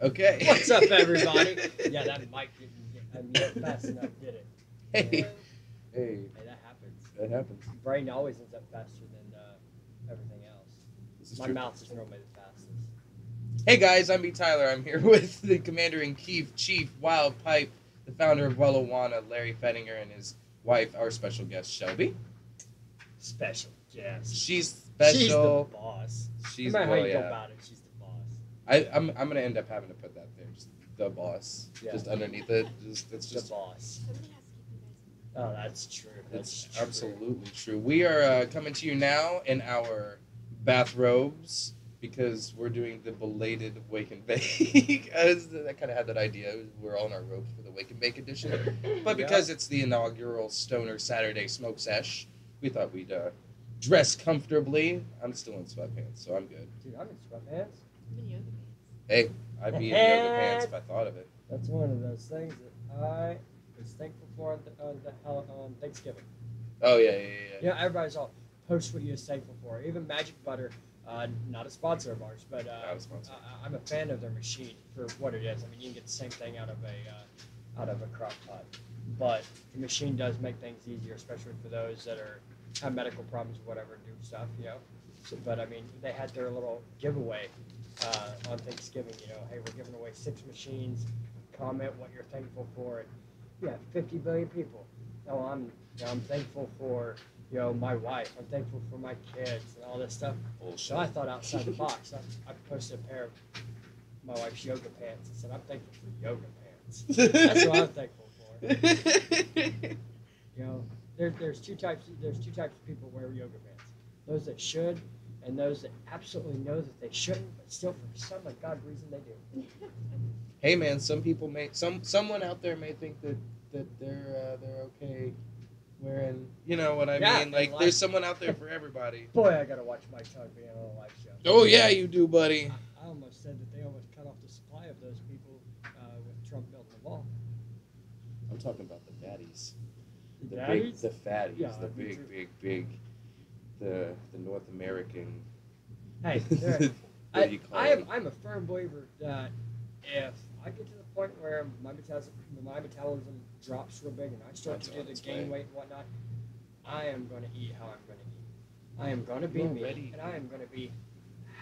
Okay. What's up, everybody? Yeah, that mic didn't get fast enough, did it? Hey. Hey, that happens. That happens. Brain always ends up faster than everything else. This is My true. mouth is normally the fastest. Hey guys, I'm B. Tyler. I'm here with the Commander-in-Chief, Chief Wild Pipe, the founder of Wellijuana, Larry Fettinger, and his wife, our special guest, Shelby. Special guest. She's special. She's the boss. She's no matter how you go yeah. about it, she's the boss. I'm gonna end up having to put that there, just the boss, Yeah. just underneath it. It's The just boss. Oh, that's true. it's That's true. absolutely true. We are coming to you now in our bathrobes because we're doing the belated Wake and Bake. I kind of had that idea. We're all in our robes for the Wake and Bake edition, but because it's the inaugural Stoner Saturday Smoke Sesh, we thought we'd dress comfortably. I'm still in sweatpants, so I'm good. Dude, I'm in sweatpants. I'm in yoga pants. Hey, I'd be in yoga pants if I thought of it. That's one of those things that I was thankful for on Thanksgiving. Oh yeah. You know, everybody's all post what you're thankful for. Even Magic Butter, not a sponsor of ours, but Not a sponsor. I'm a fan of their machine for what it is. I mean, you can get the same thing out of a crock pot, but the machine does make things easier, especially for those that have medical problems or whatever, do stuff, you know. So, but I mean, they had their little giveaway on Thanksgiving. You know, hey, we're giving away 6 machines. Comment what you're thankful for. And, yeah, 50 billion people. No, I'm thankful for, you know, my wife. I'm thankful for my kids and all this stuff. Bullshit. So I thought outside the box. I posted a pair of my wife's yoga pants and said, I'm thankful for yoga pants. That's what I'm thankful for. You know, there's two types of people who wear yoga pants. Those that should and those that absolutely know that they shouldn't, but still for some ungodly reason they do. Hey man, some people someone out there may think that they're okay wearing, you know what I mean? Like there's someone out there for everybody. Boy, I gotta watch my tongue being on a live show. Oh yeah, you do, buddy. I almost said that they almost cut off the supply of those people with Trump building the wall. I'm talking about the fatties. The fatties, Yeah, the big, the North American. Hey, what do you call them? I'm a firm believer that if I get to the point where my metabolism drops real big and I start to do the gain weight and whatnot, I am going to eat how I'm going to eat. I am going to be me, and I am going to be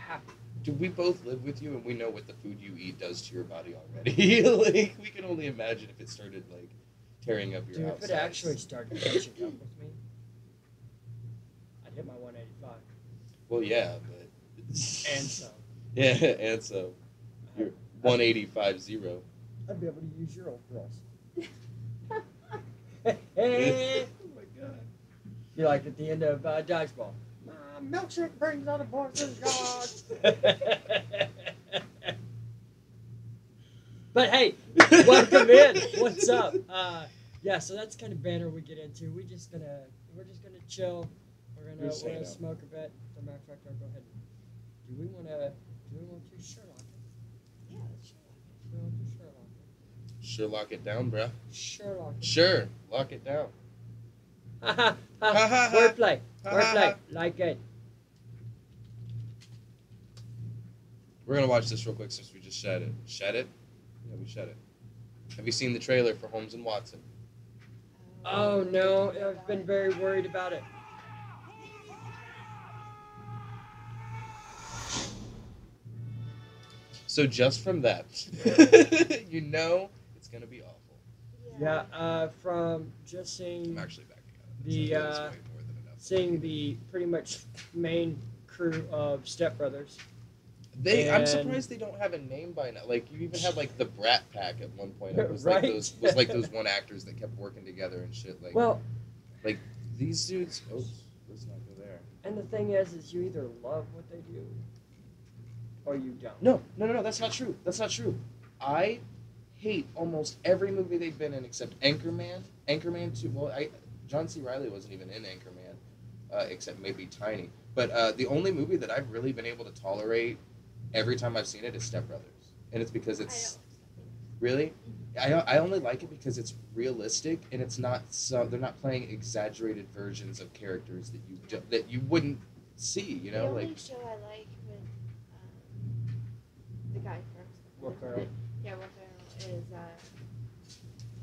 happy. Dude, we both live with you, and we know what the food you eat does to your body already. Like, we can only imagine if it started, like, tearing up your outsides. If it actually started catching up with me, I'd hit my 185. Well, yeah, but... And some. Yeah, and so. You're 185.0. I'd be able to use your old girls. Oh, my God. You're like at the end of Dodgeball. My milkshake brings out a boy's God. But hey, welcome in. What's up? Yeah, so that's kind of banner we get into. We're just gonna chill. We're gonna smoke a bit. As a matter of fact, I'll go ahead. Do we want to Sherlock it? Yeah, let's Sherlock it. We want to Sherlock it. Sure, lock it down, bruh. Sherlock it. Sure, lock it down. Wordplay. Wordplay. Like it. We're gonna watch this real quick since we just shed it. Shed it? Yeah, we shed it. Have you seen the trailer for Holmes and Watson? Oh no, I've been very worried about it. So just from that, you know it's gonna be awful. Yeah, from just seeing I'm actually backing out. the That's way more than enough. seeing the pretty much main crew of Step Brothers. I'm And- surprised they don't have a name by now. Like you even had like the Brat Pack at one point. It was Right. like those one actors that kept working together and shit. Like Well, like these dudes. Oops, let's not go there. and the thing is you either love what they do or you don't. No. That's not true. That's not true. I hate almost every movie they've been in except Anchorman. Anchorman 2. Well, John C. Reilly wasn't even in Anchorman, except maybe Tiny. But the only movie that I've really been able to tolerate every time I've seen it is Step Brothers, and it's because it's really. I only like it because it's realistic and it's not they're not playing exaggerated versions of characters that you wouldn't see. You know, the only like show I like with the guy from Will Ferrell. Yeah, Will Ferrell is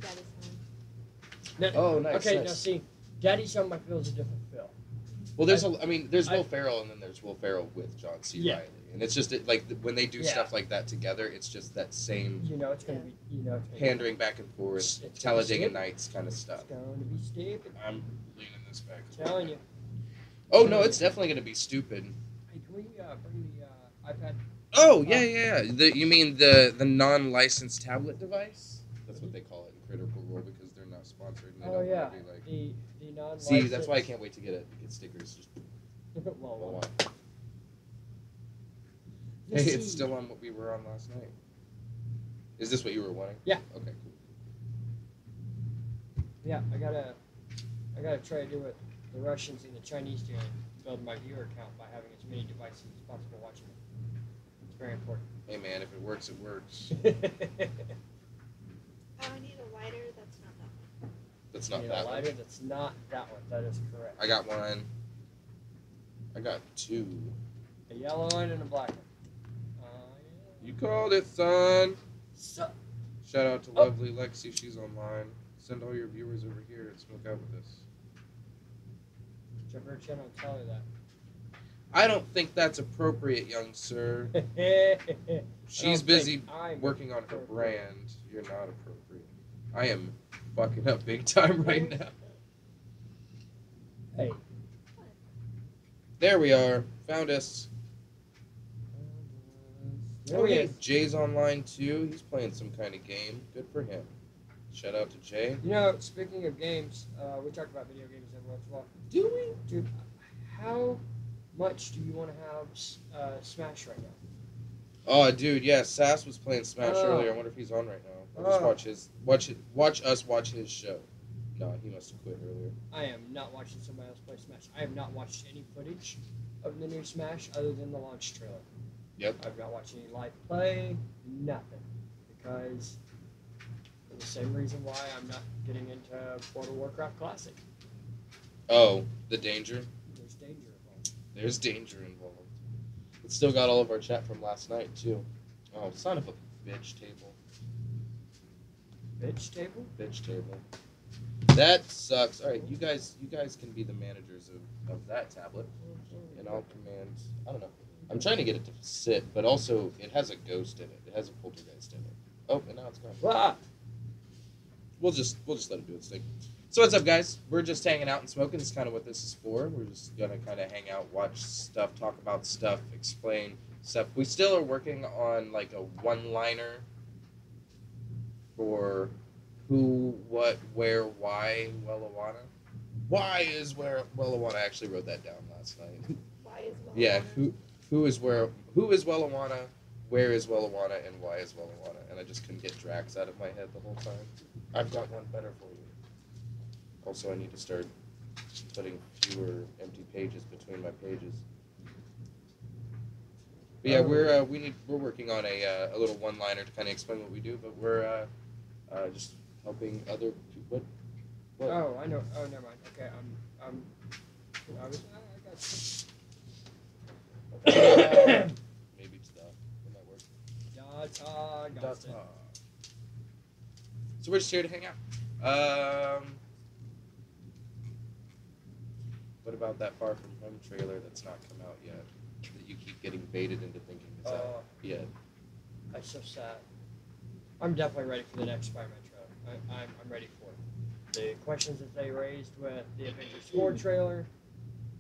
Daddy's Home. No, oh nice. Okay, nice. now see, Daddy's Home I feel is a different feel. Well, there's Will Ferrell and then there's Will Ferrell with John C. Yeah. Reilly, and it's just like when they do Yeah. stuff like that together, it's just that same You know it's gonna be. You know it's gonna pandering back and forth, It's gonna be Talladega stupid. Nights kind of It's stuff. going to be stupid. I'm leaning this back. I'm telling you. Oh no, it's definitely gonna be stupid. Hey, can we bring the iPad? Oh yeah. You mean the non-licensed tablet device? That's what they call it in Critical Role because they're not sponsored. And they Oh don't yeah, wanna be like... the non-licensed. See, that's why I can't wait to get stickers. Just well, hey, it's still on what we were on last night. Is this what you were wanting? Yeah. Okay, cool. Yeah, I gotta try to do what the Russians and the Chinese do and build my viewer count by having as many devices as possible watching it. It's very important. Hey man, if it works, it works. Oh, I need a lighter. That's not that one. That's You not need that a lighter. one. That's not that one. That is correct. I got one. I got two. A yellow one and a black one. You called it, son. So, Shout out to Oh. lovely Lexi. She's online. Send all your viewers over here and smoke out with us. check her channel and tell her that. I don't think that's appropriate, young sir. She's don't busy think I'm working on her appropriate. brand. You're not appropriate. I am fucking up big time right now. Hey. There we are. Found us. There he is. Jay's online too. He's playing some kind of game. Good for him. Shout out to Jay. You know, speaking of games, we talk about video games every once in a while. Do we? Dude, how much do you want to have Smash right now? Oh, dude, yeah. Sass was playing Smash Oh. earlier. I wonder if he's on right now. I'll just watch us watch his show. No, he must have quit earlier. I am not watching somebody else play Smash. I have not watched any footage of the new Smash other than the launch trailer. Yep. I've not watched any live play, nothing. Because for the same reason why I'm not getting into World of Warcraft Classic. Oh, the danger. There's danger involved. There's danger involved. It's still got all of our chat from last night too. Oh, son of a bitch table. Bitch table? Bitch table. That sucks. All right, you guys can be the managers of that tablet, and I'll command. I don't know. I'm trying to get it to sit, but also it has a ghost in it. It has a poltergeist in it. Oh, and now it's gone. Ah! We'll just let it do its thing. So what's up, guys? We're just hanging out and smoking. That's kind of what this is for. We're just gonna kind of hang out, watch stuff, talk about stuff, explain stuff. We still are working on like a one-liner for who, what, where, why, Wellijuana. Why is where Wellijuana? I actually wrote that down last night. Why is Wellijuana? Yeah, who is Wellijuana, where is Wellijuana, and why is Wellijuana? And I just couldn't get Drax out of my head the whole time. I've got one better for you. Also, I need to start putting fewer empty pages between my pages. But yeah, we're working on a little one-liner to kind of explain what we do, but we're just helping other people. What? Oh, I know. Oh, never mind. Okay, I got you. Maybe stuff. That might work. Data. So we're just here to hang out. What about that Far From Home trailer that's not come out yet? That you keep getting baited into thinking is out yet? That's so sad. I'm definitely ready for the next Spider-Man trailer. I'm ready for it. The questions that they raised with the Avengers 4 trailer,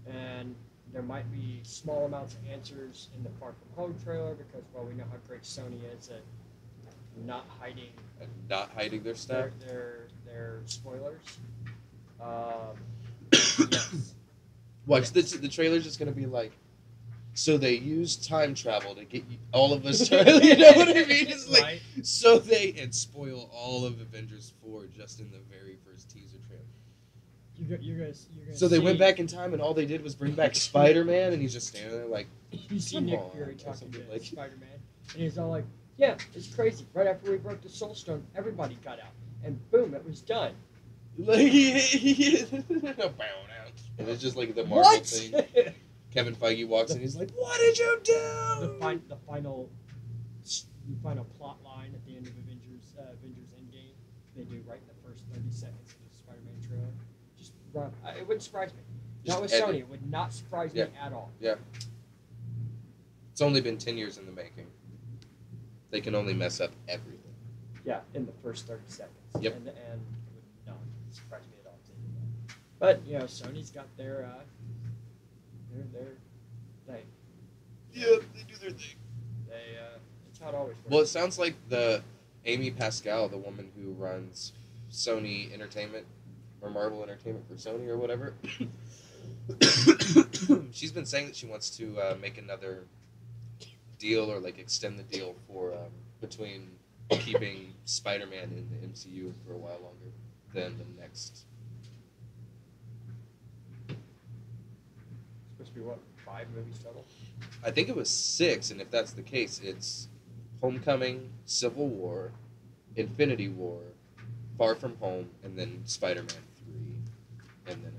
and there might be small amounts of answers in the Far From Home trailer because, well, we know how great Sony is at not hiding their stuff. Their spoilers. Yes. Watch Yes. the trailer's just gonna be like, so they used time travel to get all of us. You know what I mean? It's like Right? so and spoil all of Avengers 4 just in the very first teaser trailer. You're gonna So they see, went back in time and all they did was bring back Spider-Man, and he's just standing there like, You see come Nick on, Fury or talking something to like- Spider-Man, and he's all like, "Yeah, it's crazy. Right after we broke the Soul Stone, everybody got out, and boom, it was done." like and it's just like the Marvel What? thing. Kevin Feige walks in, he's like, "What did you do?" the final plot line at the end of Avengers Endgame, they do right in the first 30 seconds of the Spider-Man trailer. Just run. It wouldn't surprise me. Just Not with end Sony, it. it would not surprise Yeah. me at all. It's only been 10 years in the making. They can only mess up everything. Yeah, in the first 30 seconds. Yep. And it would not surprise me at all if they did that. But Sony's got their thing. Yeah, they do their thing. They it's how it always works. Well, it sounds like the Amy Pascal, the woman who runs Sony Entertainment or Marvel Entertainment for Sony or whatever, she's been saying that she wants to make another deal or like extend the deal for between keeping Spider-Man in the MCU for a while longer than the next. Supposed to be what, 5 movies total? I think it was 6, and if that's the case, it's Homecoming, Civil War, Infinity War, Far From Home, and then Spider-Man 3, and then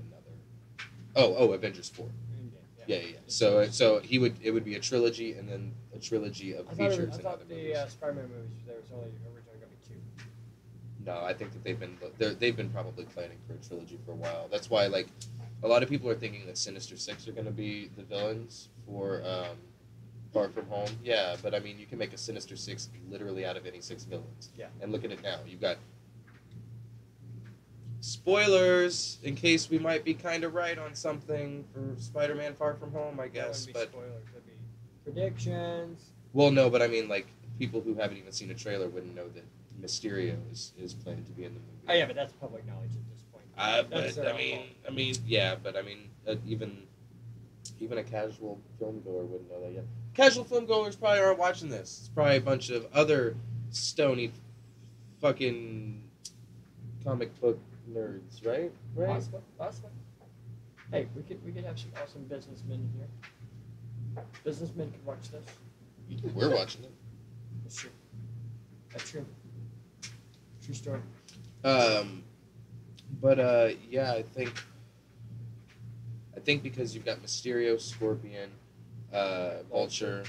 another. Avengers 4. Endgame, Yeah. So it would be a trilogy, and then a trilogy of I features thought and other the movies. Spider-Man movies, there was only originally going to be 2. No, I think that they've been probably planning for a trilogy for a while. That's why like a lot of people are thinking that Sinister Six are going to be the villains for Far From Home. Yeah, but I mean you can make a Sinister Six literally out of any 6 villains. Yeah. And look at it now. You've got spoilers in case we might be kind of right on something for Spider-Man Far From Home, I guess. That wouldn't be But spoilers. That'd be predictions. well, no, but I mean like people who haven't even seen a trailer wouldn't know that Mysterio is planned to be in the movie. Oh yeah, but that's public knowledge at this point. That's But their own fault. even a casual film goer wouldn't know that yet. Casual film goers probably aren't watching this. It's probably a bunch of other stony, fucking comic book nerds, right? Right? Possibly. Hey, we could have some awesome businessmen in here. Businessmen could watch this. We're watching it. That's true. That's true. True story. Yeah, I think because you've got Mysterio, Scorpion, Vulture,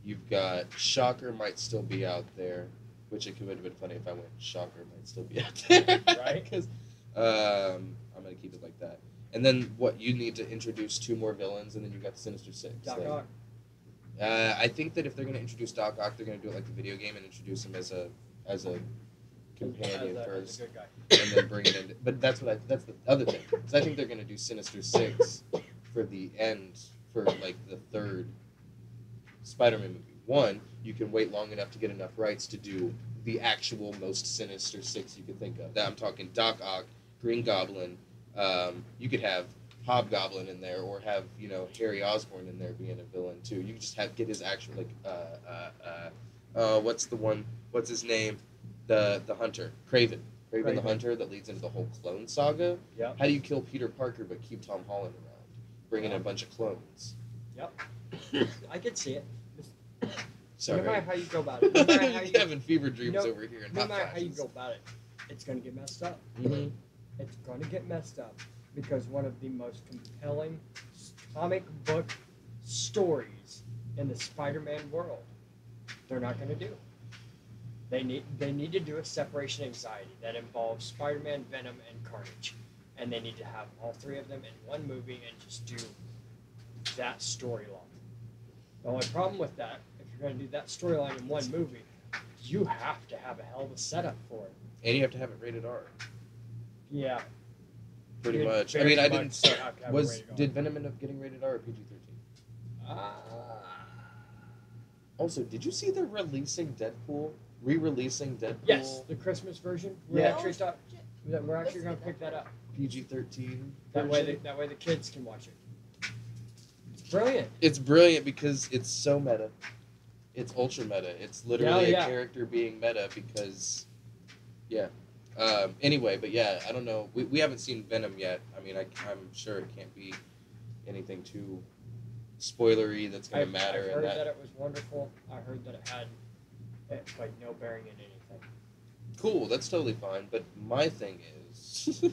you've got Shocker might still be out there, which it would have been funny if I went Shocker might still be out there, Right? Because I'm gonna keep it like that. And then what you need to introduce 2 more villains, and then you've got the Sinister Six. Doc Like, Ock. I think that if they're gonna introduce Doc Ock, they're gonna do it like the video game and introduce him as a companion As first, a good guy. and then bring it in. But that's the other thing. Because I think they're gonna do Sinister Six for the end, for like the 3rd Spider-Man movie. 1, you can wait long enough to get enough rights to do the actual most Sinister Six you could think of. I'm talking Doc Ock, Green Goblin. You could have Hobgoblin in there, or have Harry Osborn in there being a villain too. You could just get his actual what's his name? The Hunter, Kraven the Hunter that leads into the whole clone saga. Yep. How do you kill Peter Parker but keep Tom Holland around? Bring in a bunch of clones. Yep. I could see it. Sorry. No matter how you go about it. No matter how you, having fever dreams over here. In no hot matter how you flashes. go about it, it's going to get messed up. Mhm. It's going to get messed up because one of the most compelling comic book stories in the Spider-Man world, they're not going to do. They need to do a separation anxiety that involves Spider-Man, Venom, and Carnage, and they need to have all 3 of them in one movie and just do that storyline. The only problem with that, if you're going to do that storyline in one movie, you have to have a hell of a setup for it. And you have to have it rated R. Yeah. Pretty You'd much. I very mean, I much didn't. so have to have it rated R. Did Venom end up getting rated R or PG-13? Also, did you see they're releasing Deadpool? Re-releasing Deadpool? Yes, the Christmas version. We're Yeah. actually we're actually going to pick that up. PG-13. That way the kids can watch it. It's brilliant. It's brilliant because it's so meta. It's ultra meta. It's literally Yeah. a character being meta because, yeah. Anyway, but yeah, I don't know. We haven't seen Venom yet. I mean, I'm sure it can't be anything too spoilery that's going to matter. I heard that it was wonderful. I heard that it had like no bearing in anything. Cool, that's totally fine. But my thing is,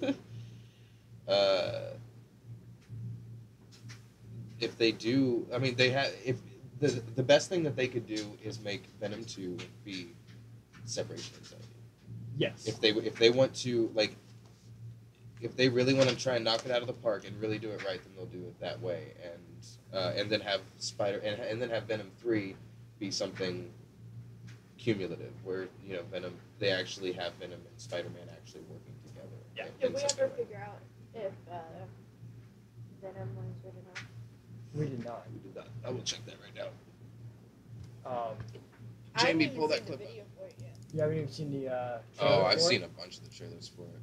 if they do, I mean, they have. If the best thing that they could do is make Venom 2 be separation anxiety. Yes. If they want to, like, if they really want to try and knock it out of the park and really do it right, then they'll do it that way, and then have and then have Venom 3 be something cumulative, where Venom, they actually have Venom and Spider-Man actually working together. Yeah. Did we ever figure out if Venom was rated R? We did not. We did that. I will check that right now. I Jamie, haven't pull even that seen clip the up. video for it yet. You haven't even seen the Oh, trailer I've for seen it? a bunch of the trailers for it.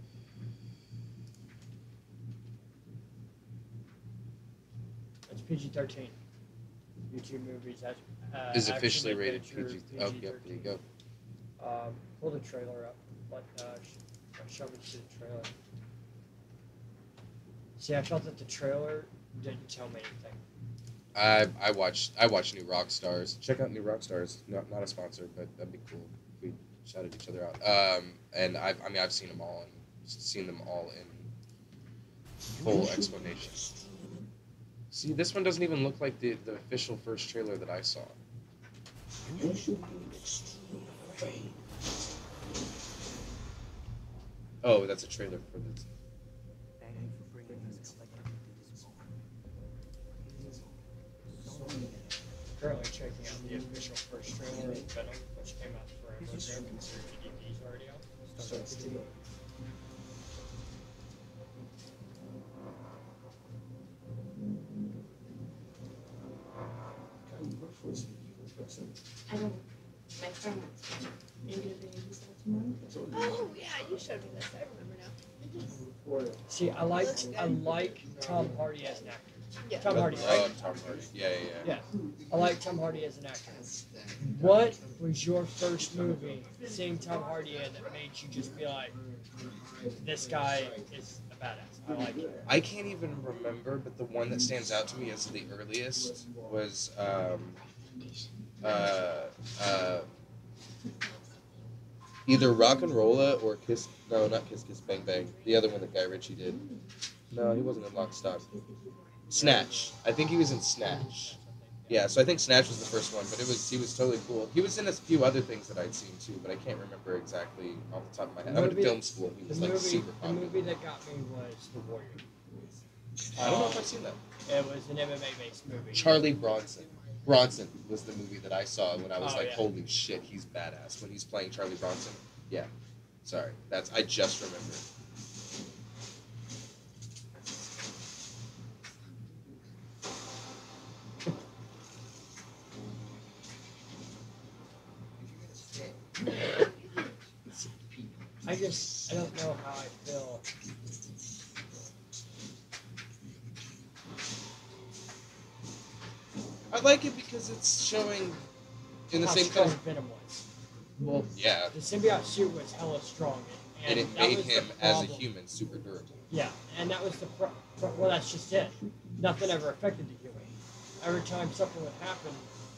It's PG-13. YouTube movies Is officially rated adventure, PG. Oh, yep, there you go. Pull the trailer up. Show me to the trailer. See, I felt that the trailer didn't tell me anything. I watched New Rockstars. Check out New Rockstars. Not a sponsor, but that'd be cool if we shouted each other out. And I've seen them all in full explanation. See, this one doesn't even look like the official first trailer that I saw. Oh, that's a trailer for this. Currently checking out the official first trailer of Venom, which came out forever ago, considered the DVDs already out. I don't. My friend wants to maybe the babies tomorrow. Oh yeah, you showed me this. I remember now. See, I like Tom Hardy as an actor. Yeah. Tom Hardy, I right? love Tom Hardy. Yeah. Yeah, I like Tom Hardy as an actor. What was your first movie seeing Tom Hardy in that made you just be like, this guy is a badass? I like him. I can't even remember, but the one that stands out to me as the earliest was either Rock and Rolla or Kiss. No, not Kiss Kiss Bang Bang. The other one that Guy Ritchie did. No, he wasn't in Lock, Stock. Snatch. I think he was in Snatch. Yeah, so I think Snatch was the first one, but he was totally cool. He was in a few other things that I'd seen too, but I can't remember exactly off the top of my head. I went to film school and he was like super The popular. movie that got me was The Warrior. I don't know if I've seen that. It was an MMA-based movie. Charlie Bronson. Bronson was the movie that I saw when I was Oh, like, yeah. holy shit, he's badass. When he's playing Charlie Bronson. Yeah. Sorry. I just remembered. I don't know how I feel. I like it because it's showing in the How same strong kind of... Venom was. Well, yeah. The symbiote suit was hella strong. And it that made was the him, as a problem. human, super durable. Yeah, and that was the well, that's just it. Nothing ever affected the human. Every time something would happen,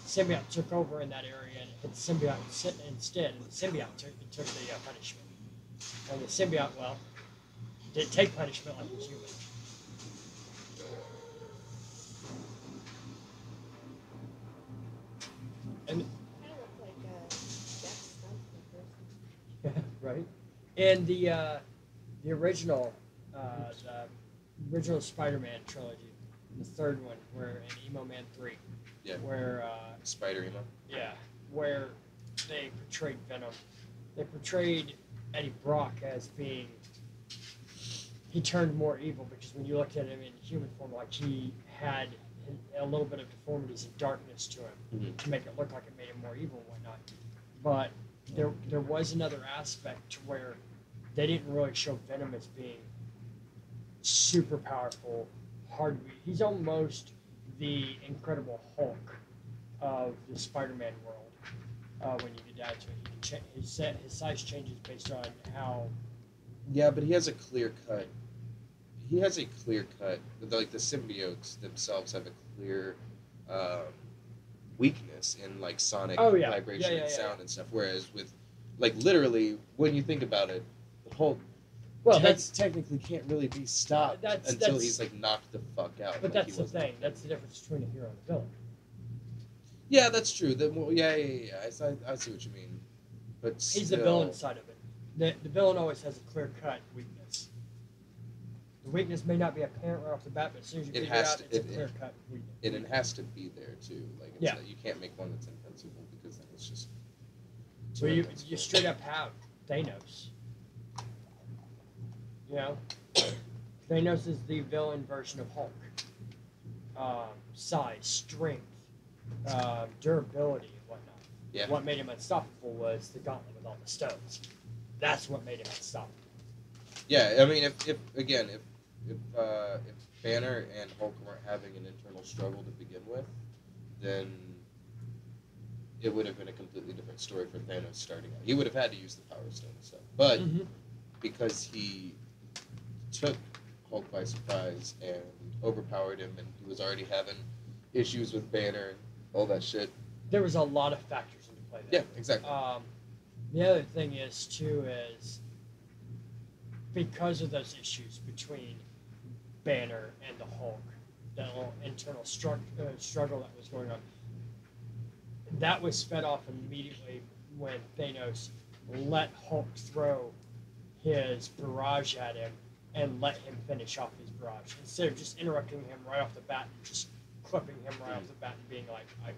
the symbiote took over in that area and hit the symbiote instead, and the symbiote took the punishment. And the symbiote, well, didn't take punishment like the human. And Kind of looked like Jack Skellington in person. right, and the original Spider-Man trilogy, the third one, where in Emo Man 3, Yeah. where Spider Emo. yeah, where they portrayed Venom. They portrayed Eddie Brock as being, he turned more evil because when you looked at him in human form, like he had a little bit of deformities and darkness to him to make it look like it made him more evil and whatnot. But there was another aspect to where they didn't really show Venom as being super powerful, hard to beat. He's almost the Incredible Hulk of the Spider-Man world. When you get down to it, his size changes based on how. Yeah, but he has a clear cut. He has a clear cut. Like the symbiotes themselves have a clear weakness in like sonic vibration and sound and stuff. Whereas with, like, literally, when you think about it, the Hulk. Well, that's technically can't really be stopped until he's like knocked the fuck out. But like that's the thing. That's the difference between a hero and a villain. Yeah, that's true. Yeah. I see what you mean. But he's the villain side of it. The villain always has a clear cut weakness. The weakness may not be apparent right off the bat, but as soon as you figure it out, it's a clear cut weakness. And it has to be there too. Like, you can't make one that's invincible because then it's just. So you straight up have Thanos. You know, Thanos is the villain version of Hulk. Size, strength, durability, and whatnot. Yeah. What made him unstoppable was the gauntlet with all the stones. That's what made him unstoppable. Yeah, I mean, if Banner and Hulk weren't having an internal struggle to begin with, then it would have been a completely different story for Thanos starting out. He would have had to use the Power Stone and stuff, but because he took Hulk by surprise and overpowered him, and he was already having issues with Banner and all that shit. There was a lot of factors into play there. Yeah, exactly. The other thing is, too, is because of those issues between Banner and the Hulk, that little internal struggle that was going on, that was fed off immediately when Thanos let Hulk throw his barrage at him and let him finish off his barrage. Instead of just interrupting him right off the bat and just clipping him right off the bat and being like, I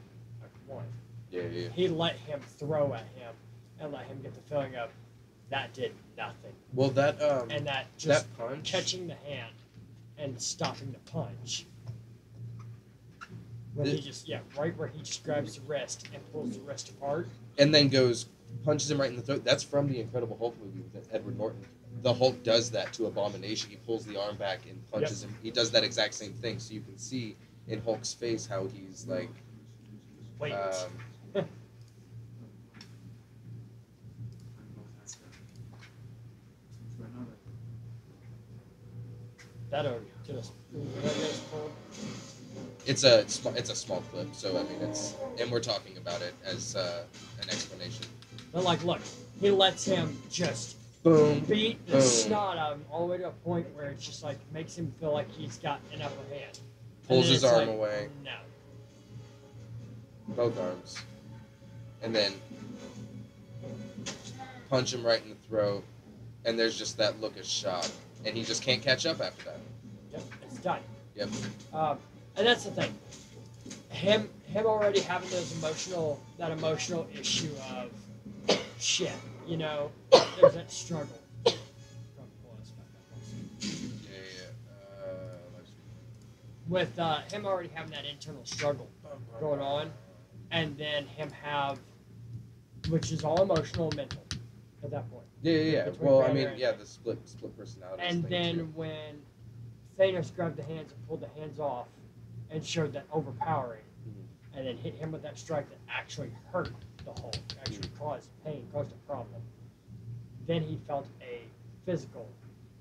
won. Yeah. He let him throw at him and let him get the feeling of that did nothing. Well, that and that just that punch, catching the hand and stopping the punch. When he just right where he just grabs the wrist and pulls the wrist apart, and then punches him right in the throat. That's from the Incredible Hulk movie with Edward Norton. The Hulk does that to Abomination. He pulls the arm back and punches him. He does that exact same thing. So you can see in Hulk's face how he's like. Wait. It's a small clip, so I mean and we're talking about it as an explanation. But like, look, he lets him just beat the snot out of him all the way to a point where it's just like makes him feel like he's got an upper hand. Pulls his arm away. No. Both arms, and then punch him right in the throat, and there's just that look of shock, and he just can't catch up after that. Yep, it's done. Yep. And that's the thing. Him already having that emotional issue of shit, you know, there's that struggle. With him already having that internal struggle going on, and then him have, which is all emotional and mental at that point. Yeah. Well, I mean, the split personality. And then when Thanos grabbed the hands and pulled the hands off and showed that overpowering, and then hit him with that strike that actually hurt the Hulk, actually caused pain, caused a problem, then he felt a physical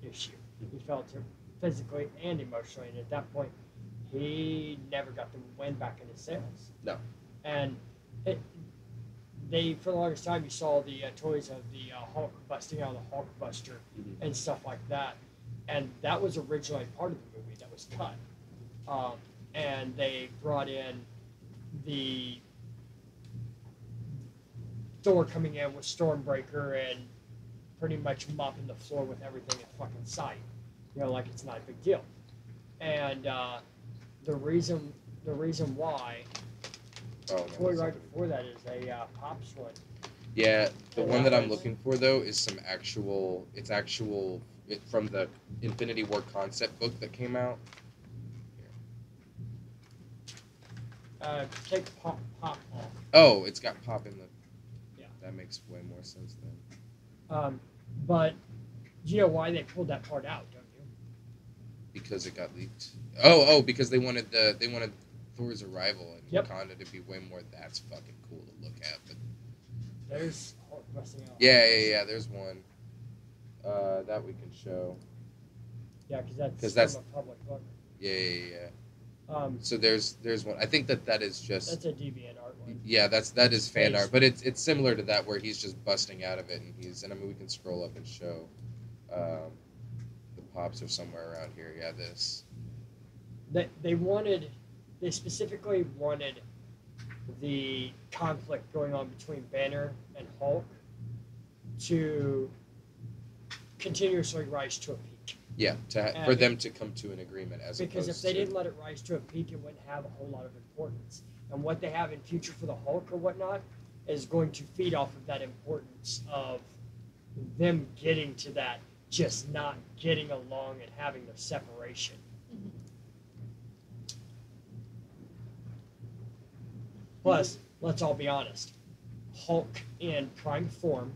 issue. He felt it physically and emotionally, and at that point, he never got the wind back in his sails. No. And for the longest time, you saw the toys of the Hulk busting out of the Hulk Buster and stuff like that. And that was originally part of the movie that was cut. And they brought in the Thor coming in with Stormbreaker and pretty much mopping the floor with everything in fucking sight. You know, like it's not a big deal. And the reason why toy right before that is a Pops one Yeah, the And one that that I'm was- looking for though is some actual. It's from the Infinity War concept book that came out. Take pop off. Oh, it's got pop in the. Yeah. That makes way more sense then. But you know why they pulled that part out, don't you? Because it got leaked. Oh, because they wanted Thor's arrival in Yep. Wakanda to be way more. That's fucking cool to look at. But There's Hulk busting out. yeah. There's one that we can show. Yeah, because 'Cause that's that's- from a public book. Yeah. Um, So there's one. I think that is just. that's a deviant art one. Yeah, that is fan Space. art, but it's similar to that where he's just busting out of it, and I mean we can scroll up and show, the pops are somewhere around here. Yeah, this. They specifically wanted the conflict going on between Banner and Hulk to continuously rise to a peak. Yeah, for them to come to an agreement Because if they didn't let it rise to a peak, it wouldn't have a whole lot of importance. And what they have in future for the Hulk or whatnot is going to feed off of that importance of them getting to that, just not getting along and having their separation. Plus, let's all be honest, Hulk in prime form,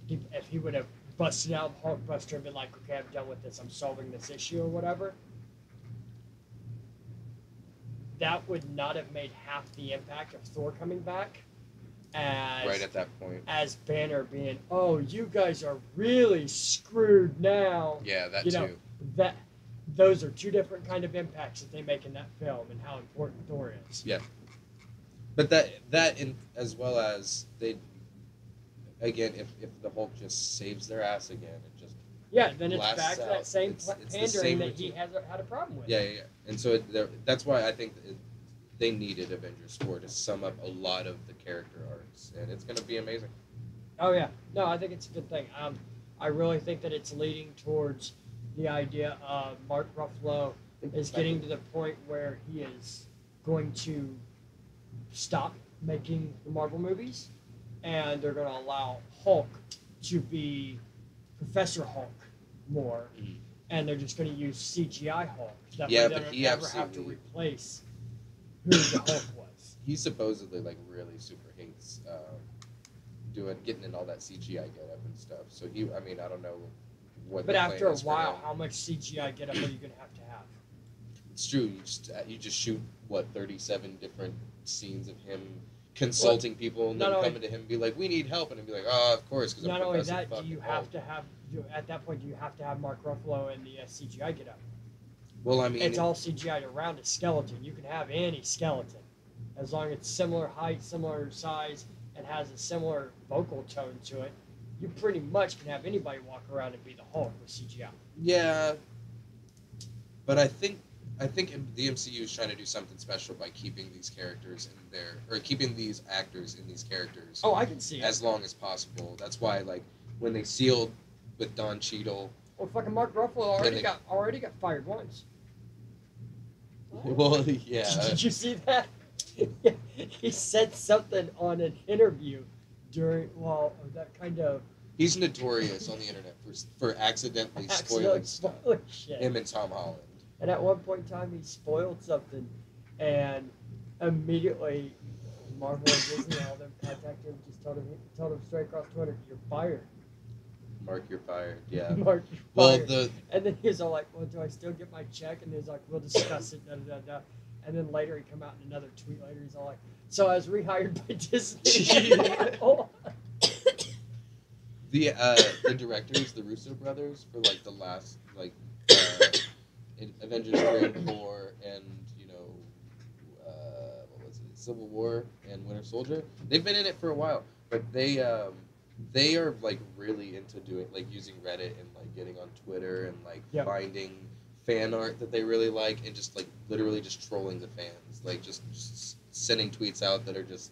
if he would have busted out Hulkbuster and been like, okay, I'm done with this, I'm solving this issue or whatever, that would not have made half the impact of Thor coming back as right at that point. as Banner being, oh, you guys are really screwed now. Yeah, that You too. know, that those are two different kind of impacts that they make in that film and how important Thor is. Yeah. But that in as well as they, again, if the Hulk just saves their ass again, it just Yeah, then it's blasts back to that out. same It's the pandering same that he routine. has had a problem with. Yeah. And so that's why I think they needed Avengers 4 to sum up a lot of the character arcs, and it's going to be amazing. Oh yeah, no, I think it's a good thing. I really think that it's leading towards the idea of Mark Ruffalo is getting to the point where he is going to stop making the Marvel movies, and they're going to allow Hulk to be Professor Hulk more, Mhm. and they're just going to use CGI Hulk. That Yeah, way but they don't he ever have to absolutely- replace who the Hulk was. He supposedly really super hates getting in all that CGI getup and stuff. So I mean, I don't know what. But the after plan a is for while, him. how much CGI getup are you going to have? It's true. You just shoot 37 different scenes of him consulting people and then not only- coming to him and be like, "We need help," and he'd be like, "Oh, of course." Because Not only that, do you have to have at that point? Do you have to have Mark Ruffalo in the CGI getup? Well, I mean, It's all CGI around a skeleton. You can have any skeleton, as long as it's similar height, similar size, and has a similar vocal tone to it. You pretty much can have anybody walk around and be the Hulk with CGI. yeah. But I think the MCU is trying to do something special by keeping these characters keeping these actors in these characters Oh, I can see it. as long as possible. That's why, like, when they sealed with Don Cheadle. Well, fucking Mark Ruffalo already got fired once. Well, yeah. Did you see that? He said something on an interview that kind of He's notorious on the internet for accidentally spoiling stuff. shit. Him and Tom Holland. And at one point in time, he spoiled something, and immediately Marvel and Disney, all them contacted him, just told him straight across Twitter, "You're fired." Mark, you're fired. Yeah. Mark, you're Well, fired. And then he was all like, "Well, do I still get my check?" And he was like, "We'll discuss it." Da, da, da, da. And then later he come out in another tweet later. He's all like, "So I was rehired by Disney." The directors, the Russo brothers, for like the last Avengers 3 and 4, and what was it, Civil War and Winter Soldier. They've been in it for a while, but they are like really into using Reddit and like getting on Twitter and like finding fan art that they really like and just like literally just trolling the fans, like just sending tweets out that are just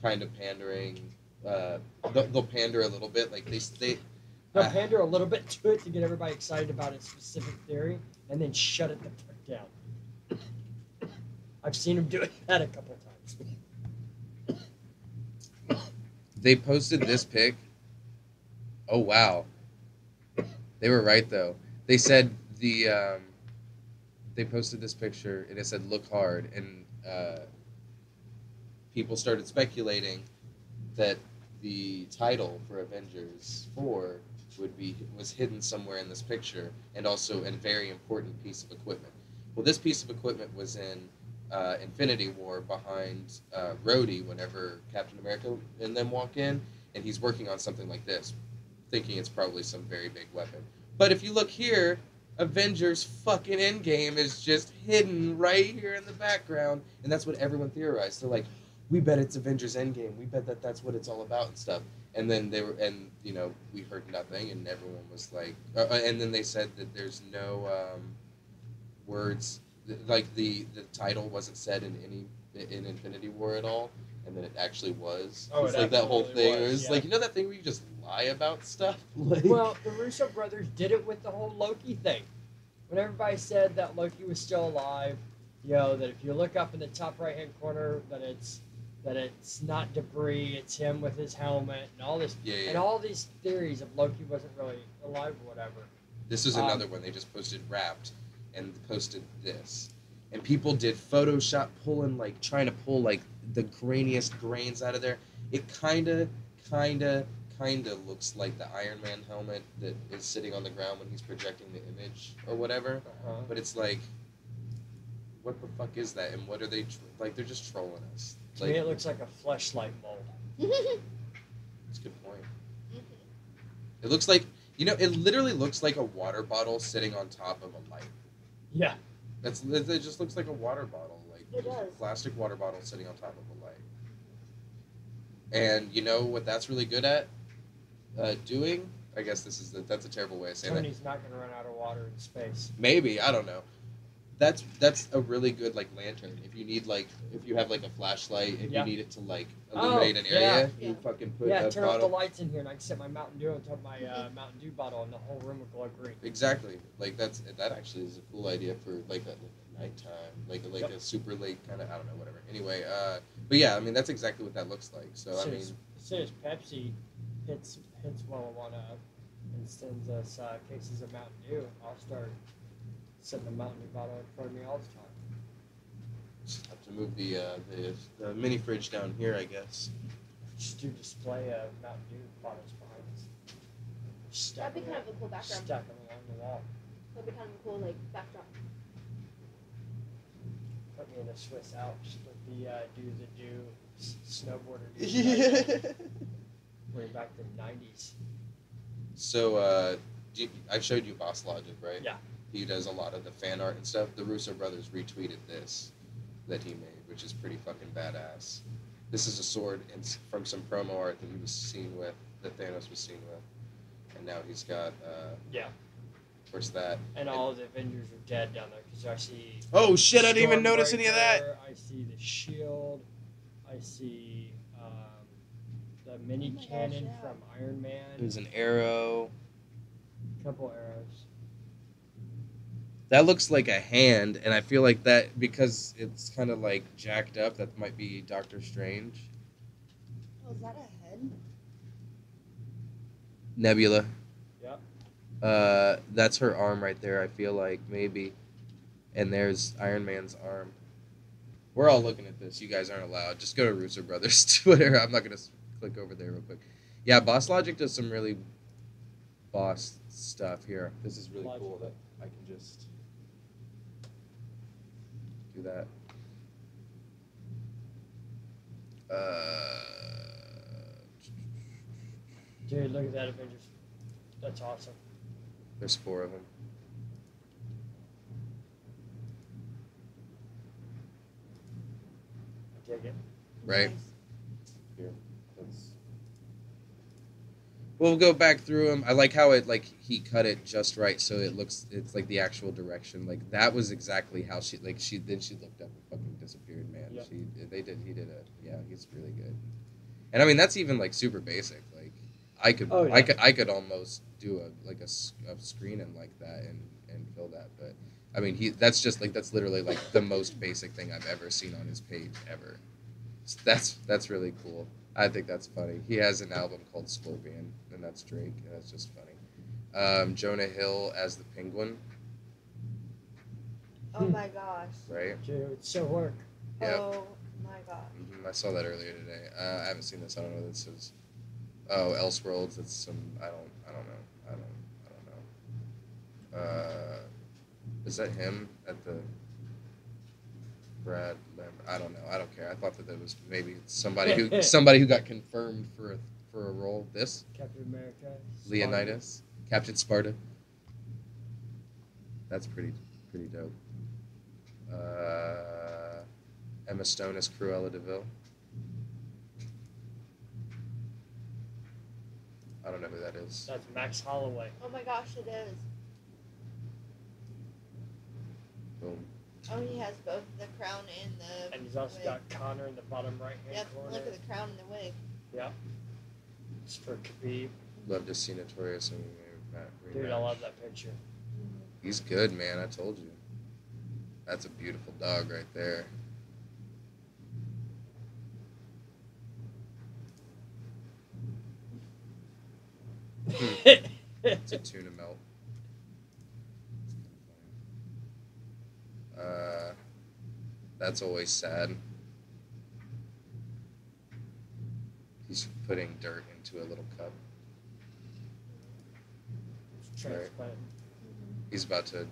kind of pandering. They'll pander a little bit, like They'll pander a little bit to it to get everybody excited about a specific theory, and then shut it the fuck down. I've seen them do that a couple times. They posted this pic. Oh wow, they were right though. They said they posted this picture and it said "look hard," and people started speculating that the title for Avengers 4 was hidden somewhere in this picture, and also a very important piece of equipment. Well, this piece of equipment was in Infinity War behind Rhodey whenever Captain America and them walk in, and he's working on something like this, thinking it's probably some very big weapon. But if you look here, Avengers fucking Endgame is just hidden right here in the background, and that's what everyone theorized. They're like, we bet it's Avengers Endgame. We bet that that's what it's all about and stuff. And then we heard nothing, and everyone was like, and then they said that there's no words, like the title wasn't said in Infinity War at all, and then it actually was. Oh, it's it like that whole thing. was, It was yeah. like, that thing where you just lie about stuff. Like, Well, the Russo brothers did it with the whole Loki thing. When everybody said that Loki was still alive, that if you look up in the top right-hand corner, that it's not debris, it's him with his helmet, and all this, and all these theories of Loki wasn't really alive or whatever. This is another one. They just posted Wrapped and posted this. And people did Photoshop trying to pull the grainiest grains out of there. It kinda looks like the Iron Man helmet that is sitting on the ground when he's projecting the image or whatever. Uh-huh. But it's like, what the fuck is that? And what are they they're just trolling us. To me, it looks like a fleshlight mold. That's a good point. It looks like, it literally looks like a water bottle sitting on top of a light. Yeah. It just looks like a water bottle, It does. a plastic water bottle sitting on top of a light. And you know what that's really good at doing? I guess that's a terrible way of saying that. Tony's not going to run out of water in space. Maybe, I don't know. That's a really good lantern. If you need if you have a flashlight and you need it to illuminate an area, you fucking put a turn bottle. off the lights in here, and I can set my Mountain Dew on top of my Mountain Dew bottle, and the whole room will glow green. Exactly. That actually is a cool idea for a nighttime, a super late kind of, I don't know, whatever. Anyway, but yeah, I mean that's exactly what that looks like. So I mean, as soon as Pepsi hits Wellijuana up and sends us cases of Mountain Dew, I'll start setting the Mountain Dew bottle in front of me all the time. just have to move the mini fridge down here, I guess. Just do display Mountain Dew bottles behind us. That'd be kind of a cool background. Stack them along the wall. That'd be kind of a cool backdrop. Put me in a Swiss Alps with the snowboarder. Dude. Way back to the 90s. So I showed you Boss Logic, right? Yeah. He does a lot of the fan art and stuff. The Russo brothers retweeted this that he made, which is pretty fucking badass. This is a sword from some promo art that he was seen with, that Thanos was seen with, and now he's got of course that. And all of the Avengers are dead down there because I see. Oh shit! I didn't even notice any of that. I see the shield. I see the mini cannon from Iron Man. There's an arrow. A couple arrows. That looks like a hand, and I feel like that because it's kind of jacked up. That might be Doctor Strange. Oh, is that a head? Nebula. Yeah. That's her arm right there. I feel like maybe, and there's Iron Man's arm. We're all looking at this. You guys aren't allowed. Just go to Russo Brothers Twitter. I'm not gonna click over there real quick. Yeah, Boss Logic does some really boss stuff here. This is really cool that I can just do that. Dude, look at that Avengers. That's awesome. There's 4 of them. I dig it. Right? Nice. Here. We'll go back through them. I like how he cut it just right so it's the actual direction. That was exactly how she looked up and fucking disappeared, man. Yep. He's really good. And I mean that's even super basic. I could almost do a screening like that and kill that, but I mean that's literally the most basic thing I've ever seen on his page ever. So that's really cool. I think that's funny. He has an album called Scorpion, and that's Drake, and that's just funny. Jonah Hill as the Penguin, Oh my gosh. right? Dude, it's so work. Yep. Oh my gosh. I saw that earlier today. I haven't seen this. I don't know what this is. Oh, Elseworlds. It's some. I don't know. Is that him at the Brad Lambert? I don't know. I don't care. I thought that was maybe somebody who got confirmed for a role. This Captain America. Leonidas, Captain Sparta. That's pretty dope. Emma Stone as Cruella de Vil. I don't know who that is. That's Max Holloway. Oh my gosh, it is. Boom. Oh, he has both the crown and the. And he's also wig. got Connor in the bottom right hand Yep, corner. look at the crown and the wig. Yep. It's for Khabib. Love to see Notorious and Dude, I love that picture. He's good, man. I told you. That's a beautiful dog right there. It's a tuna melt. That's always sad. He's putting dirt into a little cup. Transplant. He's about to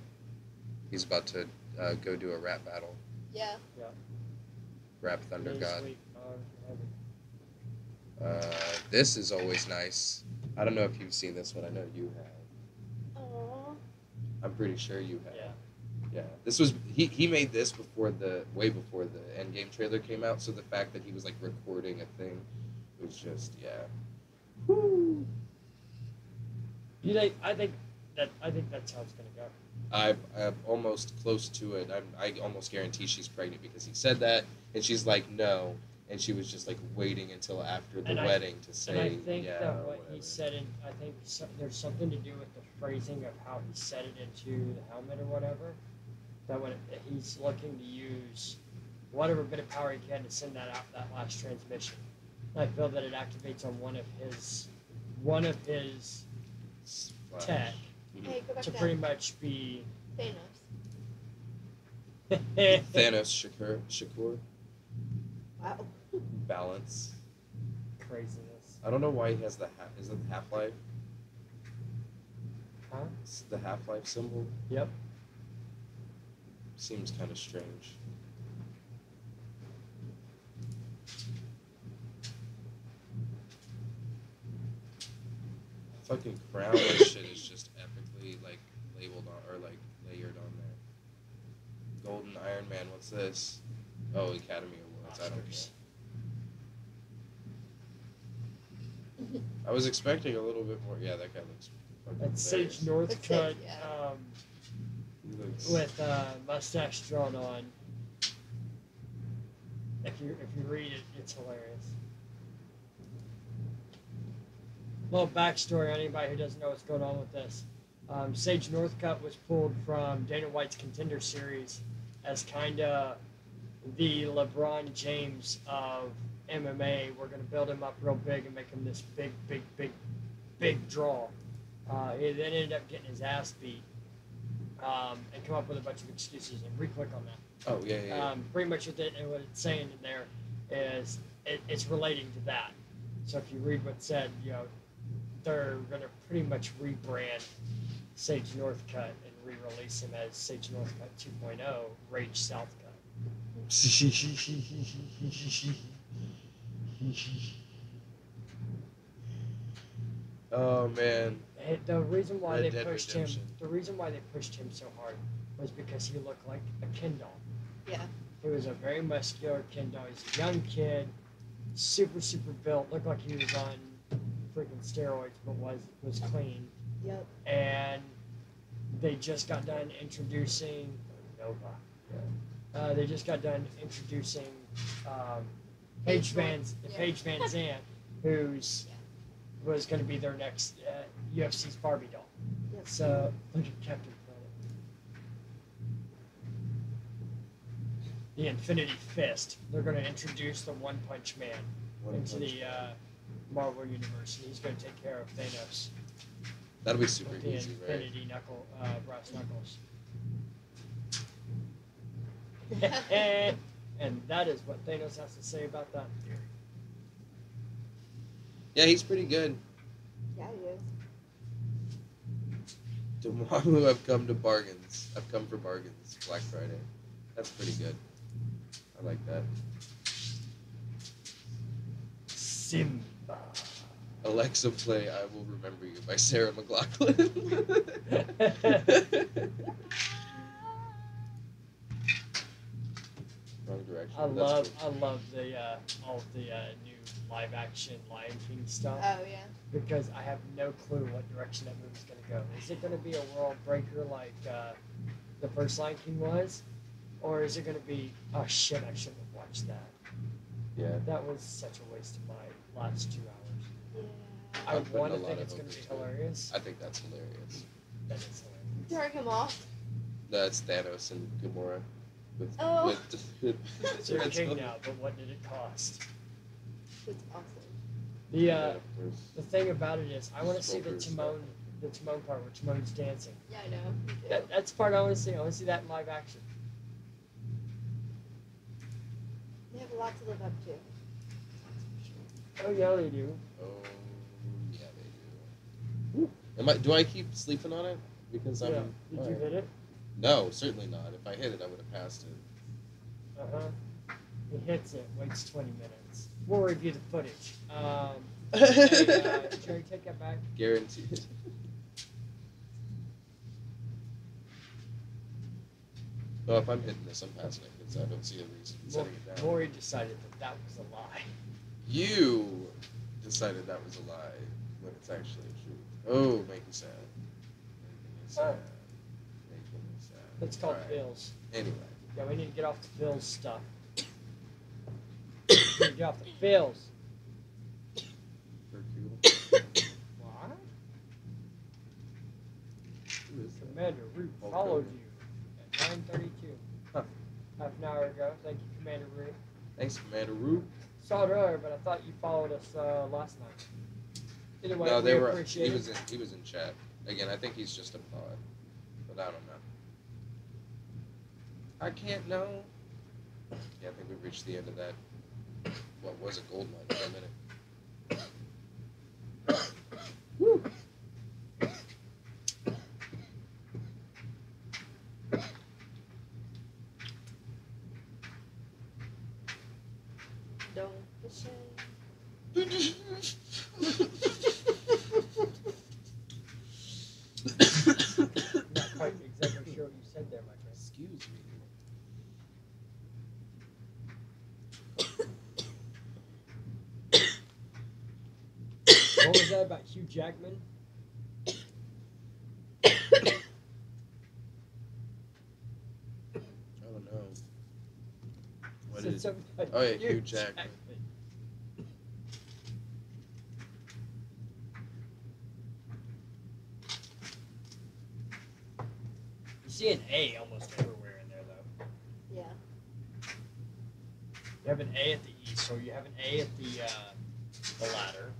go do a rap battle. Yeah. Rap Thunder Really God. sweet. This is always nice. I don't know if you've seen this one. I know you have. Aww. I'm pretty sure you have. Yeah. Yeah. This was he made this way before the Endgame trailer came out. So the fact that he was like recording a thing was just Woo. I think that's how it's gonna go. I'm almost close to it. I almost guarantee she's pregnant because he said that, and she's like no, and she was just like waiting until after the wedding to say and I think yeah. that what whatever. he said, there's something to do with the phrasing of how he said it into the helmet or whatever. That when he's looking to use whatever bit of power he can to send that out that last transmission. I feel that it activates on one of his Flash. tech Hey, go back to down. pretty much be Thanos. Thanos Shakur Wow. balance. craziness. I don't know why he has is it Half-Life? Huh? It's the Half-Life symbol. Yep. Seems kind of strange. Fucking crown and shit is just epically like labeled on or like layered on there. Golden Iron Man, what's this? Oh, Academy Awards. I don't Oscars. care. I was expecting a little bit more. Yeah, that guy looks fucking That's Sage badass. That's Northcutt it, yeah. He looks with mustache drawn on. If you read it, it's hilarious. Little backstory on anybody who doesn't know what's going on with this. Sage Northcutt was pulled from Dana White's Contender Series as kind of the LeBron James of MMA. We're going to build him up real big and make him this big draw. He then ended up getting his ass beat and come up with a bunch of excuses. And re-click on that. Oh yeah. Pretty much what it's saying in there is it's relating to that. So if you read what's said, they're going to pretty much rebrand Sage Northcutt and re-release him as Sage Northcutt 2.0 Rage Southcutt. Oh man. The reason why Red they Dead pushed Redemption. him so hard was because he looked like a Ken doll. Yeah. He was a very muscular Ken doll. He's a young kid, super built, looked like he was on freaking steroids, but was clean. Yep. And they just got done introducing Nova. They just got done introducing Paige Van Zandt, who's was going to be their next UFC's Barbie doll. Yep. So look at Captain Planet. The Infinity Fist. They're going to introduce the One Punch Man. into the Marvel universe, and he's going to take care of Thanos That'll be super with the easy, right? Infinity brass knuckles. And that is what Thanos has to say about that theory. Yeah, he's pretty good. Yeah, he is. Dormammu, I've come to bargains. I've come for bargains. Black Friday. That's pretty good. I like that. Simba. Alexa, play "I Will Remember You" by Sarah McLachlan. Wrong direction. I love the all of the new live action Lion King stuff. Oh, yeah. Because I have no clue what direction that movie's going to go. Is it going to be a world breaker like the first Lion King was? Or is it going to be, oh shit, I shouldn't have watched that. Yeah. That was such a waste of my last 2 hours. Yeah. I I'm putting want a to lot think of it's going hope to be into it. hilarious. I think that's hilarious. That is hilarious. Turn him off. That's Thanos and Gamora. With, Oh. with So you're king now, but what did it cost? That's awesome. Yeah, of course. The thing about it is, I want to see the Smokers. Timon part where Timon's dancing. Yeah, I know. Me too. That's the part I want to see. I want to see that in live action. They have a lot to live up to. Oh yeah, they do. Oh, yeah, they do. Do I keep sleeping on it? Because I'm. Yeah. Did you alright. hit it? No, certainly not. If I hit it, I would have passed it. He hits it, waits 20 minutes. We'll review the footage. Hey, Jerry, take that back. Guaranteed. No, if I'm hitting this, I'm passing it because I don't see a reason setting it down. Maury decided that was a lie. You decided that was a lie when it's actually a truth. Oh, make me sad. Making me sad. Making me sad. That's called Alright. bills. Anyway. Yeah, we need to get off the bills stuff. We need to get off the bills. Hercule. What? Who is that? Commander Root Hulk followed Hogan. you at 9:32. Huh. Half an hour ago. Thank you, Commander Root. Thanks, Commander Roop. Saw it earlier, but I thought you followed us last night. Either way, No, we they were. appreciate it. He was in chat. Again, I think he's just a pod, but I don't know. I can't know. Yeah, I think we've reached the end of that. What was a gold mine for a minute? Woo. Don't be ashamed. Not quite exactly sure what you said there, my friend. Excuse me. What was that about Hugh Jackman? I don't know. What Said is? something about Oh yeah, Hugh Jackman. You see an A almost everywhere in there, though. Yeah. You have an A at the east, or you have an A at the ladder.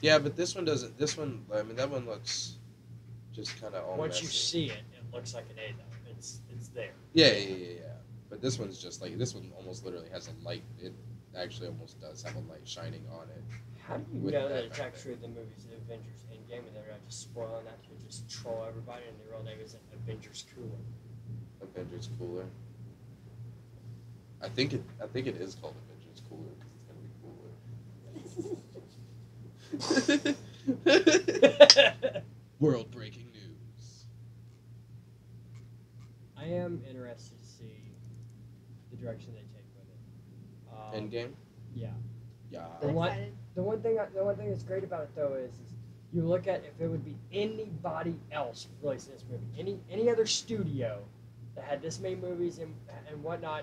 Yeah, but this one doesn't. This one, I mean, that one looks just kind of all Once you messy. see it, it looks like an A, though. It's there. Yeah. But this one's just like this one almost literally has a light. It actually almost does have a light shining on it. How do you With know that that it's kind of actually the movies of Avengers Endgame and they're not just spoiling that to just troll everybody and the real name isn't Avengers Cooler? Avengers Cooler. I think it is called Avengers Cooler because it's gonna be cooler. World breaking news. I am interested to see the direction they take with it. Endgame. Yeah. Yeah. The I'm one- excited. The one thing that's great about it though is you look at if it would be anybody else releasing this movie, any other studio that had this many movies and whatnot,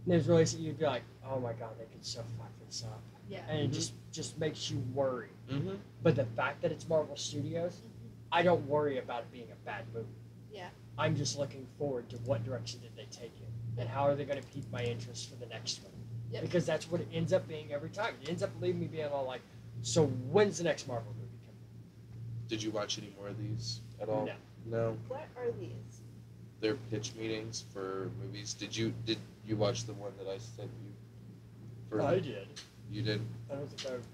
and there's releasing, you'd be like, oh my god, they could so fuck this up, Yeah. and it just makes you worry. Mm-hmm. But the fact that it's Marvel Studios, I don't worry about it being a bad movie. Yeah. I'm just looking forward to what direction did they take it, and how are they going to pique my interest for the next one. Yep. Because that's what it ends up being every time. It ends up leaving me being all like, so when's the next Marvel movie coming? Did you watch any more of these at all? No. No. What are these? They're pitch meetings for movies. Did you watch the one that I sent you? I did. You did? I don't think I've...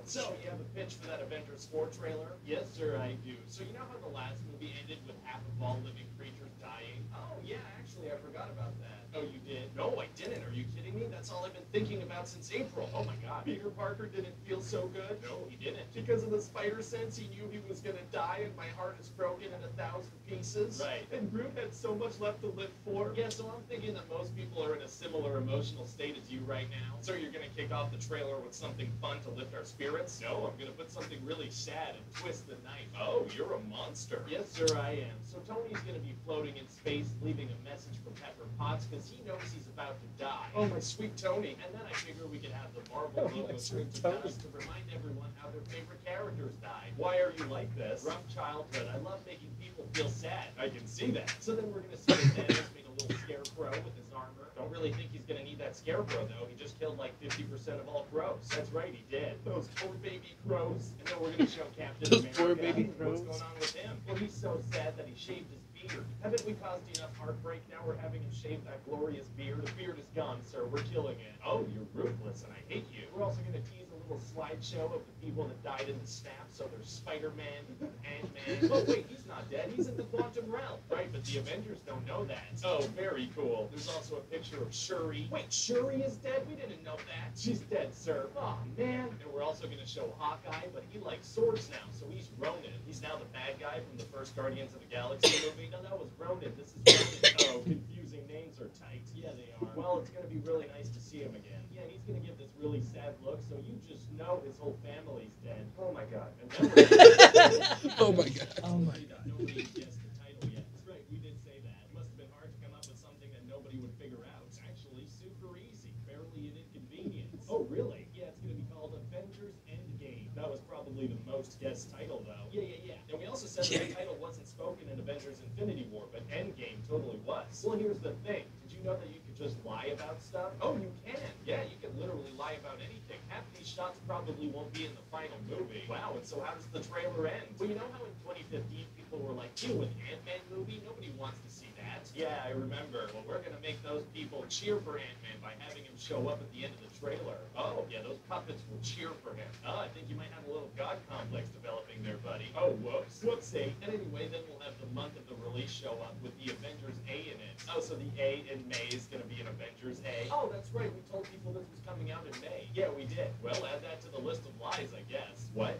So, you have a pitch for that Avengers 4 trailer? Yes, sir, I do. So, you know how the last movie ended with half of all living creatures dying? Oh, yeah, actually, I forgot about that. Oh, you did? No, I didn't. Are you kidding me? That's all I've been thinking about since April. Oh, my God. Peter Parker didn't feel so good? No, he didn't. Because of the spider sense, he knew he was going to die, and my heart is broken in 1,000 pieces. Right. And Groot had so much left to live for. Yeah, so I'm thinking that most people are in a similar emotional state as you right now. So you're going to kick off the trailer with something fun to lift our spirits? No, I'm going to put something really sad and twist the knife. Oh, you're a monster. Yes, sir, I am. So Tony's going to be floating in space, leaving a message for Pepper Potts, because he knows he's about to die. Oh, my sweet Tony. And then I figure we could have the Marvel logo printed on us to remind everyone how their favorite characters died. Why are you like this? Rough childhood. I love making people feel sad. I can see that. So then we're going to see that Thanos made a little scarecrow with his armor. Don't really think he's going to need that scarecrow, though. He just killed like 50% of all crows. That's right, he did. Those poor baby crows. And then we're going to show Captain Those America. poor baby What's crows. going on with him? Well, he's so sad that he shaved his beard. Haven't we caused enough heartbreak? Now we're having him shave that glorious beard. The beard is gone, sir. We're killing it. Oh, you're ruthless, and I hate you. We're also going to tease a little slideshow of the people that died in the snap. So there's Spider-Man, Ant-Man. Oh, wait, he's not dead. He's in the quantum realm. Right, but the Avengers don't know that. Oh, very cool. There's also a picture of Shuri. Wait, Shuri is dead? We didn't know that. She's dead, sir. Oh, man. And we're also going to show Hawkeye, but he likes swords now, so he's Ronin. He's now the bad guy from the first Guardians of the Galaxy movie. No, that was Ronin. This is Ronin. Oh, confusing names are tight. Yeah, they are. Well, it's going to be really nice to see him again. Yeah, and he's going to give this really sad look, so you just know his whole family's dead. Oh, my God. And then we're Oh my God. Oh my God. Nobody guessed the title yet. That's right, we did say that. It must have been hard to come up with something that nobody would figure out. It's actually super easy. Barely an inconvenience. Oh, really? Yeah, it's going to be called Avengers Endgame. That was probably the most guessed title, though. Yeah. And we also said that the title wasn't spoken in Avengers Infinity War, but Endgame totally was. Well, here's the thing. Did you know that you could just lie about stuff? Oh, you can. Yeah, you can literally lie about anything. Half these shots probably won't be in the final movie. Wow, and so how does the trailer end? Well, you know how in 2015 people were like, ew, an Ant-Man movie? Nobody wants to see that. Yeah, I remember. Well, we're going to make those people cheer for Ant-Man by having him show up at the end of the trailer. Oh, yeah, those puppets will cheer for him. Oh, I think you might have a little God complex developing there, buddy. Oh, whoops. Whoopsie. And anyway, then we'll have the month of the release show up with the Avengers A in it. Oh, so the A in May is going to be an Avengers A? Oh, that's right. We told people this was coming out in May. Yeah, we did. Well, add that to the list of lies, I guess. What?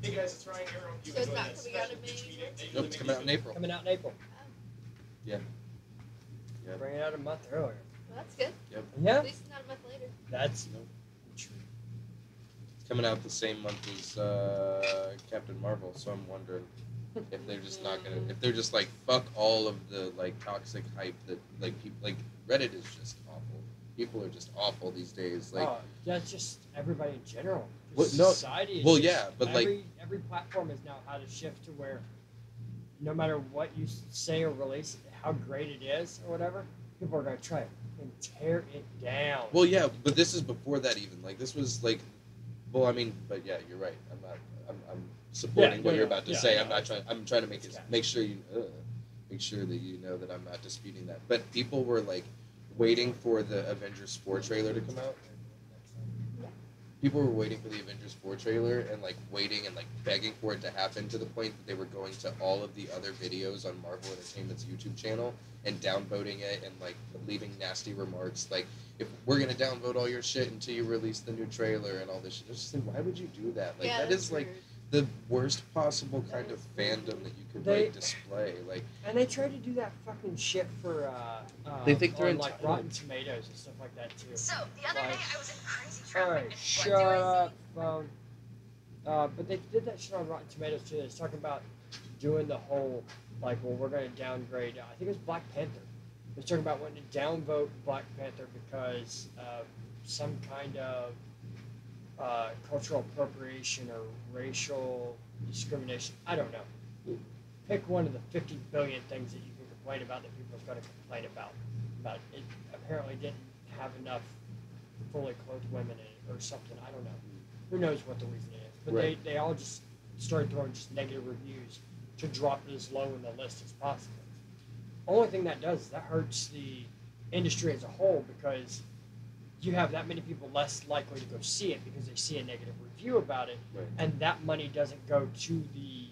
Hey guys, it's Ryan here. Hope you So it's enjoyed not that coming out special in May tweet. anymore? They Nope, usually it's make coming out in you- April. Coming out in April. Yeah. Bring it out a month earlier. Well, that's good. Yeah. At least it's not a month later. That's Nope. true. It's coming out the same month as Captain Marvel, so I'm wondering if they're just not gonna, if they're just like fuck all of the like toxic hype that like people like Reddit is just awful. People are just awful these days. Like, oh, that's just everybody in general. Well, Just no, society. Is well, just, yeah, but, like- every platform is now how to shift to where, no matter what you say or release, how great it is or whatever, people are gonna try it and tear it down. well, yeah, but this is before that even. Like, this was like, well, I mean, but yeah, you're right. I'm supporting what you're about to say. I'm not trying. I'm trying to make sure that you know that I'm not disputing that. But people were like waiting for the Avengers 4 trailer to come out. People were waiting for the Avengers 4 trailer and like waiting and like begging for it to happen to the point that they were going to all of the other videos on Marvel Entertainment's YouTube channel and downvoting it and like leaving nasty remarks like, if we're gonna downvote all your shit until you release the new trailer and all this shit. Just like, why would you do that? Like, Yeah, that that's is like rude. the worst possible kind of fandom that you could like display. Like, And they try to do that fucking shit for They think they're on, like entitled. Rotten Tomatoes and stuff like that too. So, the other Like- day I was in crazy All traffic. right, and shut what do I up, see? phone. But they did that shit on Rotten Tomatoes too. It's talking about doing the whole like, well, we're going to downgrade. I think it was Black Panther. It was talking about wanting to downvote Black Panther because of some kind of cultural appropriation or racial discrimination. I don't know. Pick one of the 50 billion things that you can complain about that people are going to complain about. But it apparently didn't have enough fully clothed women in it or something. I don't know. Who knows what the reason is? But Right. they all just started throwing just negative reviews to drop it as low in the list as possible. Only thing that does is that hurts the industry as a whole because you have that many people less likely to go see it because they see a negative review about it, Right. and that money doesn't go to the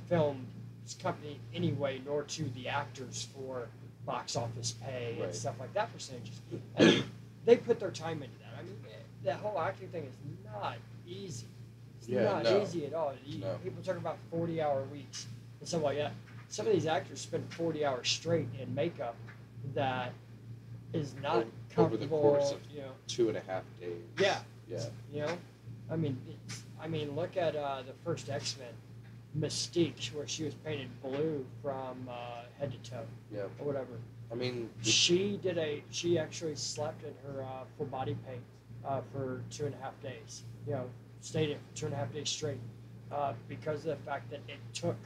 film's company anyway, nor to the actors for box office pay Right. and stuff like that percentages. And they put their time into that. I mean, that whole acting thing is not easy. It's not easy at all. People talk about 40-hour weeks and stuff like that. Some of these actors spend 40 hours straight in makeup that is not over the comfortable. course of you know, 2.5 days. Yeah. Yeah. You know, I mean, look at the first X-Men, Mystique, where she was painted blue from head to toe, Yeah. or whatever. I mean, She actually slept in her full body paint for 2.5 days. You know, stayed in for 2.5 days straight because of the fact that it took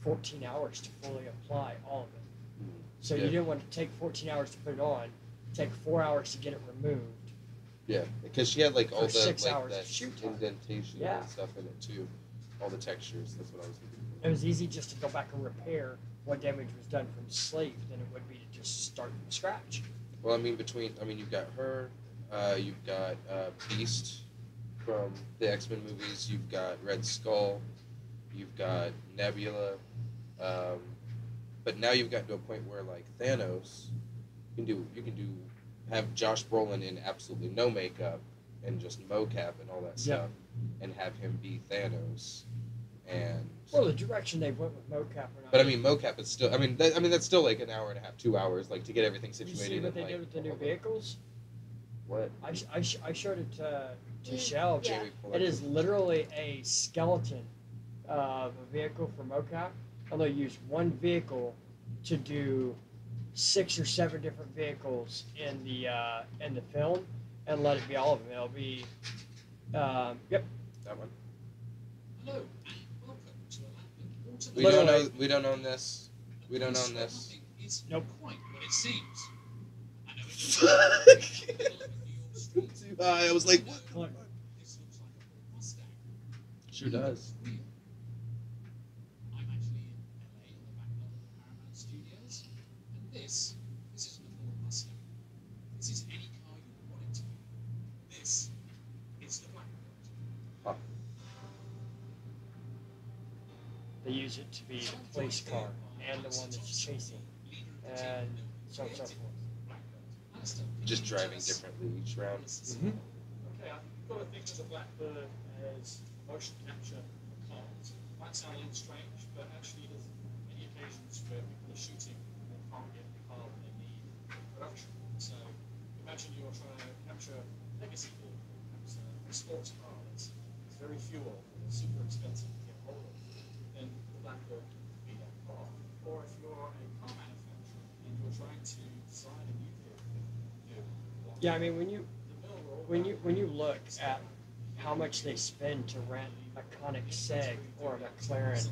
14 hours to fully apply all of it. So Yeah. you didn't want to take 14 hours to put it on, take 4 hours to get it removed. yeah, because she had like all For the 6 like hours that of shoot time. indentation Yeah. and stuff in it too, all the textures. That's what I was thinking. It was easy just to go back and repair what damage was done from sleep than it would be to just start from scratch. Well, I mean, you've got her, you've got Beast from the X-Men movies, you've got Red Skull, you've got Nebula, but now you've gotten to a point where like Thanos, you can do have Josh Brolin in absolutely no makeup and just mocap and all that stuff, and have him be Thanos, and. Well, the direction they went with mocap or not. But I mean, mocap is still. I mean, that's still like an hour and a half, 2 hours, like to get everything you situated. see what and, they like, did with the new vehicles? What? I showed it to Shell. Yeah. Jamie pull It up. is literally a skeleton of a vehicle for mocap, and they'll use one vehicle to do 6 or 7 different vehicles in the film, and let it be all of them. It'll be, yep. That one. Hello, and welcome to a Latin We Literally. don't know. We don't own this. We don't own this. Nothing is Nope. quite what it seems. I know it's Fuck. New York streets. Too high. I was like, what? Look. This looks like a Ford Mustang. Sure does. Real. I'm actually in LA on the back lot of the Paramount Studios, and this isn't a Ford Mustang. This is any car you would want it to be. This is the Blackbird. They use it to be the police car and the one that's chasing, and so on and so forth. Just driving differently each round. Mm-hmm. Okay, I think you've got to think of the Blackbird as motion capture for cars. Might sound a little strange, but actually there's many occasions where people are shooting and can't get the car that they need for production. So imagine you're trying to capture a legacy vehicle, perhaps a sports car that's very fuel and super expensive to get hold of. Then the Blackbird could be that car. Or if you're a car manufacturer and you're trying to design a new vehicle, Yeah, I mean when you the mill roll when you look at how much they spend to rent a Koenigsegg or a McLaren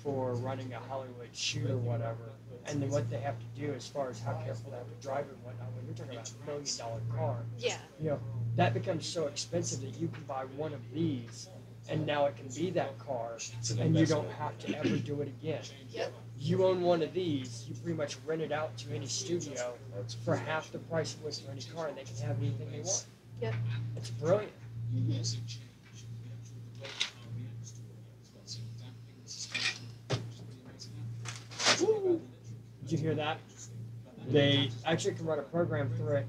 for running a Hollywood shoot or whatever, and then what they have to do as far as how careful they have to drive and whatnot, when you're talking about $1 million car, Yeah. you know, that becomes so expensive that you can buy one of these and now it can be that car and you don't have to ever do it again. Yep. You own one of these, you pretty much rent it out to any studio That's for half the price it was for any car, and they can have anything they want. Yep. It's brilliant. Using change in the actual development car reacts to audio as well. So damping the suspension, which is pretty amazing. Now, Did you hear that? They actually can run a program through it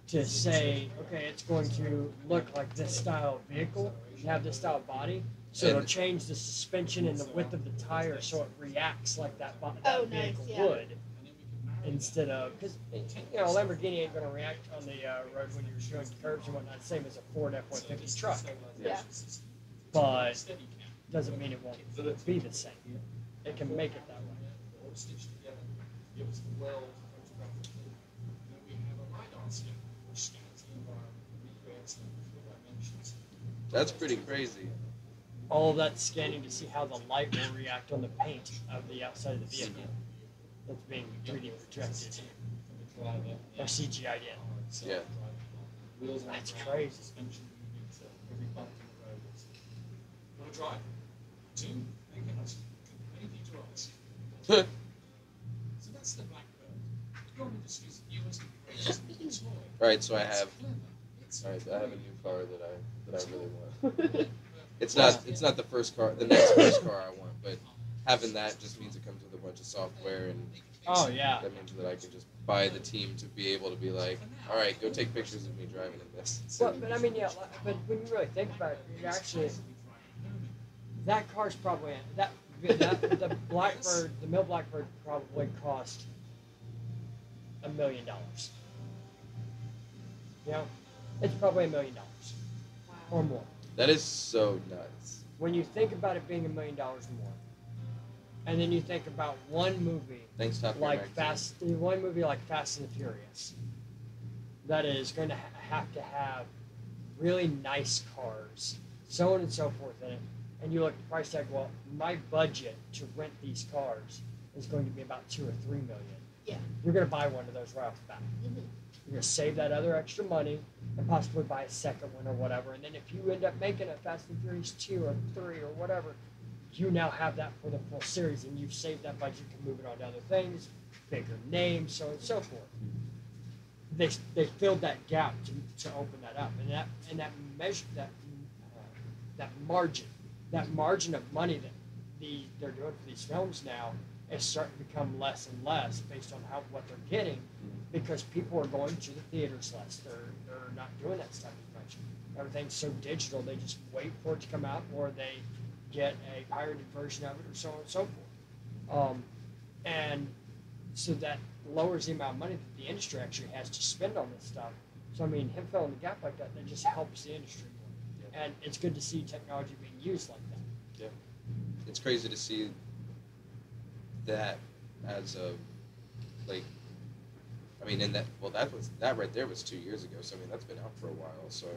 to say, okay, it's going to look like this style of vehicle, and have this style of body, so it'll change the suspension and the width of the tire so it reacts like that, that Oh, nice, vehicle yeah. would, instead of, because, you know, a Lamborghini ain't going to react on the road when you're doing curves and whatnot, same as a Ford F-150 truck, Yeah. but doesn't mean it won't be the same. It can make it that way. all stitched together, gives the world photographic look. And then we have a LiDAR scanner, which scans the environment and recreates them in 3 dimensions. That's pretty crazy. all of that scanning to see how the light will react on the paint of the outside of the vehicle that's being 3D projected or CGI'd in. Yeah. That's crazy. Want to drive? 2, make it. Anything to ask. So that's the Blackbird. Your industry's newest and greatest little toy. Right, so I It's have clever. It's I have a new car that I really want. It's not the next first car I want, but having that just means it comes with a bunch of software, and Oh yeah. that means that I can just buy the team to be able to be like, all right, go take pictures of me driving in this. But I mean, yeah. But when you really think about it, it actually, that car's probably the Blackbird, the Mill Blackbird probably cost $1 million. You know, it's probably $1 million or more. That is so nuts. When you think about it being $1 million or more, and then you think about one movie Thanks, Top Gear like Magazine. one movie like Fast and the Furious, that is going to have to have really nice cars, so on and so forth in it. And you look at the price tag. Well, my budget to rent these cars is going to be about $2 or $3 million. Yeah. You're going to buy one of those right off the bat. Mhm. You're going to save that other extra money and possibly buy a second one or whatever. And then if you end up making a Fast and Furious 2 or 3 or whatever, you now have that for the full series, and you've saved that budget to move it on to other things, bigger names, so on and so forth. They filled that gap to open that up, and that measure that margin of money that they're doing for these films now is starting to become less and less based on what they're getting, because people are going to the theaters less. They're not doing that stuff as much. Everything's so digital, they just wait for it to come out, or they get a pirated version of it, or so on and so forth. And so that lowers the amount of money that the industry actually has to spend on this stuff. So I mean, him filling the gap like that just helps the industry more. Yeah. And it's good to see technology being used like that. Yeah. It's crazy to see that as of, like, I mean, that right there was 2 years ago. So I mean, that's been out for a while. So,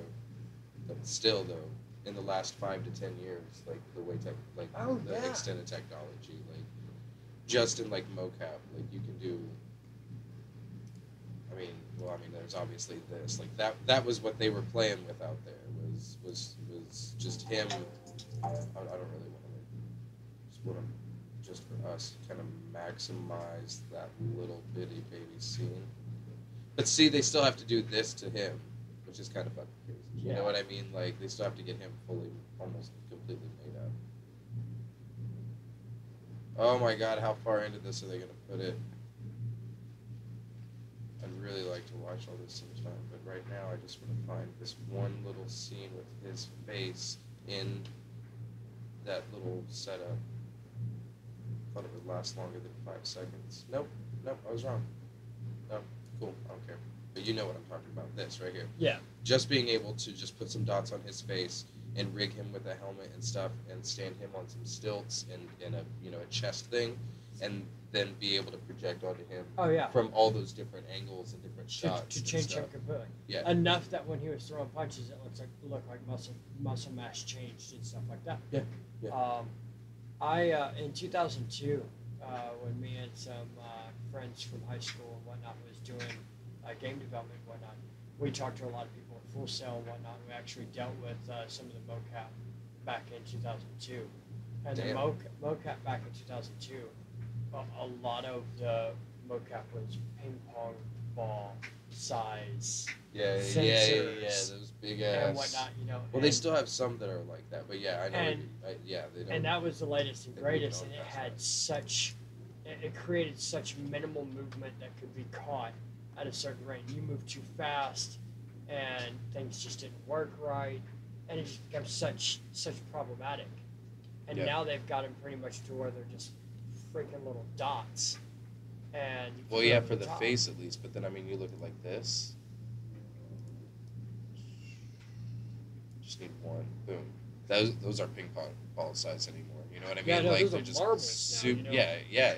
but still though, in the last 5 to 10 years, like the way the extent of technology, like just in like mocap, like you can do. I mean, there's obviously this, like that was what they were playing with out there was just him. I don't really want to just want to just for us kind of maximize that little bitty baby scene. But see, they still have to do this to him, which is kind of fucking crazy. You know what I mean? Like, they still have to get him fully, almost completely made up. Oh my god, how far into this are they going to put it? I'd really like to watch all this sometime, but right now I just want to find this one little scene with his face in that little setup. Thought it would last longer than 5 seconds. Nope, I was wrong. No, cool, I don't care. But you know what I'm talking about, this right here. Yeah. Just being able to just put some dots on his face and rig him with a helmet and stuff and stand him on some stilts and a chest thing, and then be able to project onto him from all those different angles and different shots to change him completely. Yeah. Enough that when he was throwing punches, it looked like muscle mass changed and stuff like that. Yeah. Yeah. I in 2002, when me and some friends from high school and whatnot was doing game development and whatnot, we talked to a lot of people at Full Sail and whatnot. We actually dealt with some of the mocap back in 2002. And the mocap back in 2002, a lot of the mocap was ping pong ball size sensors, those big ass and whatnot, Well, they still have some that are like that, but yeah, I know. They don't. And that was the latest and greatest, and it had it created such minimal movement that could be caught at a certain rate. You move too fast, and things just didn't work right, and it just became such problematic. And now they've got them pretty much to where they're just freaking little dots. And for the face at least, but then I mean, you look at like this. Just need one, boom. Those aren't ping pong ball size anymore. You know what I mean? Yeah, no, like those they're are just marbles now, Yeah.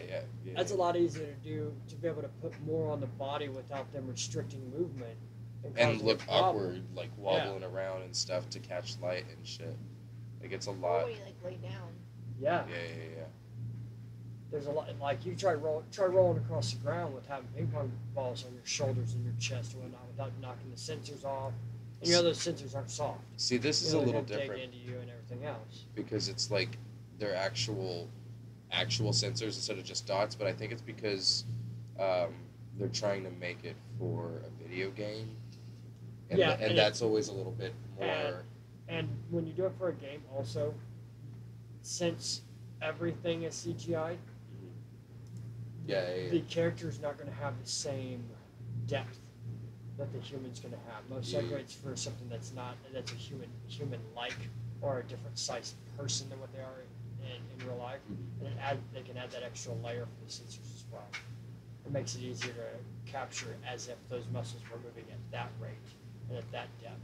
That's a lot easier to do, to be able to put more on the body without them restricting movement. And look awkward, like wobbling around and stuff to catch light and shit. Like it's a Or lot. when you like lay down. Yeah. Yeah. There's a lot. Like you try rolling across the ground with having ping pong balls on your shoulders and your chest and whatnot without knocking the sensors off. And you know those sensors aren't soft. See, this is You a know, little they dig different into you and everything else. because it's like they're actual sensors instead of just dots. But I think it's because they're trying to make it for a video game, and, Yeah, and and that's always a little bit more. And when you do it for a game, also, since everything is CGI, Yeah. the character's not going to have the same depth that the human's going to have. Most likely, it's for something that's a human-like or a different sized person than what they are in real life, and they can add that extra layer for the sensors as well. It makes it easier to capture as if those muscles were moving at that rate and at that depth.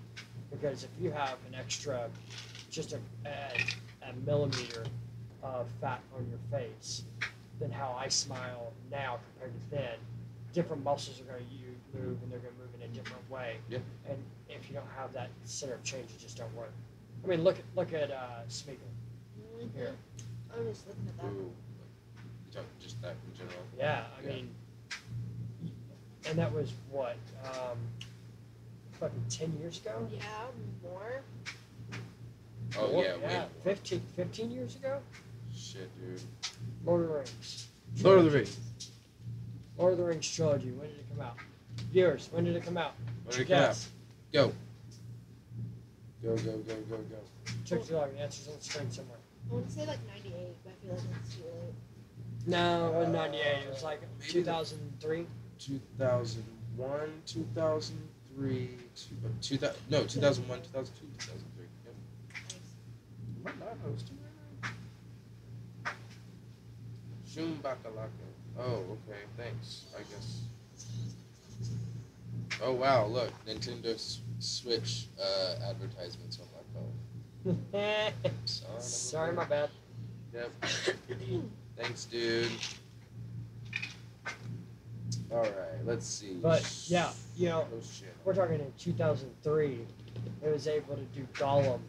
Because if you have an extra, just a millimeter of fat on your face, then how I smile now compared to then, different muscles are going to move and they're going to move in a different way. Yeah. And if you don't have that center of change, it just don't work. I mean, look at Smeagol here. I was just looking at that. Ooh. You talking just that in general? Yeah, I Yeah. mean, and that was what, fucking 10 years ago? Yeah, more. Oh More? yeah. Yeah, Wait. 15 years ago? Shit, dude. Lord of the Rings. Lord of the Rings. Lord of the Rings trilogy. When did it come out? Viewers, when did it come out? When did it come out? Guess. Go. Go. Took too long. The answer's on the screen somewhere. I want to say like 98, but I feel like that's too late. No, it wasn't 98. It was like Maybe 2003. 2001, 2003, 2000. No, 2001, 2002, 2003. Yep. Nice. Am I not hosting right now? Shum Bakalaka. Oh, okay. Thanks. I guess. Oh wow! Look, Nintendo Switch advertisements on my phone. Son of a Sorry, bitch. my bad. Yep. Thanks, dude. All right, let's see. But yeah, you know, Oh shit. we're talking in 2003. It was able to do Gollum,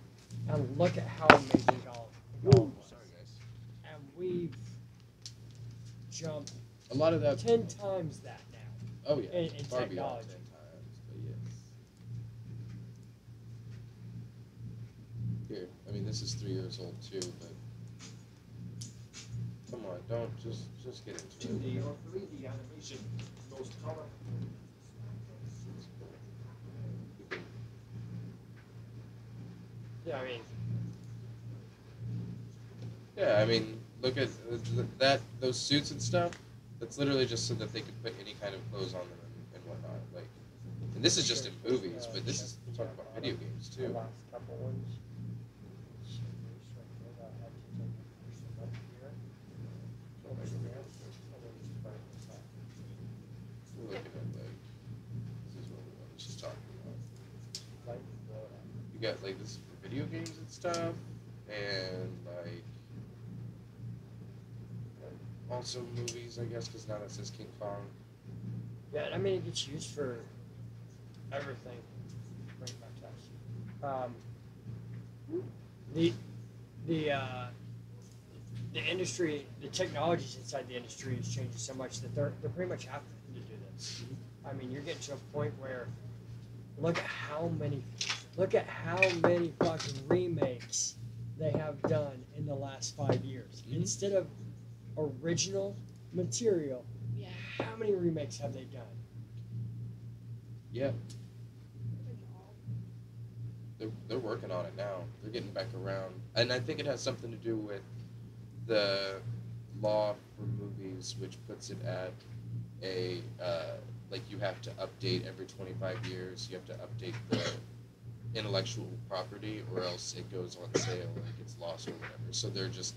and look at how amazing Gollum was. Sorry, guys. And we've jumped A lot of that. 10 times that now. Oh yeah. in Far beyond technology. 10 times, but yes. Here, I mean, this is 3 years old too, but come on, don't just get into it. 2D or 3D animation, those color. Yeah, I mean, Yeah, I mean, look at those suits and stuff. That's literally just so that they could put any kind of clothes on them and whatnot. Like, and this is just in movies, but this is talking about video games the too. last couple ones. We're looking at like this is what I was just talking about. You got like this for video games and stuff, and like also movies, I guess, because now that says King Kong. Yeah, I mean, it gets used for everything. Bring it back to us. The industry, the technologies inside the industry is changing so much that they're pretty much having to do this. I mean, you're getting to a point where look at how many fucking remakes they have done in the last 5 years. Mhm. Instead of original material, Yeah. how many remakes have they done? Yeah, they're working on it now. They're getting back around, and I think it has something to do with the law for movies, which puts it at a like you have to update every 25 years. You have to update the intellectual property, or else it goes on sale or it gets lost or whatever. So they're just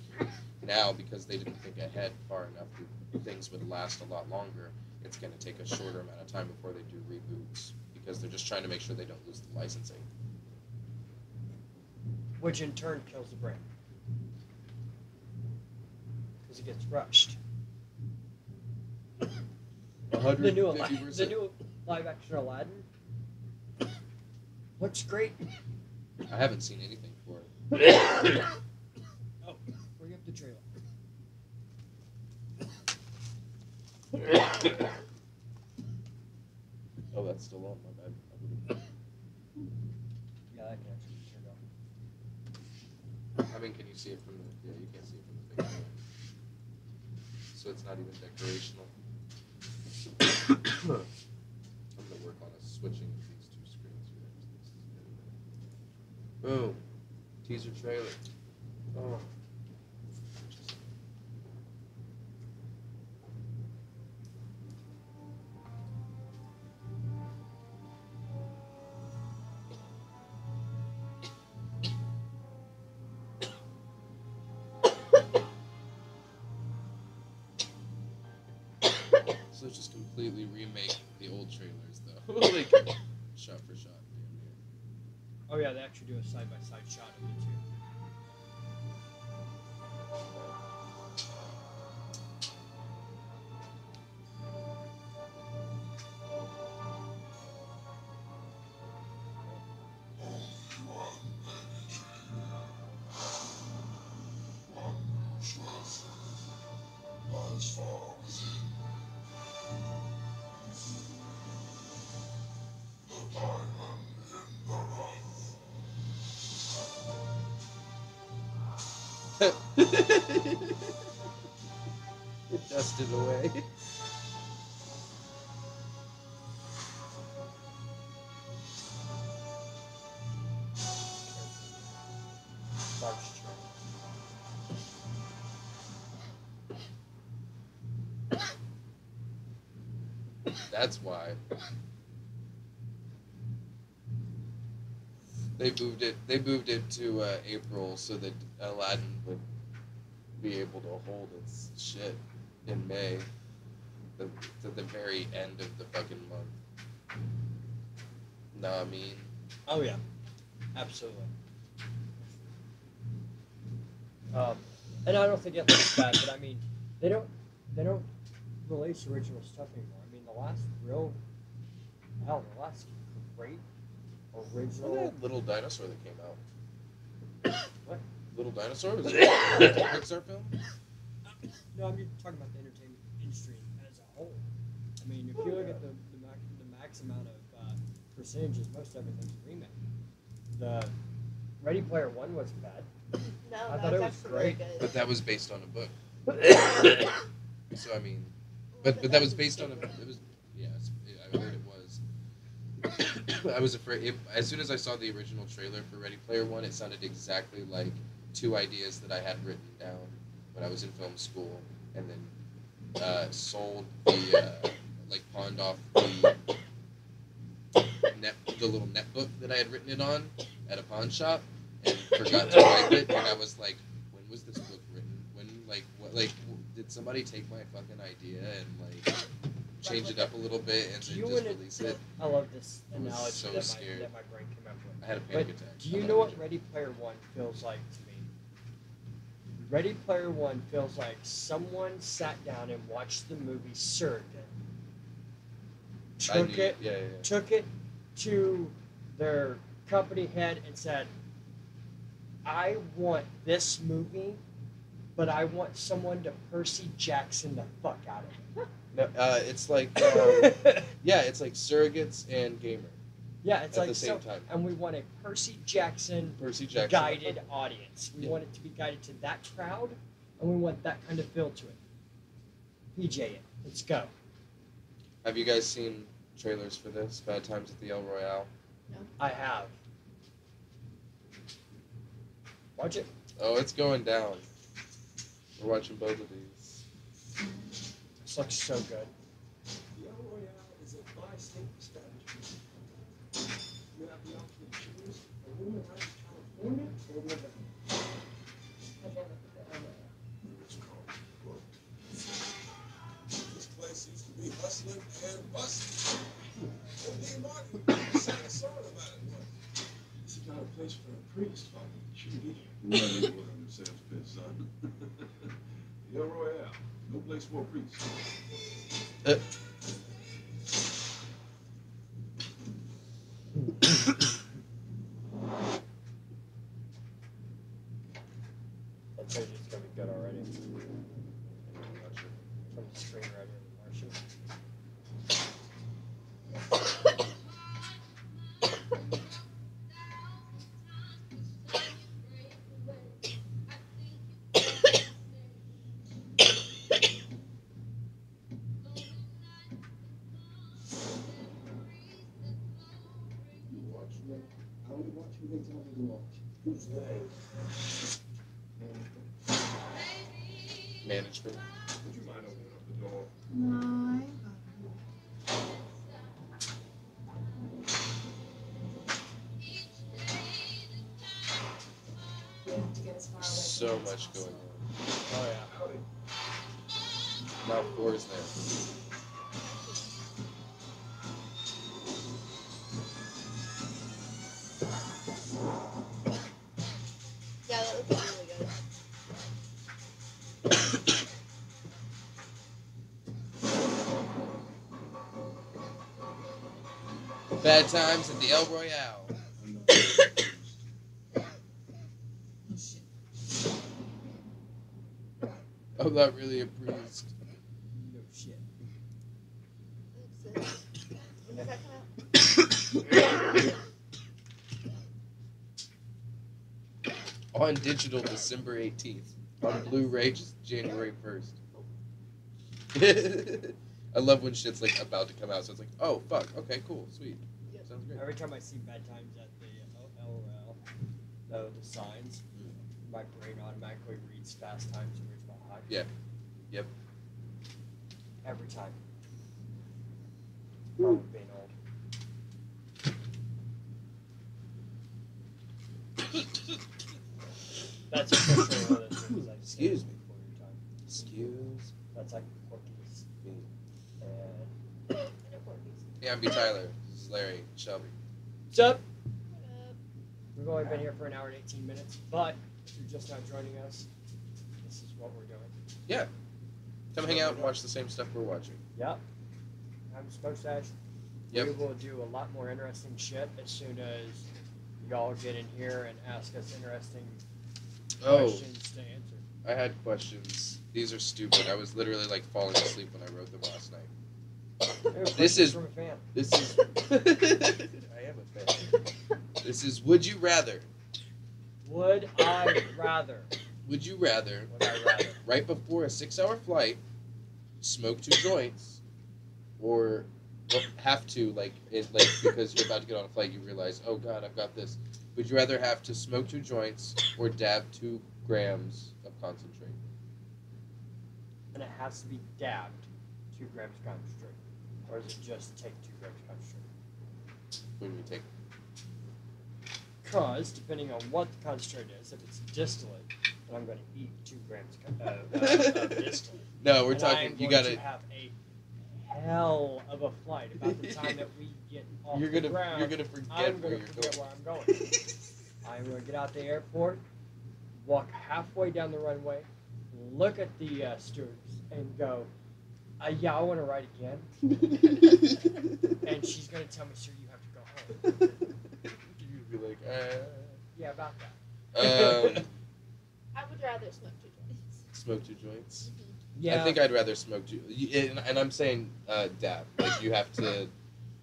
now, because they didn't think ahead far enough that things would last a lot longer. It's going to take a shorter amount of time before they do reboots because they're just trying to make sure they don't lose the licensing. Which in turn kills the brand. Because it gets rushed. The new 150%. live action Aladdin looks great. I haven't seen anything for it. Oh, bring up the trailer. Oh, that's still on. My bad. Yeah, that can actually be turned off. I mean, can you see it from the? Yeah, you can't see it from the picture. So it's not even decorational. I'm gonna work on switching these two screens here. Boom. Teaser trailer. Oh. So it's just completely remake the old trailers, though. Like, shot for shot. Oh yeah, they actually do a side-by-side shot of the two. It dusted away. Large That's why. They moved it to April so that Aladdin would be able to hold its shit in May, to the very end of the fucking month. Know what I mean? Oh yeah, absolutely. And I don't think it looks bad, but I mean, they don't release original stuff anymore. I mean, the last great original. That little dinosaur that came out. What? Little Dinosaur? Was it a Pixar film? No, I'm talking about the entertainment industry as a whole. I mean, if you look at the max amount of percentages, most everything's a remake. The Ready Player One wasn't bad. No, I that thought was it was actually great. really good. But that was based on a book. So I mean, but that was based on a. It was yes, I heard it was. I was afraid. As soon as I saw the original trailer for Ready Player One, it sounded exactly like two ideas that I had written down when I was in film school, and then sold the pawned off the little netbook that I had written it on at a pawn shop, and forgot to wipe it. And I was like, when was this book written? When did somebody take my fucking idea and change it up a little bit and then just release it? I love this I was analogy so that scared. my brain came up with. I had a panic attack. Do you know what Ready Player One feels like to me? Ready Player One feels like someone sat down and watched the movie Surrogate, took it to their company head and said, I want this movie, but I want someone to Percy Jackson the fuck out of it. No, it's like it's like Surrogates and Gamer. Yeah, it's at the same time. And we want a Percy Jackson guided audience. We want it to be guided to that crowd, and we want that kind of feel to it. PJ it. Let's go. Have you guys seen trailers for this? Bad Times at the El Royale? No. I have. Watch it. Oh, it's going down. We're watching both of these. This looks so good. The El Royale is a bi-state establishment. You have the option to choose a room in California or Nevada. It's called Book. This place used to be hustling and bustling. Only Martin sang a song about it once. This is not a place for a priest, but it shouldn't be here. Right in what Sam's pit, son. The El Royale, no place for a priest. green right here, Martian. How many watching they tell me to watch? Who's they? Management. Would you mind opening up the door? No, I'm we have to get as far away So from this much as going possible. on. Oh yeah. Howdy. Now 4 is there. Yeah, that looks really good. Bad times at the El Royale. I'm not really a priest. No shit. When does that come out? On digital, December 18th. On Blu-ray, just January 1st. I love when shit's like about to come out, so it's like, oh fuck, okay, cool, sweet, Yep. sounds great. Every time I see bad times at the LOL, the signs, my brain automatically reads fast times and reads my high. Yeah. Yep. Every time. Probably being old. That's officially one of those things I just Excuse say me. before your time. Excuse That's like Porky's. me. And Yeah, I'm B. Tyler. This is Larry, Shelby. what's up? We've only been here for an hour and 18 minutes, but if you're just now joining us, this is what we're doing. Yeah. Come hang out and watch the same stuff we're watching. Yep. I'm Smoke Sesh. Yep. We will do a lot more interesting shit as soon as y'all get in here and ask us interesting Oh, questions to answer. I had questions. These are stupid. I was literally like falling asleep when I wrote them last night. Here's This questions is- from a fan. This is. I am a fan. This is Would You Rather? Would I rather? Would you rather, Would I rather? right before a 6-hour flight, smoke 2 joints, or have to, like because you're about to get on a flight, you realize, oh god, I've got this. Would you rather have to smoke 2 joints or dab 2 grams of concentrate? And it has to be dabbed 2 grams concentrate. Or is it just take 2 grams concentrate? What do we take? Because, depending on what the concentrate is, if it's distillate, then I'm going to eat 2 grams of distillate. No, we're And talking. I'm You going gotta. to have a hell of a flight. About the time that we get off You're the gonna. ground, You're gonna forget I'm where going you're to forget going. where I'm going. I'm going to get out the airport, walk halfway down the runway, look at the stewards, and go, yeah, I want to ride again. And she's going to tell me, sir, you have to go home. You'd be like, Yeah, about that. I would rather smoke 2 joints. smoke 2 joints. Yeah. I think I'd rather smoke 2. And I'm saying dab. Like you have to,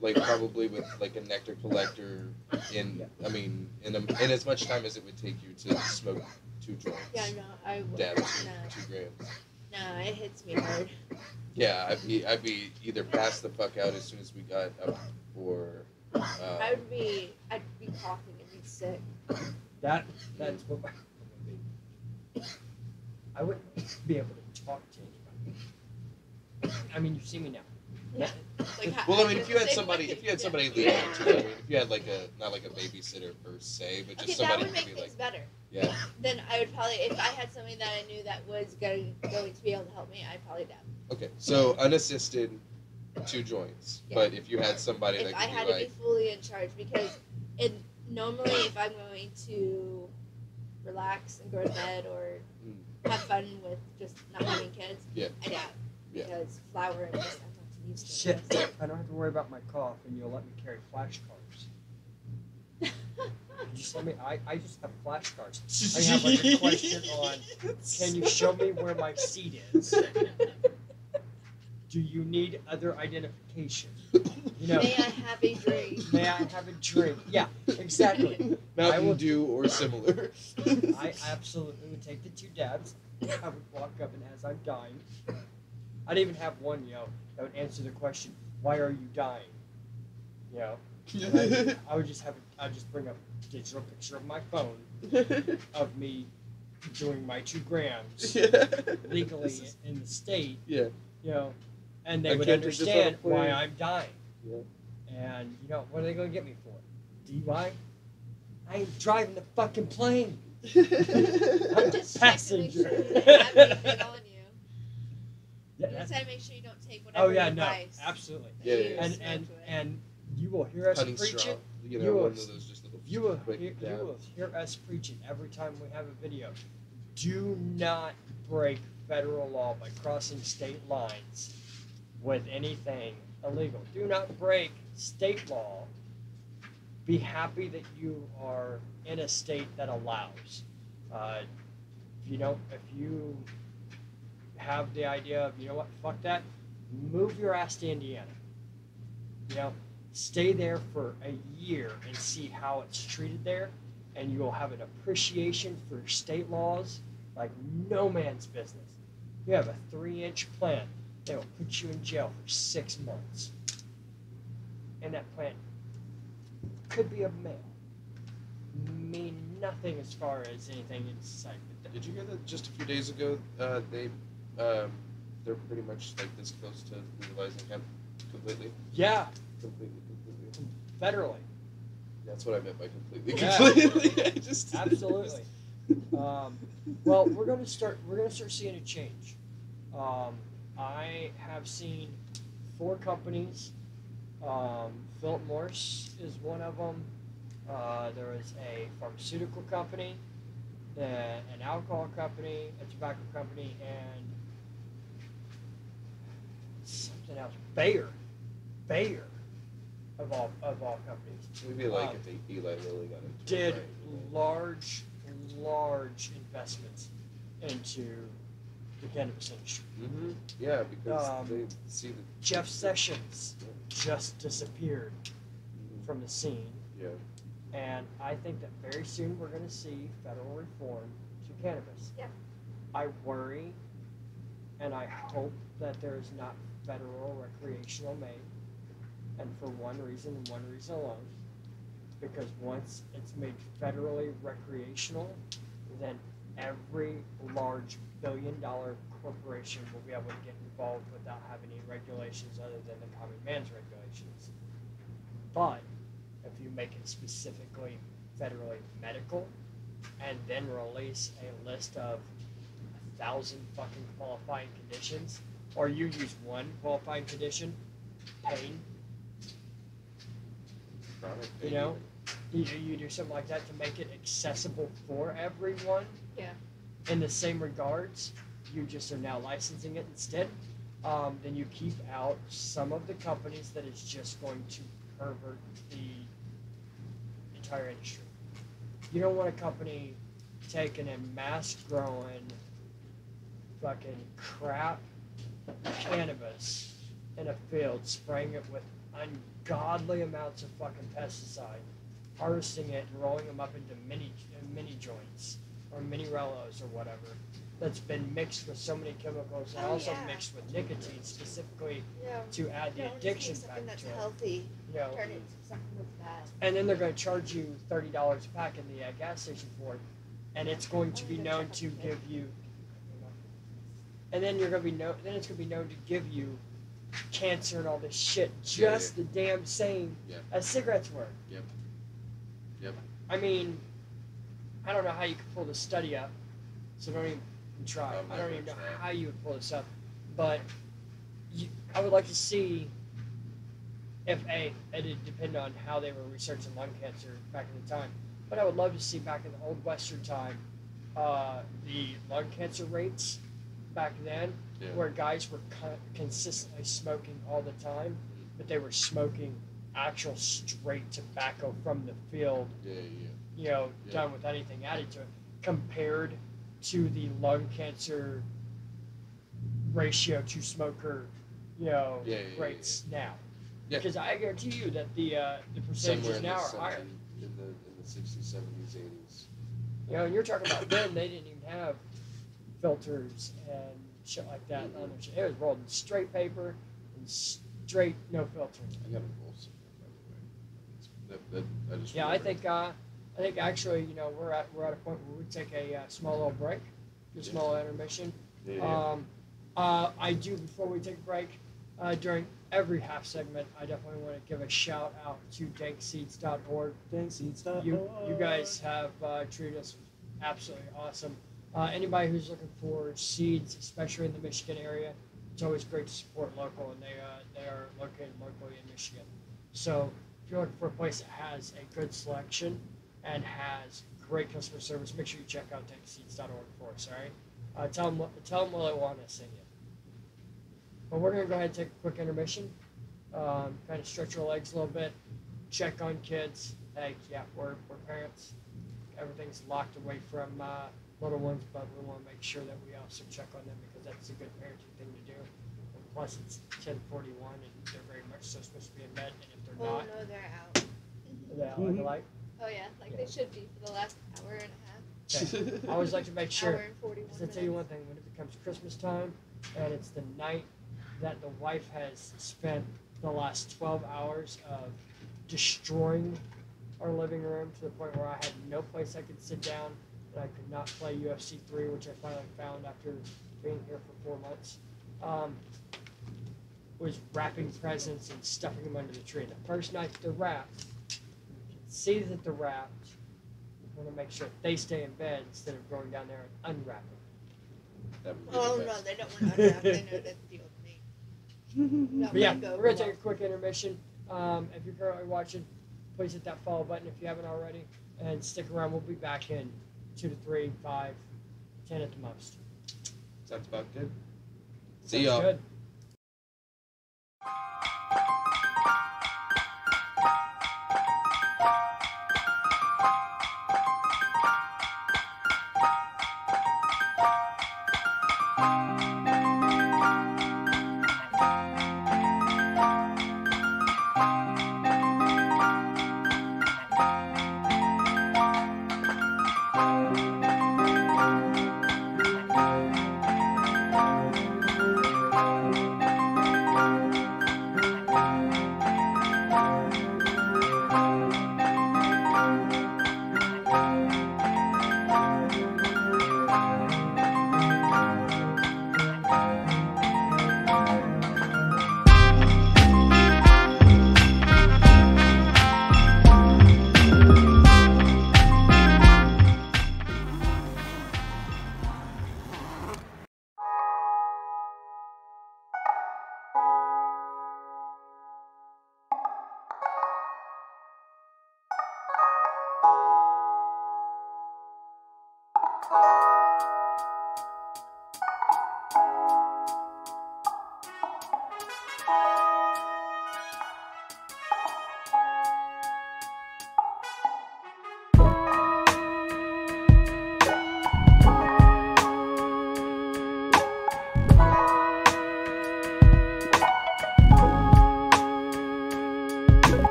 like probably with like a nectar collector. I mean, in as much time as it would take you to smoke 2 joints. Yeah, no, I would. Dab No, 2 grams. no, it hits me hard. Yeah, I'd be either passed the fuck out as soon as we got up, or I'd be coughing and be sick. That's what I would be. I wouldn't be able to talk to anybody. I mean, you see me now. Yeah. Like, well, I mean, if you had same somebody, way. if you had Yeah. somebody leaving too, I mean, if you had like not like a babysitter per se, but just Okay, that somebody would to make be things like, better. yeah, Then I would probably, if I had somebody that I knew that was going to be able to help me, I'd probably dab. okay, so unassisted 2 joints, Yeah. but if you had somebody If that I could had be to like, be fully in charge, because normally if I'm going to relax and go to bed or have fun with just not having kids, Yeah. I dab. Yeah. Because flour and just I'm not used to Shit, it. I don't have to worry about my cough, and you'll let me carry flashcards. Just let me. I just have flashcards. I have like a question on. Can you show me where my seat is? Do you need other identification? You know, May I have a drink? may I have a drink? Yeah, exactly. I Mountain will- Dew or similar. I absolutely would take the 2 dabs. I would walk up, and as I'm dying, I'd even have one, that would answer the question, "Why are you dying?" You know, and I would just I'd just bring up a digital picture of my phone of me doing my 2 grams legally in the state, Yeah. And they I would can't take this on a understand why plane. I'm dying. Yeah. And what are they going to get me for? DUI? I ain't driving the fucking plane. I'm Just passenger. check to make sure you have anything on you. Yeah, You that's- just gotta make sure you don't take whatever oh yeah, no, device absolutely. Yeah, you yeah. And smoke and with. and you will hear us Cutting preach straw. it. You You know, will- one of those just little You will quick hear, dabs. you will hear us preach it every time we have a video. Do not break federal law by crossing state lines with anything illegal. Do not break state law. Be happy that you are in a state that allows. If you have the idea of, fuck that, move your ass to Indiana. Stay there for a year and see how it's treated there, and you will have an appreciation for state laws like no man's business. You have a 3-inch plant, they will put you in jail for 6 months. And that plant could be a male. Mean nothing as far as anything in society. Did you hear that just a few days ago? They're pretty much like this close to legalizing hemp completely. Yeah, Completely. federally. That's what I meant by completely. Yeah. Completely. I just Absolutely. Well, we're gonna start seeing a change. I have seen 4 companies. Philip Morris is one of them. There is a pharmaceutical company, an alcohol company, a tobacco company, and something else. Bayer, of all companies. Maybe like if Eli Lilly got into Did it, right? large investments into the cannabis industry. Mm-hmm. Yeah, because they see that Jeff Sessions just disappeared from the scene, Yeah. and I think that very soon we're going to see federal reform to cannabis. Yeah. I worry, and I hope that there is not federal recreational made, and for one reason and one reason alone, because once it's made federally recreational, then every large billion-dollar corporation will be able to get involved without having any regulations other than the common man's regulations. But if you make it specifically federally medical, and then release a list of 1,000 fucking qualifying conditions, or you use one qualifying condition, pain, Chronic you know, you do something like that to make it accessible for everyone. Yeah. In the same regards, you just are now licensing it instead. Then you keep out some of the companies that is just going to pervert the entire industry. You don't want a company taking a mass-growing fucking crap cannabis in a field, spraying it with ungodly amounts of fucking pesticide, harvesting it and rolling them up into mini joints or mini rellos or whatever, that's been mixed with so many chemicals and also mixed with nicotine specifically Yeah. to add the Don't just addiction take something back that's to it. healthy, You know, turn it into something that's bad. and then they're going to charge you $30 a pack in the gas station for it, and it's going to be known to give you, and then it's going to be known to give you cancer and all this shit, just the damn same as cigarettes were. Yep. I mean, I don't know how you could pull this study up, so don't even try. I don't even know how you would pull this up, but I would like to see if it'd depend on how they were researching lung cancer back in the time, but I would love to see back in the old Western time, the lung cancer rates back then, where guys were consistently smoking all the time, but they were smoking actual straight tobacco from the field, done with anything added to it, compared to the lung cancer ratio to smoker, Yeah, yeah, rates now. Yeah. Because I guarantee you that the Somewhere percentages in now the are higher. 70, in the 60s, 70s, 80s. And you're talking about then they didn't even have filters and shit like that on their shit. It was rolled in straight paper and straight no filter. I got a roll somewhere, by the way. I just Yeah, remembered. I think actually, we're at a point where we take a small little break, a small intermission. Yeah. I do before we take a break. During every half segment, I definitely want to give a shout out to dankseeds.org. Dankseeds.org. You guys have treated us absolutely awesome. Anybody who's looking for seeds, especially in the Michigan area, it's always great to support local, and they are located locally in Michigan. So if you're looking for a place that has a good selection and has great customer service, make sure you check out dankseeds.org for us. All right, tell them Wellijuana sent you. But we're gonna go ahead and take a quick intermission, kind of stretch our legs a little bit, check on kids. Hey, yeah, we're parents. Everything's locked away from little ones, but we want to make sure that we also check on them because that's a good parenting thing to do. And plus, it's 10:41, and they're very much so supposed to be in bed. And if they're Oh not, no, they're out. are they out like a light? Oh yeah, like they should be for the last hour and a half. Okay. I always like to make Hour sure. and 41 Because I tell you one minutes. thing, when it becomes Christmas time, and it's the night that the wife has spent the last 12 hours of destroying our living room to the point where I had no place I could sit down, and I could not play UFC 3, which I finally found after being here for 4 months. Was wrapping presents and stuffing them under the tree. The first night they're wrapped, you can see that they're wrapped. You want to make sure they stay in bed instead of going down there and unwrapping. That would be Oh the no, best. they don't want to unwrap. They know that deal with me. Not But yeah, let go we're going of to them. take a quick intermission. If you're currently watching, please hit that follow button if you haven't already. And stick around. We'll be back in 2 to 3, 5, 10 at the most. Sounds about good. See Sounds y'all. good.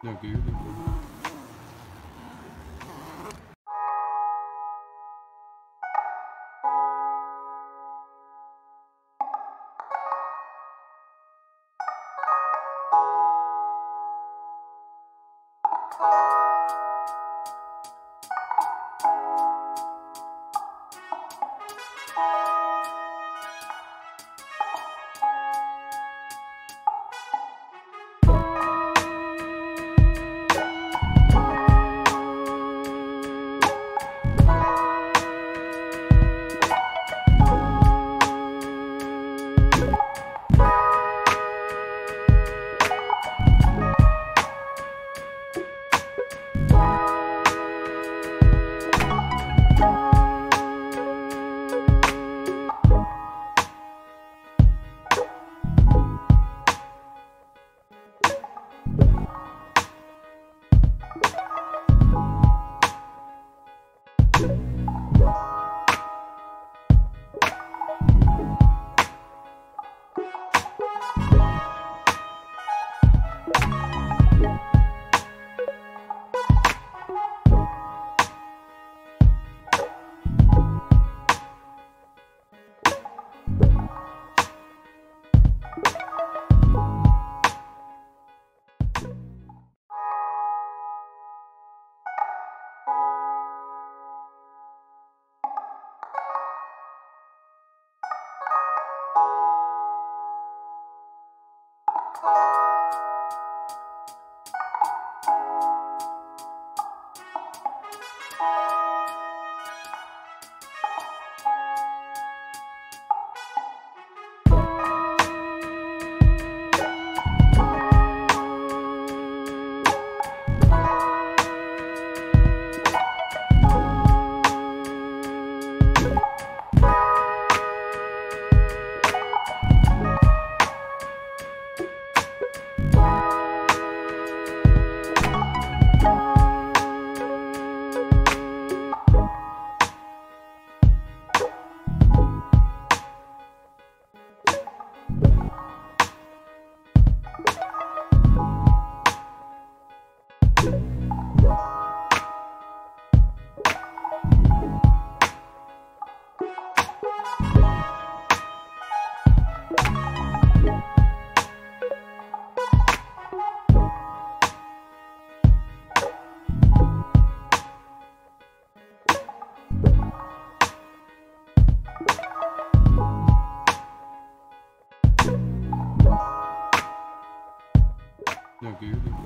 No, good. No, good.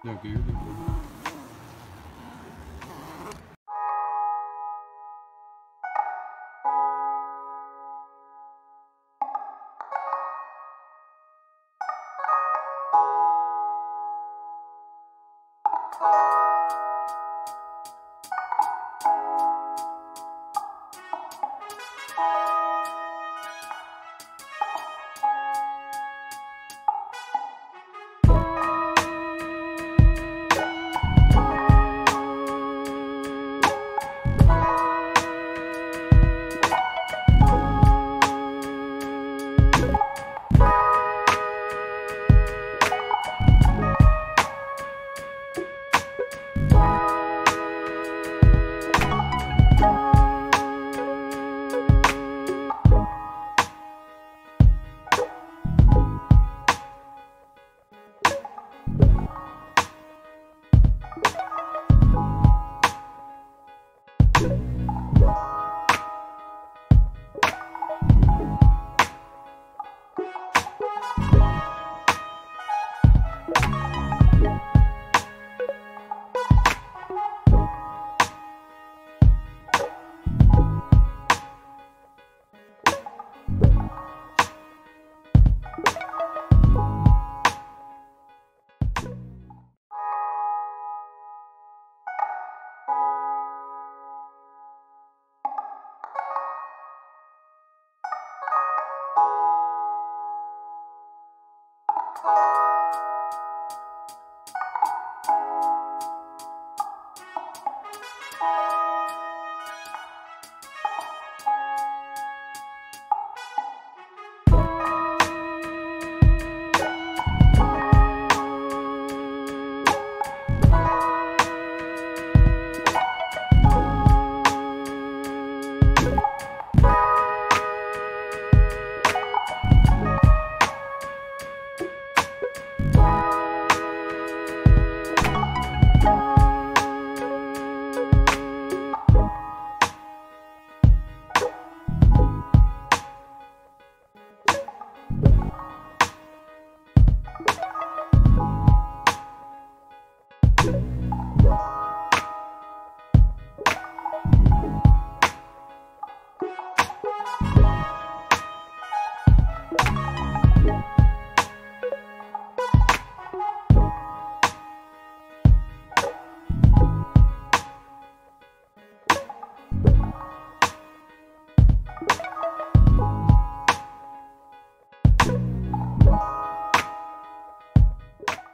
No beard.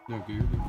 No beard.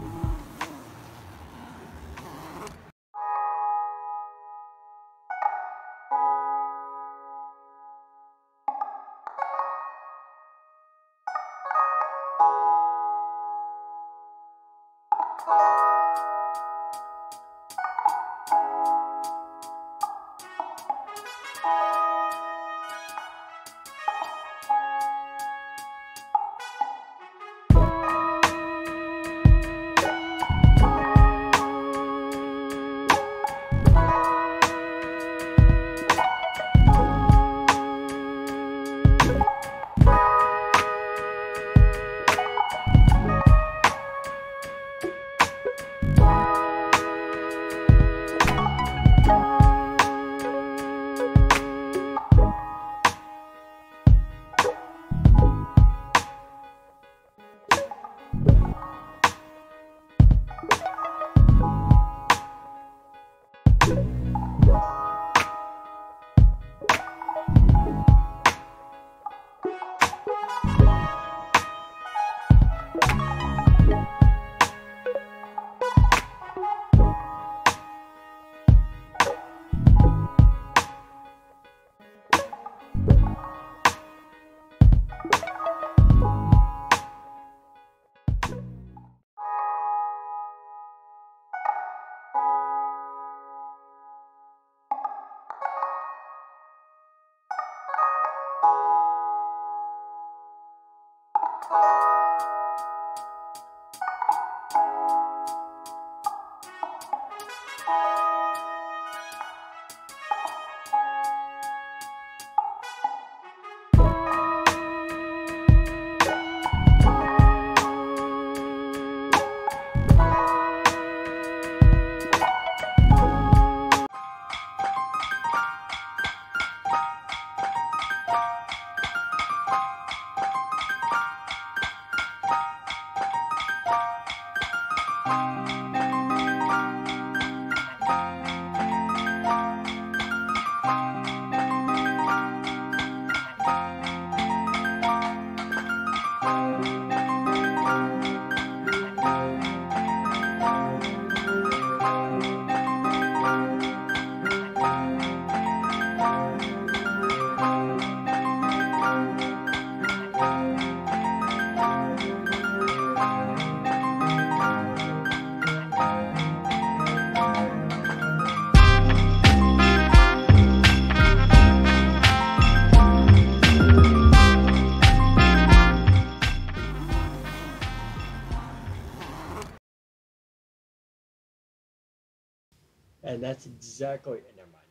And that's exactly. Never mind.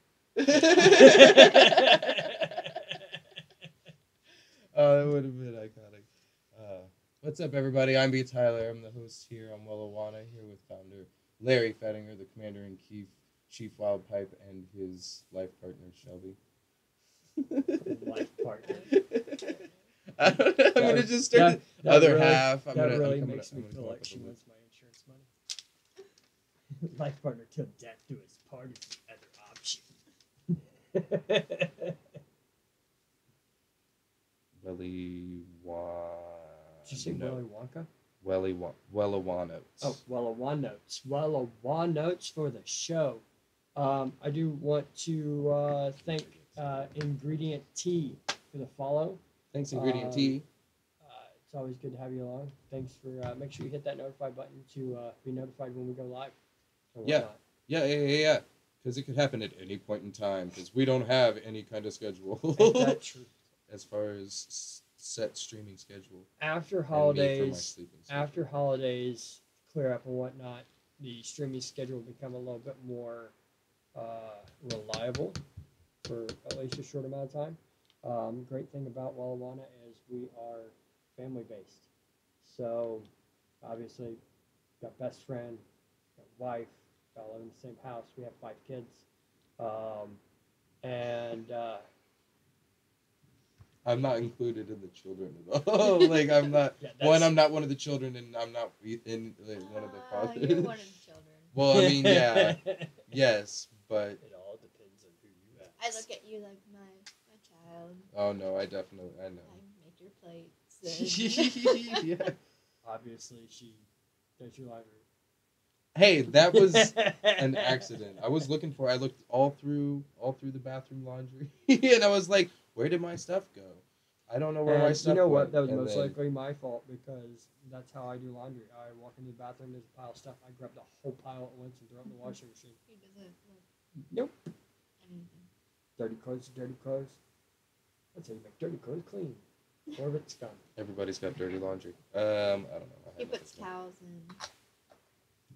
Oh, that would have been iconic. What's up, everybody? I'm B. Tyler. I'm the host here on Wellijuana, here with founder Larry Fettinger, the commander-in-chief, Chief Wildpipe, and his life partner, Shelby. Life partner. I don't know. I'm going to just start the other really, half. That really makes me feel like she wants my insurance money. Life partner till death do us part is the other option. Wellijuana. Did you say Willy Wonka? Wellijuana. Oh, Wellijuana notes for the show. I do want to thank Ingredient Tea for the follow. Thanks, Ingredient Tea. It's always good to have you along. Thanks for make sure you hit that notify button to be notified when we go live. Yeah. Because it could happen at any point in time. Because we don't have any kind of schedule. Ain't that true? As far as set streaming schedule. After holidays clear up and whatnot, the streaming schedule will become a little bit more reliable for at least a short amount of time. Great thing about Wellijuana is we are family based. So obviously got best friend, got wife, got live in the same house. We have 5 kids. I'm not included in the children at all. Like I'm not I'm not one of the children, and I'm not in one of the fathers. You're one of the children. Well, I mean, yeah, yes, but it all depends on who you ask. I look at you like my child. Oh no, I know. I make your plates. Yeah. Obviously, she does your laundry. Hey, that was an accident. I looked all through the bathroom laundry, and I was like, where did my stuff go? I don't know where my stuff went. You know what? That was most likely my fault, because that's how I do laundry. I walk into the bathroom, there's a pile of stuff. I grab the whole pile at once and throw it in the washing machine. He doesn't look Nope. anything. Dirty clothes, dirty clothes. That's how you make dirty clothes clean. Or if it's gone. Everybody's got dirty laundry. I don't know. He puts towels in.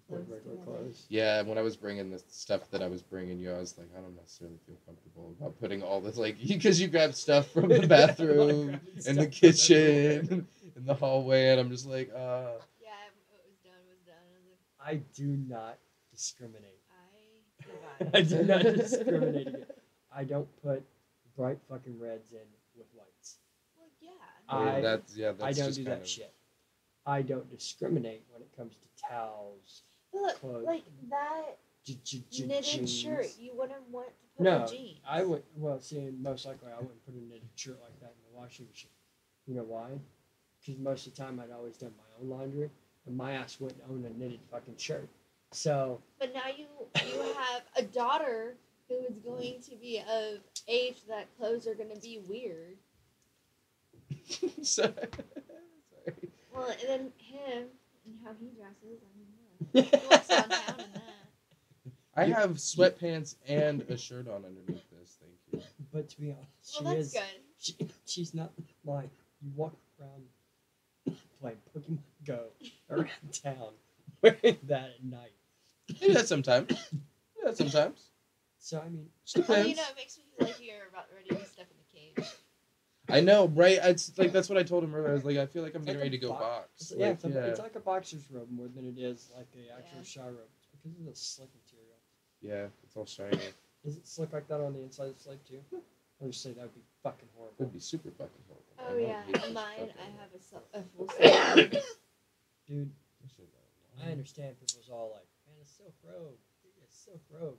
Regular clothes. Yeah, when I was bringing the stuff that I was bringing you, I was like, I don't necessarily feel comfortable about putting all this, like, because you grab stuff from the bathroom and the kitchen and the hallway, and I'm just like, Yeah, what was done was done. I do not discriminate. I I do not discriminate. I don't put bright fucking reds in with whites. Well, yeah. that's I don't just do kind that of... shit. I don't discriminate when it comes to towels. Look, clothes. like that knitted jeans. shirt, you wouldn't want to put No, in jeans. I would. Well, see, most likely I wouldn't put a knitted shirt like that in the washing machine. You know why? Because most of the time I'd always done my own laundry, and my ass wouldn't own a knitted fucking shirt. So. But now you have a daughter who is going to be of age that clothes are going to be weird. Sorry. Well, and then him and how he dresses. I mean, look, he walks downtown in that. I have sweatpants and a shirt on underneath this. Thank you. But to be honest, Well, that's good. She's not like you walk around playing Pokemon Go around town wearing that at night. Do that sometimes. Do that sometimes. So I mean, Just Oh, depends. you know, it makes me feel like you're about ready to step in the cage. I know, right? It's like that's what I told him earlier. I was like, I feel like I'm getting like ready to a go bo- box. yeah, Like, it's like a boxer's robe more than it is like a actual Yeah. shower robe. It's because of the slick material. yeah, it's all shiny. Is it slick like that on the inside of the slave too? I just say that would be fucking horrible. Would be super fucking horrible. I Oh know, yeah, it hates mine. fucking I horrible. have a full silk. Dude, This is I understand people's all like, man, a silk robe. Dude, a silk robe.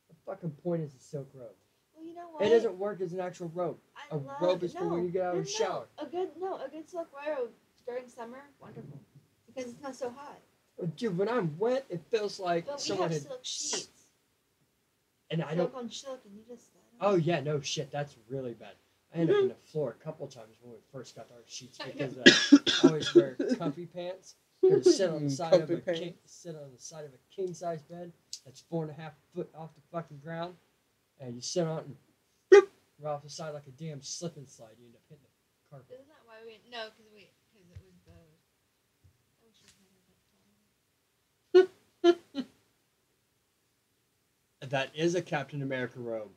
The fucking point is a silk robe. Well, you know what? It doesn't work as an actual robe. I A love, robe is for when you get out of the no, shower. A good silk robe during summer, wonderful, because it's not so hot. Dude, when I'm wet, it feels like But we someone have had. silk sheets. And I don't. Silk on silk, and you just. Oh yeah, no shit, that's really bad. I ended up in the floor a couple times when we first got our sheets because I always wear comfy pants. Could sit on the side of Comfy a pants. sit on the side of a king size bed that's 4.5 foot off the fucking ground, and you sit on it and boop, right off the side like a damn slip and slide. You end up hitting the carpet. Isn't that why we? No, because it was the. I wish I had that time. That is a Captain America robe.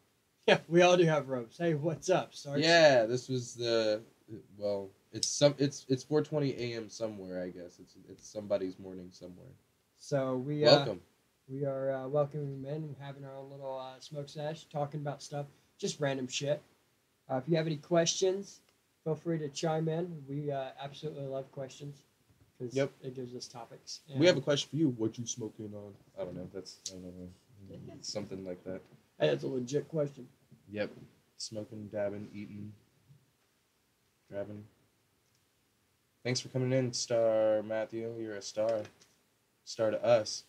Yeah, we all do have robes. Hey, what's up, Sarge? Yeah, this was the well. It's 4:20 a.m. somewhere. I guess it's somebody's morning somewhere. So we Welcome. We are welcoming men and having our own little smoke sesh, talking about stuff, just random shit. If you have any questions, feel free to chime in. We absolutely love questions because Yep. it gives us topics. We have a question for you. What you smoking on? I don't know. I don't know. Something like that. Hey, that's a legit question. Yep. Smoking, dabbing, eating, grabbing. Thanks for coming in, Star Matthew. You're a star. Star to us.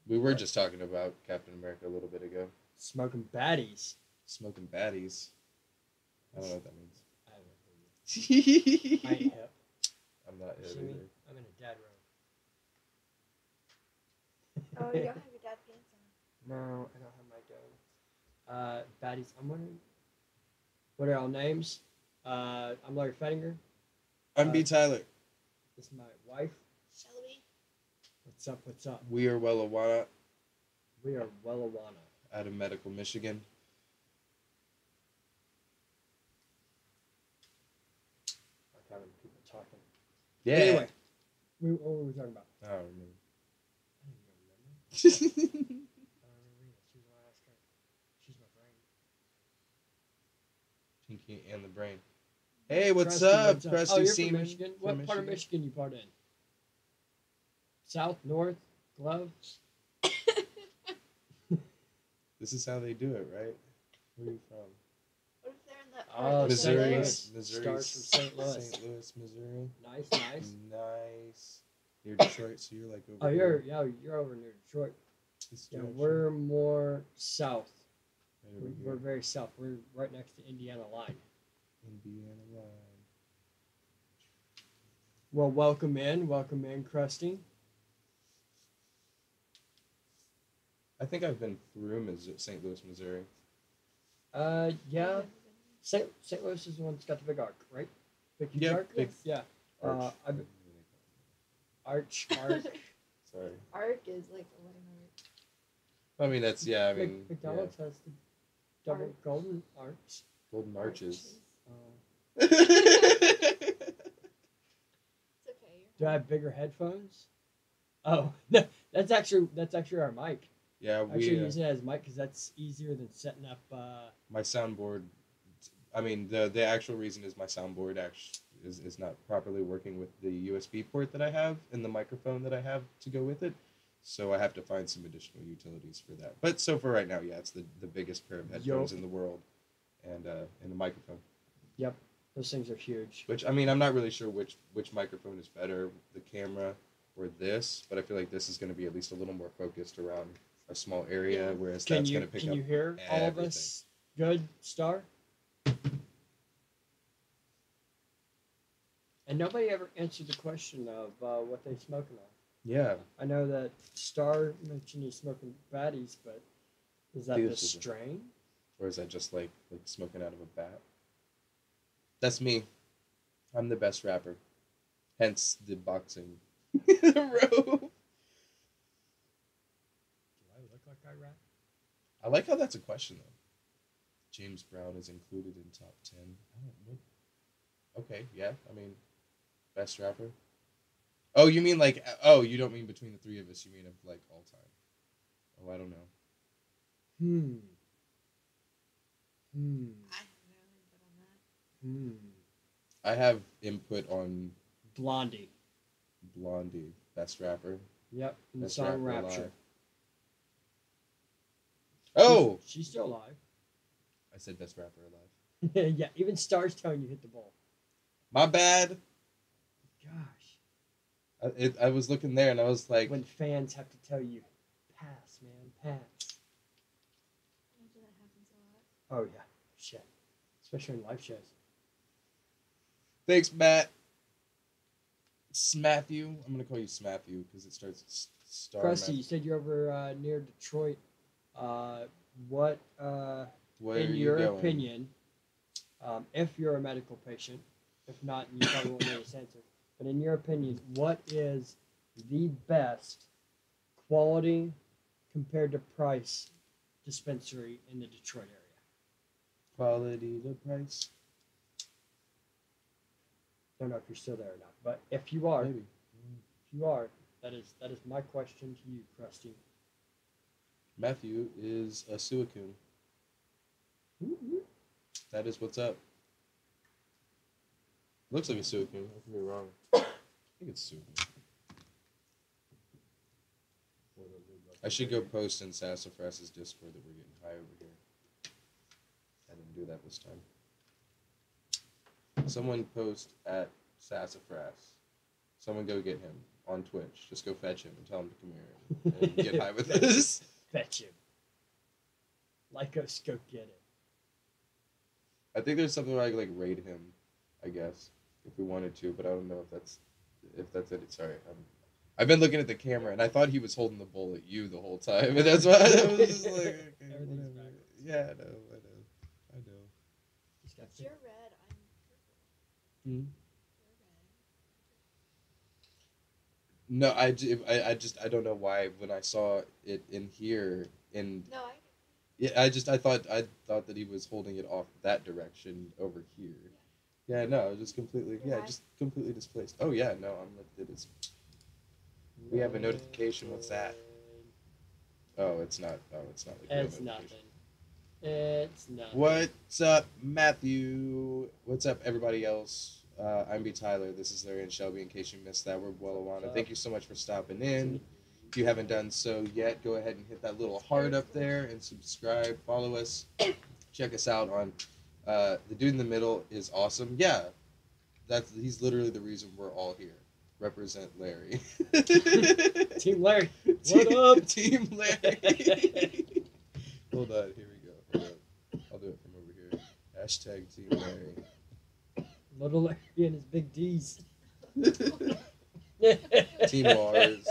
We were just talking about Captain America a little bit ago. Smoking baddies. Smoking baddies. I don't know what that means. I have no clue. I ain't hip. I'm not See it me? either. I'm in a dad robe. Oh, you don't have your dad pants on. No, I don't have my dome. Baddies. I'm wondering. What are y'all names? I'm Larry Fettinger. I'm B. Tyler. This is my wife. Shelby. What's up? What's up? We are Wellijuana We are Wellijuana. out of Medical, Michigan. Like having people talking. Yeah. Anyway, what were we talking about? I don't remember. I don't even remember. I don't remember either. She was my last girl. She's my brain. Pinky and the brain. Hey, what's Krusty, up? what's up? Krusty Oh, you're Seaman from Michigan. What part of Michigan you part in? South, north, glove? This is how they do it, right? Where are you from? What if they're in that Oh, part of St. Missouri. Louis. Missouri. Starts from St. Louis. St. Louis, Missouri. Nice, nice. Nice. You're Detroit, so you're like over Oh, here. you're over near Detroit. This Yeah, direction. we're more south. Right over We're here. very south. We're right next to Indiana line. Indiana line. Well, welcome in, Krusty. I think I've been through St. Louis, Missouri. Yeah. St. Louis is the one that's got the big arc, right? Big huge Yeah, arc? big Yeah. Arch. Arch. Sorry. Arc is like a wedding arc. I mean, that's, yeah, I mean, McDonald's has the double Arch. golden arcs. Golden Arches. It's okay. Do I have bigger headphones? Oh, no, that's actually our mic. Yeah, Actually, we, use it as mic because that's easier than setting up. my soundboard, I mean, the actual reason is my soundboard is not properly working with the USB port that I have and the microphone that I have to go with it. So I have to find some additional utilities for that. But so for right now, yeah, it's the biggest pair of headphones in the world and a microphone. Yep, those things are huge. Which, I mean, I'm not really sure which microphone is better, the camera or this, but I feel like this is going to be at least a little more focused around a small area, whereas that's going to pick Can up you hear all of everything. us? Good, Star. And nobody ever answered the question of what they smoking on. Yeah. I know that Star mentioned he's smoking baddies, but is that Dude, the this is a- strain? Or is that just like smoking out of a bat? That's me. I'm the best rapper. Hence the boxing robe. Do I look like I rap? I like how that's a question though. James Brown is included in top 10. I don't know. Okay, yeah. I mean, best rapper. Oh, you mean like? Oh, you don't mean between the three of us. You mean of like all time. Oh, I don't know. I have no input on that. I have input on Blondie. Blondie, best rapper. Yep. In the Best song rapper Rapture. alive. Oh, She's still alive. I said best rapper alive. Yeah, even Star's telling you hit the ball. My bad. Gosh. I was looking there and I was like, When fans have to tell you, pass, man, pass. Imagine that happens a lot. Oh, yeah. Shit. Especially in live shows. thanks, Matt. Smatthew. I'm gonna call you Smatthew because it starts with star. Krusty, you said you're over near Detroit. What, Where in are you your going? opinion, if you're a medical patient, if not, you probably won't know this answer, but in your opinion, what is the best quality compared to price dispensary in the Detroit area? Quality to price. Don't know if you're still there or not, but if you are, Maybe. that is my question to you, Krusty. Matthew is a suicune. That is what's up. Looks like a suicune. I could be wrong. I think it's suicune. I should go post in Sassafras's Discord that we're getting high over here. I didn't do that this time. Someone post at Sassafras. Someone go get him on Twitch. Just go fetch him and tell him to come here and get high with us. Fetch him. Like us, go get it. I think there's something where I could like raid him, I guess, if we wanted to, but I don't know if that's it. Sorry, I've been looking at the camera and I thought he was holding the bowl at you the whole time, and that's why I was just like, okay, Everything's whatever. backwards. Yeah, I know. Just got If you're red, I'm purple. Hmm? You're red. No, I don't know why when I saw it in here in No, yeah, I thought that he was holding it off that direction over here. Yeah, no, just completely just completely displaced. Oh yeah, no, I'm lifted. We have a notification. What's that? Oh, it's not. Oh, it's not like a It's notification. nothing. It's nothing. What's up, Matthew? What's up, everybody else? I'm B. Tyler. This is Larry and Shelby. In case you missed that, we're Wellijuana. Thank you so much for stopping in. If you haven't done so yet, go ahead and hit that little heart up there and subscribe. Follow us. Check us out on the dude in the middle is awesome. Yeah, he's literally the reason we're all here. Represent Larry. Team Larry. What up? Team Larry. Hold on, here we go. Hold on. I'll do it from over here. Hashtag Team Larry. Little Larry and his big D's. Team Mars.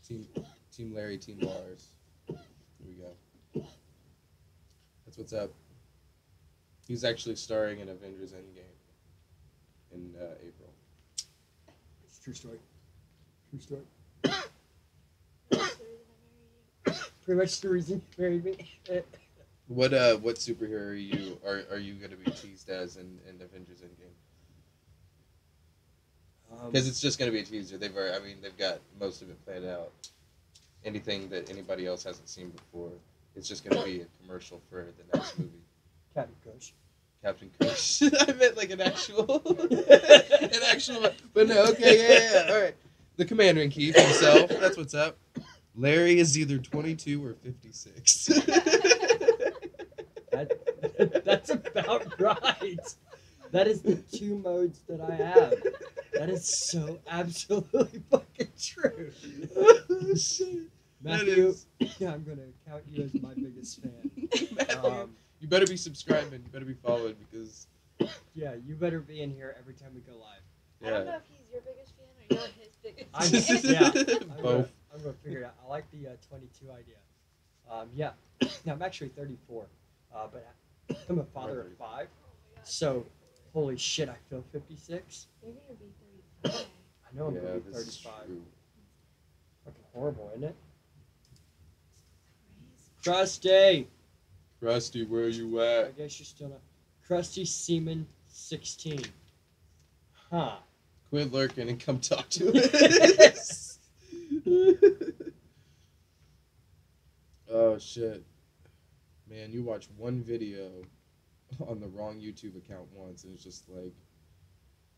Team Larry, Team Mars. Here we go. That's what's up. He's actually starring in Avengers Endgame in April. It's a true story. True story. That's the reason I married you. Pretty much the reason you married me. What superhero are you gonna be teased as in Avengers Endgame? Because it's just gonna be a teaser. They've got most of it planned out. Anything that anybody else hasn't seen before, it's just gonna be a commercial for the next movie. Captain Kush. Captain Kush. I meant like an actual, but no. Okay, yeah. All right. The Commander in Chief himself. That's what's up. Larry is either 22 or 56. That's about right. That is the two modes that I have. That is so absolutely fucking true. Oh, shit. Matthew, I'm going to count you as my biggest fan. Matthew, you better be subscribing. You better be following because. Yeah, you better be in here every time we go live. I don't know Yeah. if he's your biggest fan or you're his biggest fan. Both. I'm going to figure it out. I like the 22 idea. Yeah. Now, I'm actually 34, but I'm a father of 5. So, Holy shit! I feel 56. You're gonna be 35. I know I'm Yeah, gonna be this is 35. true. Fucking horrible, isn't it? Crazy. Krusty. Rusty, where you I at? guess you're still not. Krusty Seaman 16. Huh. Quit lurking and come talk to us. Oh shit. Man, you watch one video on the wrong YouTube account once and it's just like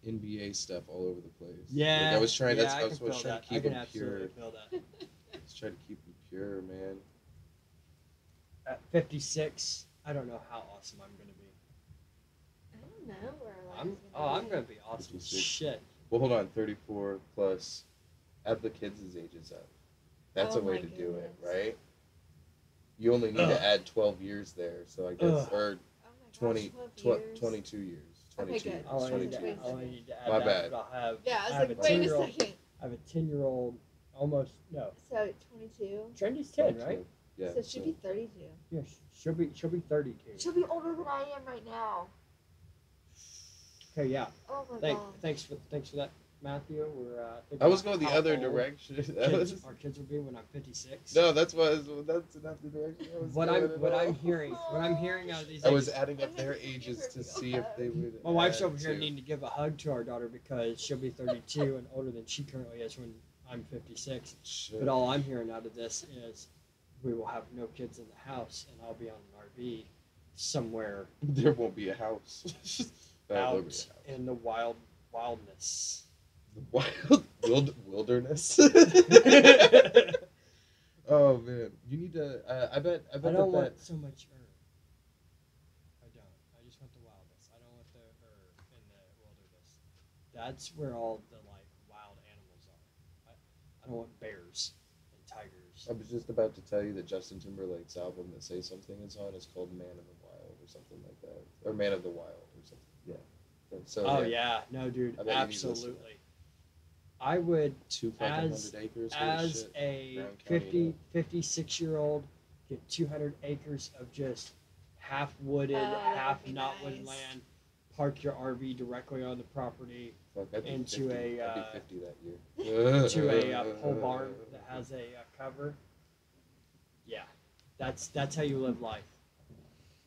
NBA stuff all over the place. Yeah. Like, I was trying yeah, that's I I was can feel trying that. to keep I can them absolutely pure. feel that. I was trying to keep them pure, man. At 56, I don't know how awesome I'm gonna be. I don't know where I'm gonna be awesome as 56. shit. Well, hold on, 34 plus. Add the kids' ages up. That's Oh a way my to do it, goodness. right? You only need to add 12 years there, so I guess, Ugh. or Oh my gosh, 20, 12 years. 22 years. Okay, 22 good. years. All I need 22 to, years. all I need to add My that, bad. but I'll have. Yeah, I I was have like, a wait a 10-year-old. second. I have a 10-year-old. Almost no. So 22. Trendy's 10, right? Yeah. So she'd be 32. Yeah, she'll be 32. She'll be older than I am right now. Okay, yeah. Oh my god. Thanks for that, Matthew. We're. I was going the how other old direction. That was, our kids will be when I'm 56. no, that's not the direction I was What going I'm at what all. I'm hearing out of these. I was ages- adding up their ages to see if they would. My wife's add over here to. needing to give a hug to our daughter because she'll be 32 and older than she currently is when I'm 56. Shit. But all I'm hearing out of this is we will have no kids in the house and I'll be on an RV somewhere There won't be a house. There will be a out house. in the wildness. Wilderness. Oh man, you need to. I bet I that don't want so much herb. I don't. I just want the wildness. I don't want the herb in the wilderness. That's where all the like wild animals are. I don't want bears and tigers. I was just about to tell you that Justin Timberlake's album that Say Something is on is called Man of the Wild or something like that, or Man of the Wild or something. Yeah. So Oh yeah, no, dude, I bet you need to listen to absolutely. I would, Two fucking as 100 acres. Holy as shit. a Brown County, 56-year-old, get 200 acres of just half wooded, Oh, that half would be not nice. wooded land. Park your RV directly on the property Fuck, I'd be into 50. a, I'd be 50 that year. to a pole barn that has a cover. Yeah, that's how you live life.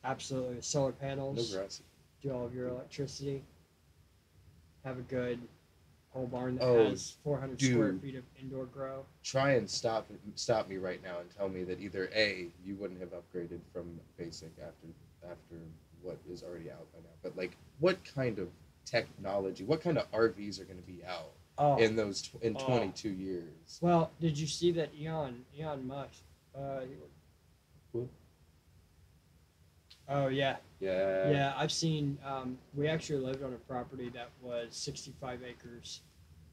Absolutely, solar No panels. grass. Do all of your electricity. Have a good pole barn that Oh, has 400 square dude. feet of indoor grow. Try and stop me right now and tell me that either A, you wouldn't have upgraded from basic after what is already out by now, but like what kind of technology, what kind of RVs are going to be out Oh, in those in Oh. 22 years? well, did you see that Elon Musk? What? Oh yeah, Yeah. yeah. I've seen. We actually lived on a property that was 65 acres.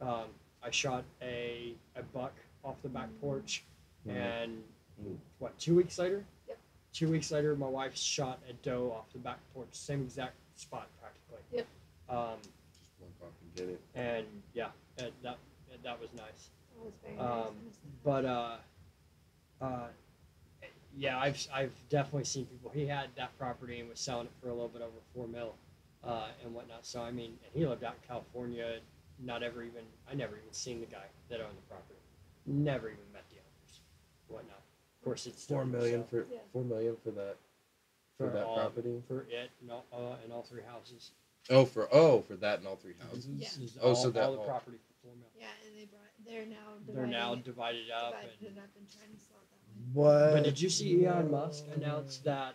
I shot a buck off the back porch, Mhm. and Mhm. what? 2 weeks later? Yep. 2 weeks later, my wife shot a doe off the back porch, same exact spot practically. Yep. Just walk off and get it. And yeah, that was nice. That was very But yeah, I've definitely seen people. He had that property and was selling it for a little bit over $4 million, and whatnot. So I mean, and he lived out in California. I never even seen the guy that owned the property. Never even met the owners, whatnot. Of course, it's $4 million for Yeah. $4 million for that that all, property. for it and all 3 houses. For that and all 3 houses. Yeah. This is Oh, so all, that all the whole- property for $4 million. Yeah, and they're They're now divided divided up. it And, up and trying to sell it that way. What? but did you see Elon Musk announce that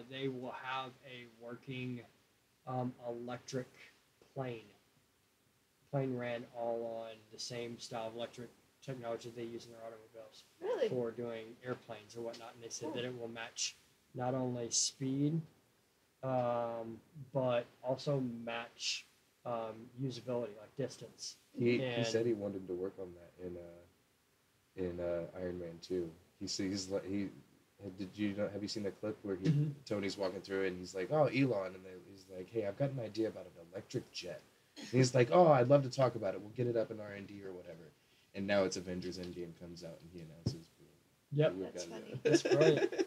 they will have a working electric plane? Plane ran all on the same style of electric technology they use in their automobiles Really? for doing airplanes or whatnot. And they said that it will match not only speed, but also match usability, like distance. He And- said he wanted to work on that in Iron Man 2. Have you seen the clip where Mhm. Tony's walking through and he's like, "Oh, Elon," and he's like, "Hey, I've got an idea about an electric jet." And he's like, "Oh, I'd love to talk about it. We'll get it up in R&D or whatever." And now it's Avengers Endgame comes out and he announces. Yep. "We've That's got funny. That's brilliant.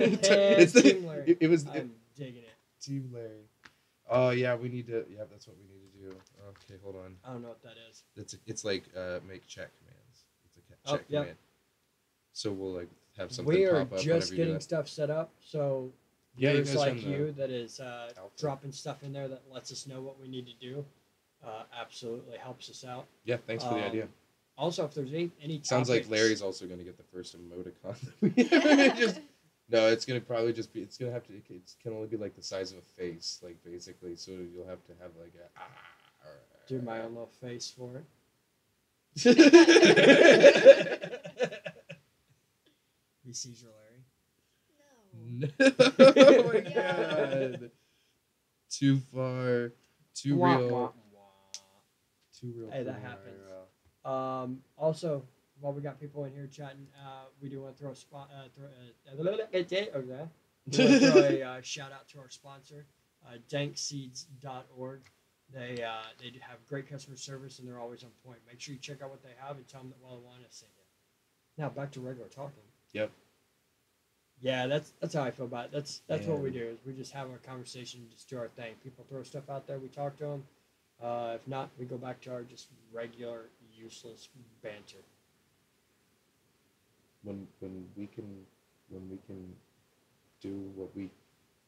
It's Team Larry. it was I'm digging it. Team Larry. Oh yeah, we need to. Yeah, that's what we need to do. Okay, hold on. I don't know what that is. It's like make check commands. It's a Oh, check yeah. command. So we'll like have something We are pop up just whenever you do getting that. stuff set up, so Yeah, you viewers guys like run the you that is alpha. dropping stuff in there that lets us know what we need to do absolutely helps us out. Yeah, thanks for the idea. Also, if there's any Sounds like topics- Larry's also going to get the first emoticon that we ever just. No, it's gonna probably just be. It's gonna have to. It can only be like the size of a face, like basically. So you'll have to have like a. do my own little face for it. He sees your Larry. No. Oh my Yeah. god! Too far. Too Wah, real. wah, wah. Too real. Hey, for that my, happens. Also, while we got people in here chatting, we do want to throw a spot. We want to throw a shout out to our sponsor, dankseeds.org. They do have great customer service and they're always on point. Make sure you check out what they have and tell them that Wellijuana sent you. Now back to regular talking. Yep. Yeah, that's how I feel about it. That's what we Man. do. Is we just have our conversation, and just do our thing. People throw stuff out there, we talk to them. If not, we go back to our just regular, useless banter. When we can do what we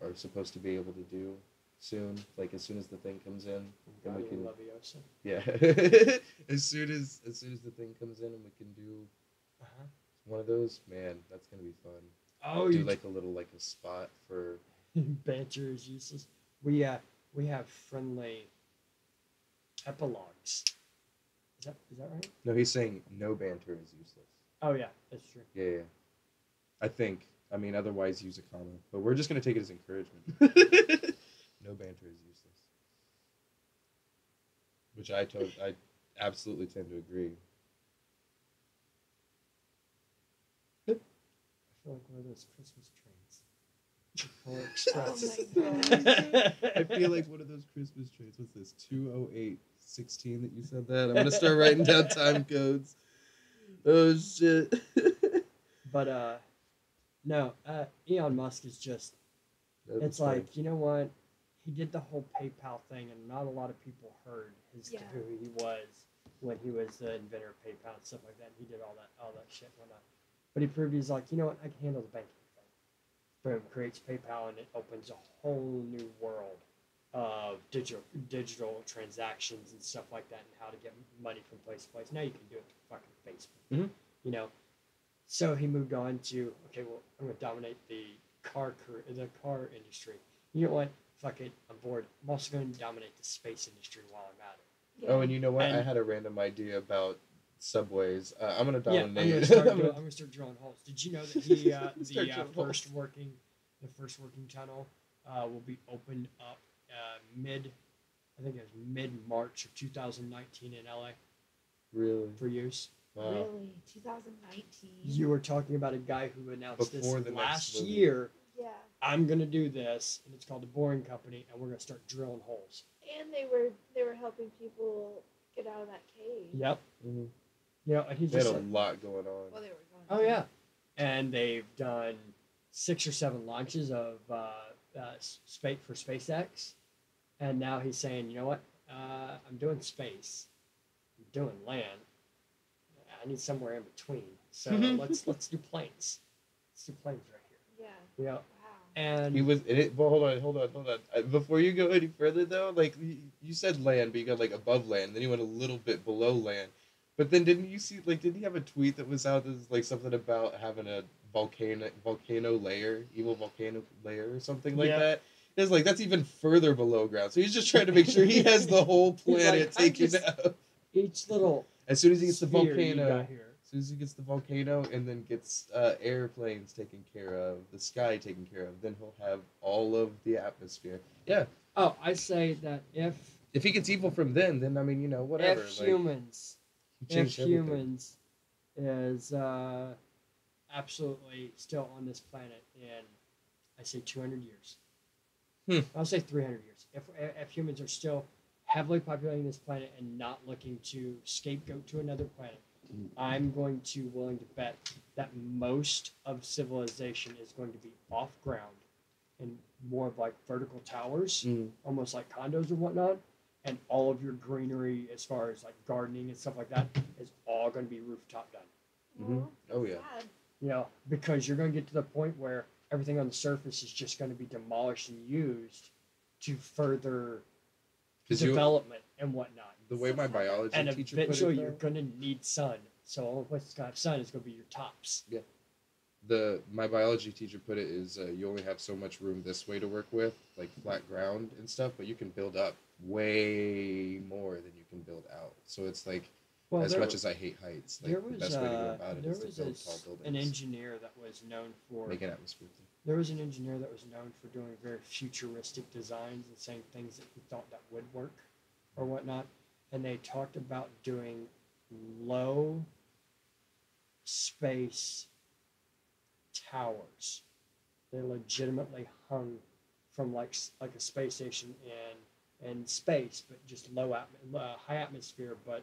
are supposed to be able to do soon, like as soon as the thing comes in, then we can. Leviosa. Yeah. as soon as the thing comes in and we can do one of those, man, that's gonna be fun. Oh, Do you like a little like a spot for. banter is useless. We have friendly epilogues. Is that right? No, he's saying no banter is useless. Oh yeah, that's true. Yeah. I think. I mean, otherwise use a comma, but we're just gonna take it as encouragement. No banter is useless. Which I absolutely tend to agree. I feel like one of those Christmas trains. Polar Oh Express. my god. I feel like one of those Christmas trains. What's this? 20816 that you said that? I'm gonna start writing down time codes. Oh shit. But no, Elon Musk is just. That It's was funny. like, you know what? He did the whole PayPal thing, and not a lot of people heard Yeah. who he was when he was the inventor of PayPal and stuff like that. And he did all that shit and whatnot. But he proved he's like, you know what? I can handle the banking thing. Boom, creates PayPal, and it opens a whole new world of digital transactions and stuff like that, and how to get money from place to place. Now you can do it through fucking Facebook. Mhm. You know. So he moved on to, okay, well, I'm going to dominate the car industry. You know what? Fuck it, I'm bored. I'm also going to dominate the space industry while I'm at it. Yeah. Oh, and you know what? I And- had a random idea about subways. I'm gonna Yeah, I'm dominate. going to start drilling holes. Did you know that he Start drilling first holes. working tunnel will be opened up mid March of 2019 in LA Really? for use. Wow. Really? 2019? You were talking about a guy who announced Before this the next last movie. year. Yeah. I'm going to do this, and it's called the Boring Company, and we're going to start drilling holes. And they were helping people get out of that cave. Yep. Mm-hmm. You know, and he's They had just a like, lot going on. Well, they were going. oh yeah, and they've done 6 or 7 launches of space for SpaceX, and now he's saying, you know what, I'm doing space, I'm doing land, I need somewhere in between, so let's do planes. Let's do planes right here. Yeah. You know, Wow. and He was. Well, hold on. Before you go any further, though, like you said land, but you got like above land. Then you went a little bit below land. But then didn't you see? Like, didn't he have a tweet that was out that was like something about having a volcano layer, evil volcano layer, or something like Yeah. that? It's like that's even further below ground. So he's just trying to make sure he has the whole He's like, planet "I taken just- out. each little As soon as he gets the sphere you volcano. got here. As soon as he gets the volcano and then gets airplanes taken care of, the sky taken care of, then he'll have all of the atmosphere. Yeah. Oh, I say that if If he gets evil from then I mean, whatever. if like, humans he changed everything. humans is absolutely still on this planet in, I say 200 years. I'll say 300 years. If humans are still heavily populating this planet and not looking to scapegoat to another planet, I'm going to willing to bet that most of civilization is going to be off ground in more of like vertical towers, Mm. almost like condos and whatnot. And all of your greenery, as far as like gardening and stuff like that, is all going to be rooftop done. Mhm. Oh, yeah. Sad. You know, because you're going to get to the point where everything on the surface is just going to be demolished and used to further 'Cause development and whatnot. the way my biology And teacher put eventually, it, you're though, going to need sun. So all what's going to have sun is going to be your tops. my biology teacher put it is you only have so much room this way to work with, like flat ground and stuff, but you can build up way more than you can build out. So it's like, Well, as much as I hate heights, like there the was best way to go about it there is to was build tall buildings, an engineer that was known for make an atmosphere. there was an engineer that was known for doing very futuristic designs and saying things that he thought that would work or whatnot. And they talked about doing low space towers. They legitimately hung from like a space station in space, but just high atmosphere, but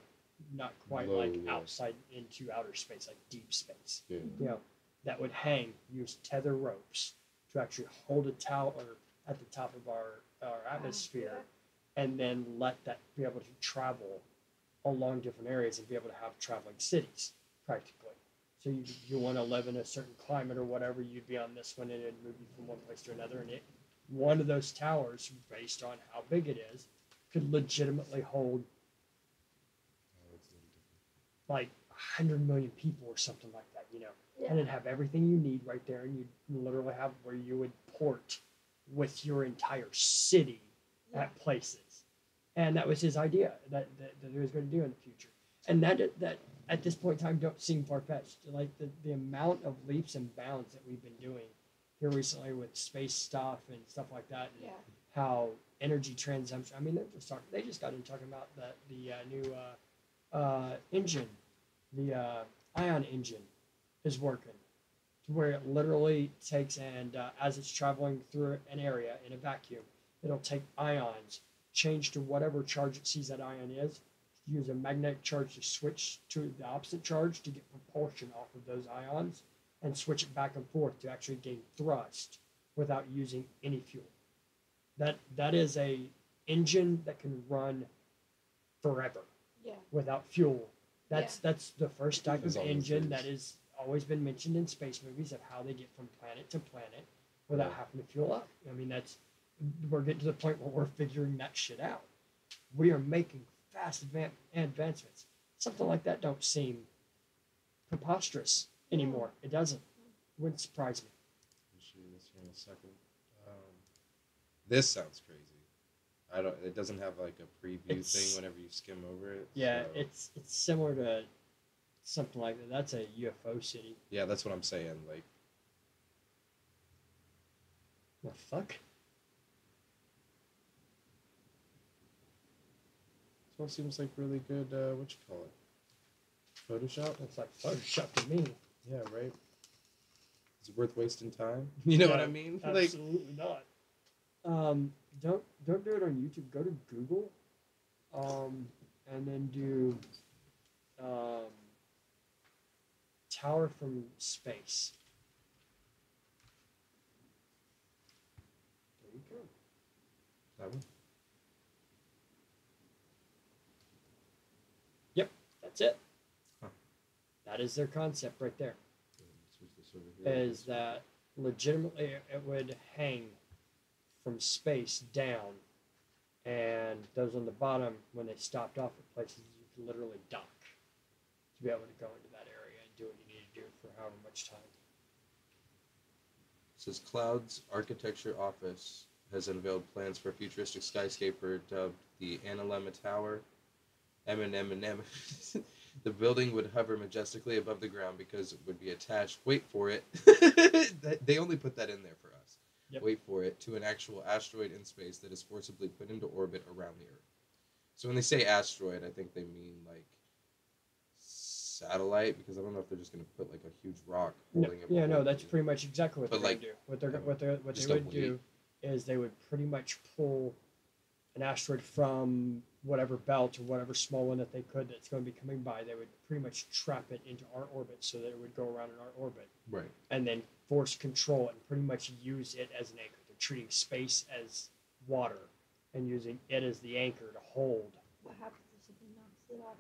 not quite Low, like yeah. outside into outer space, like deep space. Yeah. You know, that would hang, use tether ropes to actually hold a tower at the top of our atmosphere, and then let that be able to travel along different areas and be able to have traveling cities, practically. So you want to live in a certain climate or whatever, you'd be on this one and it'd move you from one place to another. And one of those towers, based on how big it is, could legitimately hold like 100 million people or something like that, you know. Yeah. And it'd have everything you need right there, and you'd literally have where you would port with your entire city at places. And that was his idea that he was going to do in the future. And that at this point in time don't seem far-fetched. Like the amount of leaps and bounds that we've been doing here recently with space stuff and stuff like that, and how energy transumption. I mean, they just got into talking about the new engine, the ion engine, is working to where it literally takes and as it's traveling through an area in a vacuum, it'll take ions, change to whatever charge it sees that ion is, use a magnetic charge to switch to the opposite charge to get propulsion off of those ions, and switch it back and forth to actually gain thrust without using any fuel. That is a engine that can run forever without fuel. That's the first type of engine that is always been mentioned in space movies of how they get from planet to planet without having to fuel up. I mean, we're getting to the point where we're figuring that shit out. We are making fast advancements. Something like that don't seem preposterous anymore. It doesn't. It wouldn't surprise me. I'll show you this here in a second. This sounds crazy. It doesn't have like a preview thing whenever you skim over it. Yeah, so. it's similar to something like that. That's a UFO city. Yeah, that's what I'm saying. Like, The fuck? this one seems like really good. What you call it? Photoshop. It's like Photoshop to me. Yeah, right. Is it worth wasting time? You know what I mean? Absolutely not. Don't do it on YouTube. Go to Google, and then do tower from space. There you go. That one? Yep, that's it. Huh. That is their concept right there. Switch this over here. Is that legitimately it would hang from space down, and those on the bottom, when they stopped off at places, you could literally dock to be able to go into that area and do what you need to do for however much time. It says Cloud's Architecture Office has unveiled plans for a futuristic skyscraper dubbed the Analemma Tower. M&M. The building would hover majestically above the ground because it would be attached, wait for it, they only put that in there for us, wait for it, to an actual asteroid in space that is forcibly put into orbit around the Earth. So when they say asteroid, I think they mean like satellite, because I don't know if they're just going to put like a huge rock holding it. Yeah, no, that's pretty much exactly what But they're like, going to do. What they would do is they would pretty much pull an asteroid from whatever belt or whatever small one that they could that's going to be coming by. They would pretty much trap it into our orbit so that it would go around in our orbit. Right. And then force control it and pretty much use it as an anchor to treating space as water and using it as the anchor to hold. What happens if something knocks it off?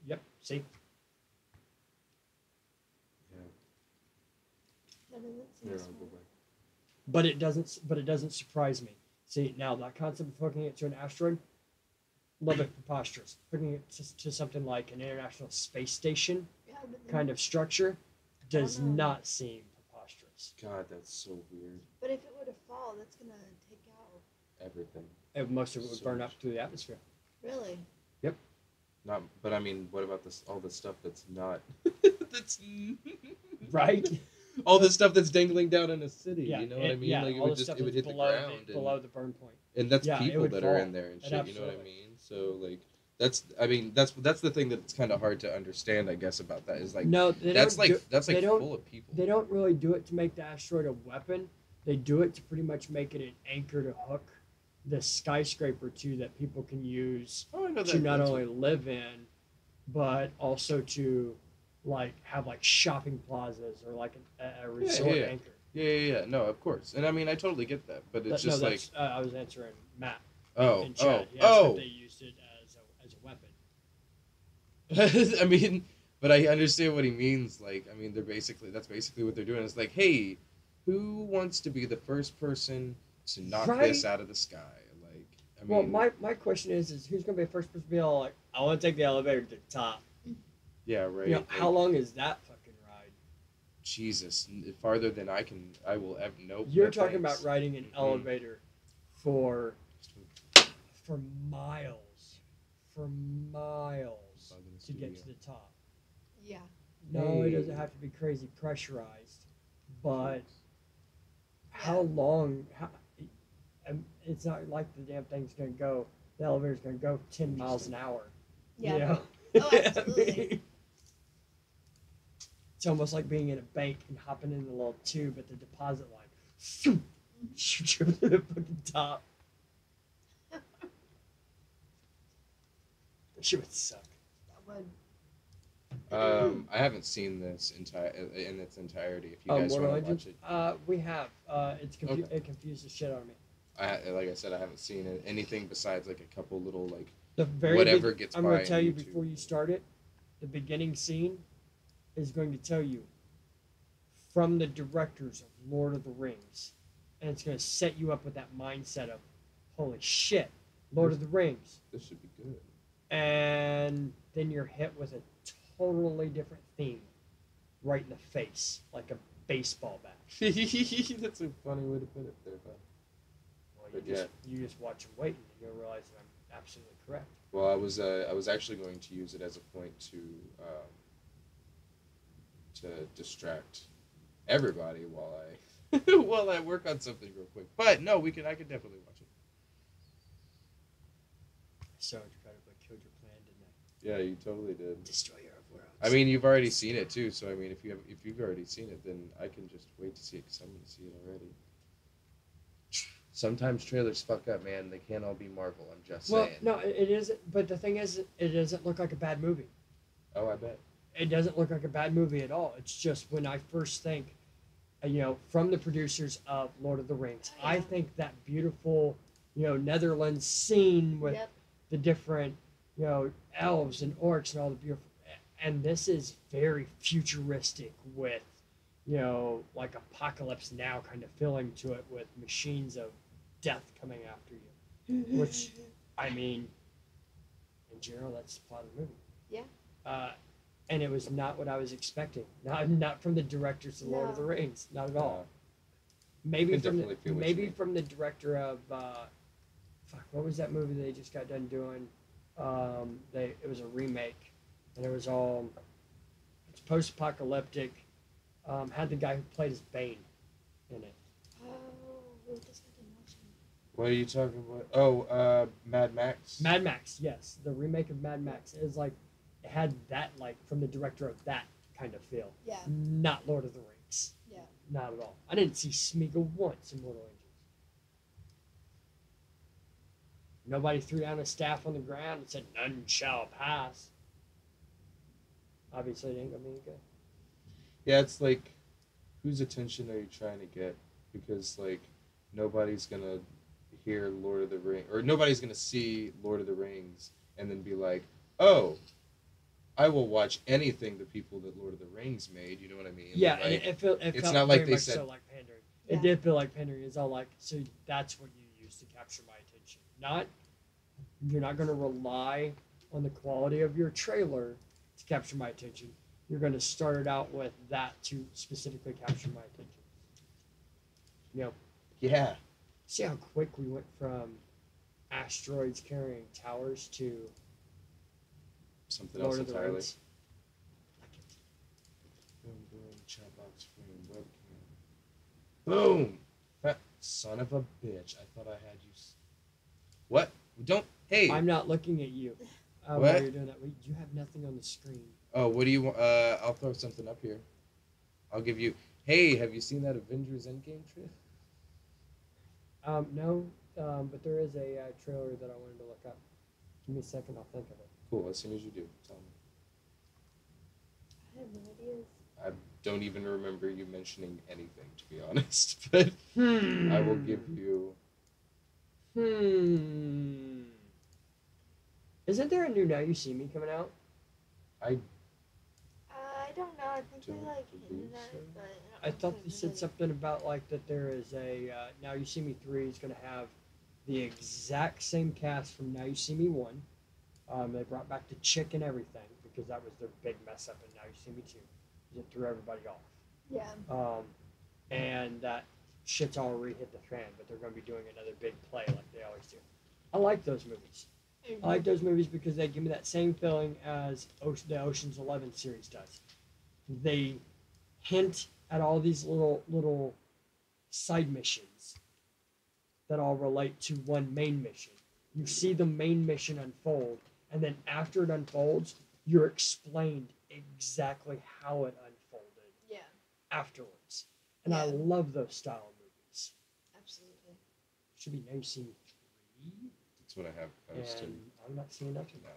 Yep. See. That doesn't seem Here, I'll smart. go back. But it doesn't. But it doesn't surprise me. See, now that concept of hooking it to an asteroid, a little bit preposterous. Hooking it to something like an International Space Station Yeah, but then, kind of structure does know. not seem preposterous. God, that's so weird. But if it were to fall, that's gonna take out. Everything. And most of it would So burn much. up through the atmosphere. Really? Not, but I mean, what about this? All the stuff that's not. that's Right? all the stuff that's dangling down in a city. Yeah, You know what I mean? Yeah, Like it all would the just stuff it would that's hit the below ground. below the burn point. And that's Yeah, it people would that are fall. in there and It shit. You know what I absolutely- mean? So like that's I mean that's the thing that's kind of hard to understand, I guess, about that is like No, they that's don't like do- that's like they don't- full of people. They don't really do it to make the asteroid a weapon. They do it to pretty much make it an anchor to hook the skyscraper to that people can use Oh, I know that. to not that's- only live in, but also to like have like shopping plazas or like a resort yeah. anchor. Yeah. No, of course. And I mean, I totally get that, but it's just like that's, I was answering Matt oh in chat. He asked oh. if they used it as a weapon. I mean, but I understand what he means. Like, I mean, that's basically what they're doing. It's like, hey, who wants to be the first person to knock Right. this out of the sky? Like, I mean, Well, my question is who's going to be the first person to be all like, I want to take the elevator to the top. yeah, right. You know, like, how long is that fucking ride? Jesus, farther than I will ever. Nope. You're no talking thanks. about riding an Mhm. elevator for miles, to get to the top. Yeah. No, it Hey. doesn't have to be crazy pressurized, but how long? It's not like the damn thing's gonna go. The elevator's gonna go 10 miles an hour. Yeah. You know? Oh, I absolutely. mean, it's almost like being in a bank and hopping in the little tube at the deposit line. Shoot you to the fucking top. That shit would suck. That would. I haven't seen this in its entirety. If you guys Mortal want to Engines? watch it, We have. Okay. It confused the shit out of me. like I said, I haven't seen anything besides like a couple little like The very whatever big- gets I'm by going on to tell you YouTube. before you start it. The beginning scene is going to tell you from the directors of Lord of the Rings, and it's going to set you up with that mindset of, holy shit, Lord of the Rings, This should be good. and then you're hit with a totally different theme, right in the face, like a baseball bat. That's a funny way to put it there, but Well, But you just watch and wait, and you'll realize that I'm absolutely correct. well, I was actually going to use it as a point to distract everybody while I while I work on something real quick. But no, I could definitely watch it. So incredibly killed your plan, didn't I? Yeah, you totally did. Destroyer of worlds. I mean, you've already seen it too, so I mean, if you've already seen it, then I can just wait to see it because I'm going to see it already. Sometimes trailers fuck up, man. They can't all be Marvel. I'm just well, saying. no, it isn't. But the thing is, it doesn't look like a bad movie. Oh, I bet. It doesn't look like a bad movie at all. It's just when I first think, from the producers of Lord of the Rings, Oh, yeah. I think that beautiful, Netherlands scene with Yep. the different, elves and orcs and all the beautiful. And this is very futuristic with, like Apocalypse Now kind of feeling to it with machines of death coming after you. Which, I mean, in general, that's the plot of the movie. Yeah. And it was not what I was expecting. Not from the directors of Lord of the No. Rings. Not at all. I Maybe can from definitely feel what you mean. the director of what was that movie they just got done doing? It was a remake, and it was all it's post-apocalyptic. Had the guy who played as Bane in it. Oh, we just got to watch him. What are you talking about? Oh, Mad Max. Mad Max, yes, the remake of Mad Max. It was like it had that like from the director of that kind of feel. Yeah. Not Lord of the Rings. Yeah. Not at all. I didn't see Smeagol once in Mortal Engines. Nobody threw down a staff on the ground and said, "None shall pass." Obviously, it ain't gonna be any good. Yeah, it's like, whose attention are you trying to get? Because like, nobody's gonna hear Lord of the Rings, or nobody's gonna see Lord of the Rings and then be like, oh, I will watch anything the people that Lord of the Rings made. You know what I mean? Yeah, Like, and it felt it's not like very they much said. so like pandering. Yeah. It did feel like pandering. It's all like, so that's what you use to capture my attention. Not, you're not going to rely on the quality of your trailer to capture my attention. You're going to start it out with that to specifically capture my attention. You know, Yeah. see how quick we went from asteroids carrying towers to Something Lord else of the entirely. Rings. Like it. Boom, boom, chat box frame, webcam. Boom! Son of a bitch. I thought I had you. What? Don't. Hey! I'm not looking at you while What? you're doing that. You have nothing on the screen. Oh, what do you want? I'll throw something up here. I'll give you. Hey, have you seen that Avengers Endgame trailer? No, but there is a trailer that I wanted to look up. Give me a second, I'll think of it. Cool, as soon as you do, tell me. I have no ideas. I don't even remember you mentioning anything, to be honest. But I will give you. Isn't there a new Now You See Me coming out? I I don't know. I think Don't they like believe hinted at so. it, but I don't thought think they they said really- something about like that there is a Now You See Me 3 is going to have the exact same cast from Now You See Me 1. They brought back the chick and everything because that was their big mess up in Now You See Me 2. It threw everybody off. Yeah. And that shit's already hit the fan, but they're going to be doing another big play like they always do. I like those movies. I like those movies because they give me that same feeling as the Ocean's 11 series does. They hint at all these little side missions that all relate to one main mission. You see the main mission unfold, and then after it unfolds, you're explained exactly how it unfolded Yeah. afterwards. And I Yeah. love those style movies. Absolutely. Should be Now You See Me 3, That's what I have posted. and I'm not seeing nothing. No.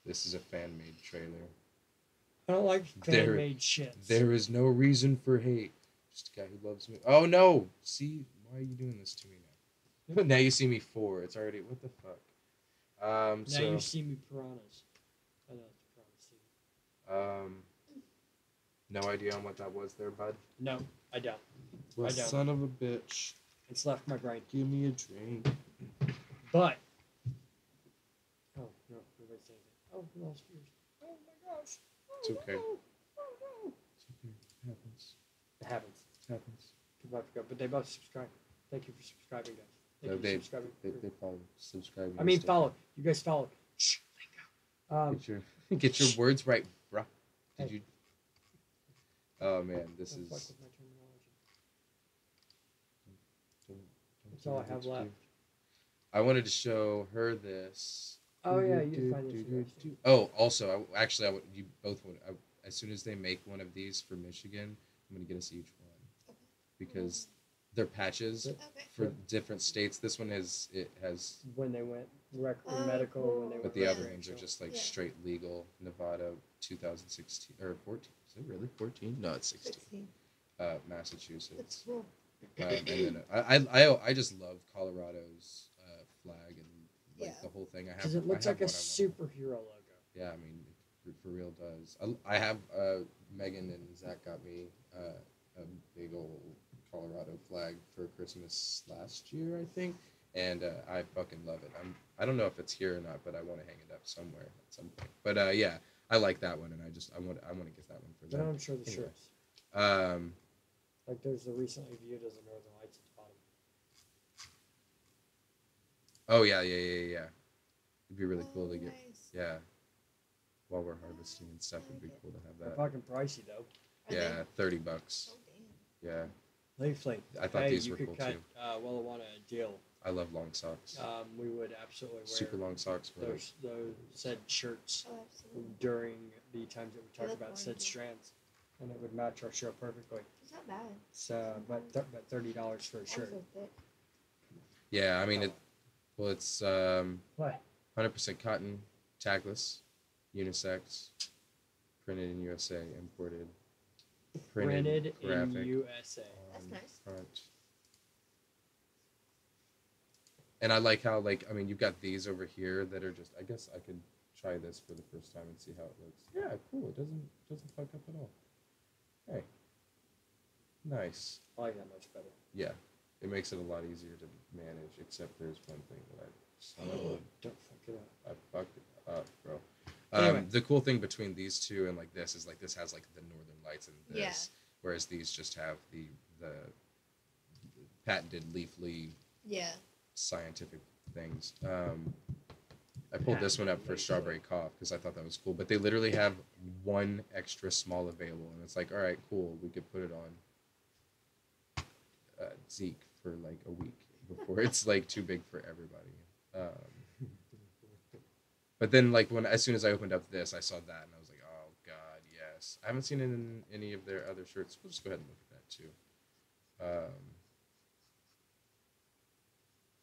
This is a fan made trailer. I don't like There- fan-made shit. There is no reason for hate. Just a guy who loves me. Oh no! See, why are you doing this to me now? Now You See Me 4. It's already. What the fuck? Now So. You See Me Piranhas. I know it's Piranha City. No idea on what that was there, bud. No, I don't. Well, I don't. son of a bitch. It's left my brain. Give me a drink. But oh no, nobody's saying that. Oh, we lost viewers. Oh my gosh. Oh, It's okay. no. Oh no. It's okay. It happens. It happens. It happens. People have to go, but they both subscribe. Thank you for subscribing, guys. Thank No, you they- for subscribing. They probably subscribe. I mean, follow. You guys follow. Shh, let go. Get your get your words right, bruh. Did Hey. you? Oh man, this Don't is. fuck with my terminology. don't That's do all I what have you left. do. I wanted to show her this. Oh yeah, you find this interesting. Oh, also, you both would. As soon as they make one of these for Michigan, I'm gonna get us each one because they're patches Okay. for different states. This one has When they went Oh, medical, when they but went the other ones are recreational. just like Yeah. straight legal. Nevada, 2016 or 14. Is it really 14? No, it's 16. 16. Massachusetts. That's cool. And then I just love Colorado's flag and like Yeah. the whole thing. I have Because it looks I have like a one I want. superhero logo. Yeah, I mean, it for real does. I have Megan and Zach got me a big old Colorado flag for Christmas last year, I think, and I fucking love it. I don't know if it's here or not, but I want to hang it up somewhere at some point. But yeah, I like that one, and I want to get that one for But them. I'm sure the Anyway. shirts. Like there's the recently viewed as the Northern Lights at the bottom. Oh yeah. It'd be really cool to get. Nice. Yeah. While we're harvesting and stuff, it'd be cool to have They're that. fucking pricey though. Are Yeah, they? $30. Oh, damn. Yeah, Leafly. I thought hey, these you were could cool cut, too. Wellijuana a deal. I love long socks. We would absolutely wear Super long socks. Bro. those said shirts Oh, absolutely. during the times that we talked look about said wonderful. strands, and it would match our show perfectly. It's not bad. So, but $30 for a That shirt. was so thick. Yeah, I mean it. Well, it's What? 100% cotton, tagless, unisex, printed in USA, imported, Printed in graphic USA. That's on nice. front. And I like how, like, I mean, you've got these over here that are just, I guess I could try this for the first time and see how it looks. Yeah, cool. It doesn't fuck up at all. Hey. Nice. I like that much better. Yeah. It makes it a lot easier to manage, except there's one thing that Don't fuck it up. I fucked it up, bro. Anyway. The cool thing between these two and like this is like this has like the northern lights and this, Yeah. whereas these just have the patented leafly Yeah. scientific things. I pulled this one up for Strawberry Cough because I thought that was cool, but they literally have one extra small available, and it's like, all right, cool, we could put it on Zeke for like a week before it's like too big for everybody. But then, like, as soon as I opened up this, I saw that, and I was like, oh, God, yes. I haven't seen it in any of their other shirts. We'll just go ahead and look at that, too.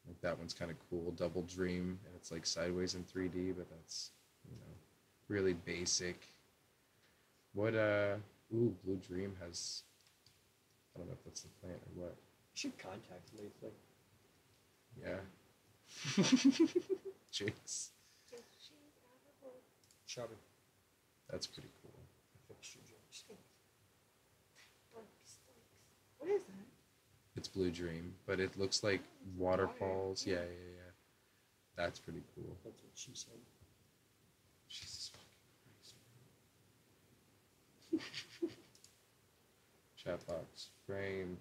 Like, that one's kind of cool. Double Dream, and it's, like, sideways in 3D, but that's, you know, really basic. What, ooh, Blue Dream has, I don't know if that's the plant or what. You should contact Leafly. Yeah. Jinx. Shelby. That's pretty cool. I fixed your jokes. What is that? It's Blue Dream, but it looks like waterfalls. Yeah. That's pretty cool. That's what she said. Jesus fucking Christ. Chat box frame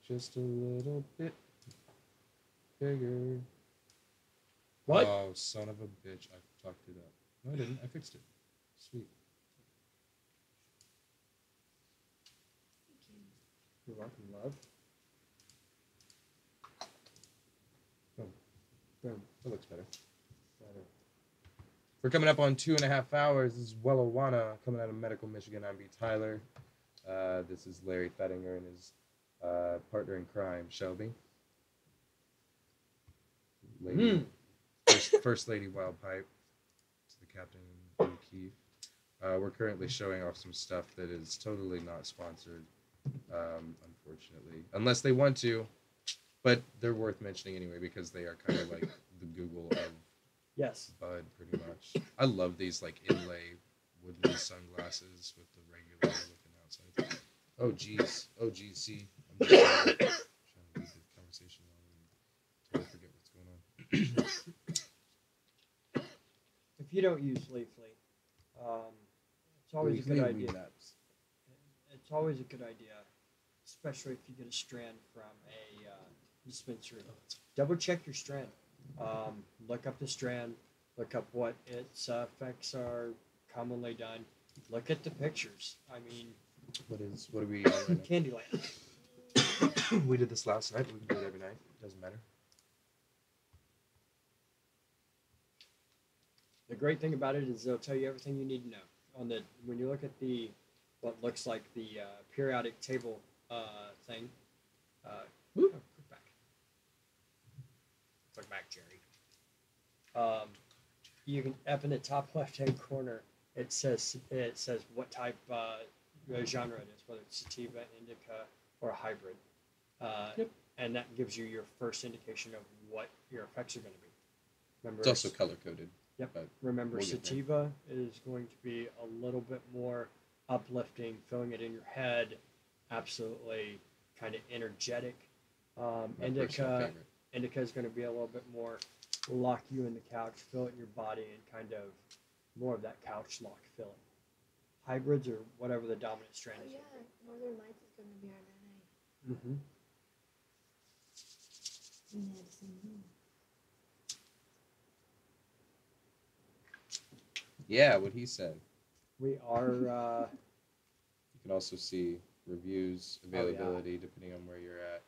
just a little bit bigger. What? Oh, son of a bitch. I fucked it up. No, I didn't. I fixed it. Sweet. You're welcome, love. Boom. That looks better. We're coming up on 2.5 hours. This is Wellijuana coming out of Medical Michigan. I'm B. Tyler. This is Larry Fettinger and his partner in crime, Shelby. Lady, First Lady Wild Pipe. To the Captain O'Keefe. We're currently showing off some stuff that is totally not sponsored, unfortunately. Unless they want to. But they're worth mentioning anyway because they are kind of like the Google of Yes. bud, pretty much. I love these like inlay woodland sunglasses with the regular looking outside. Oh geez, see, I'm just trying to lead the conversation along and totally forget what's going on. If you don't use Leafly, it's always a good idea. It's always a good idea, especially if you get a strand from a dispensary. Double check your strand. Look up the strand. Look up what its effects are commonly done. Look at the pictures. I mean, What are we right now? Candyland. We did this last night, but we can do it every night. It doesn't matter. The great thing about it is they'll tell you everything you need to know. When you look at what looks like the periodic table thing. Quick back. Quick back, Jerry. You can up in the top left-hand corner. It says what type genre it is, whether it's sativa, indica, or a hybrid. And that gives you your first indication of what your effects are going to be. Remember, It's also color coded. Yep. But remember, we'll get there. sativa is going to be a little bit more uplifting, feeling it in your head, absolutely kind of energetic. My personal favorite. Indica is going to be a little bit more lock you in the couch, feel it in your body, and kind of more of that couch lock feeling. Hybrids or whatever the dominant strand Oh is. yeah, Northern Lights is going to be our night. Mm-hmm. Yeah, what he said. We are. You can also see reviews, availability, depending on where you're at.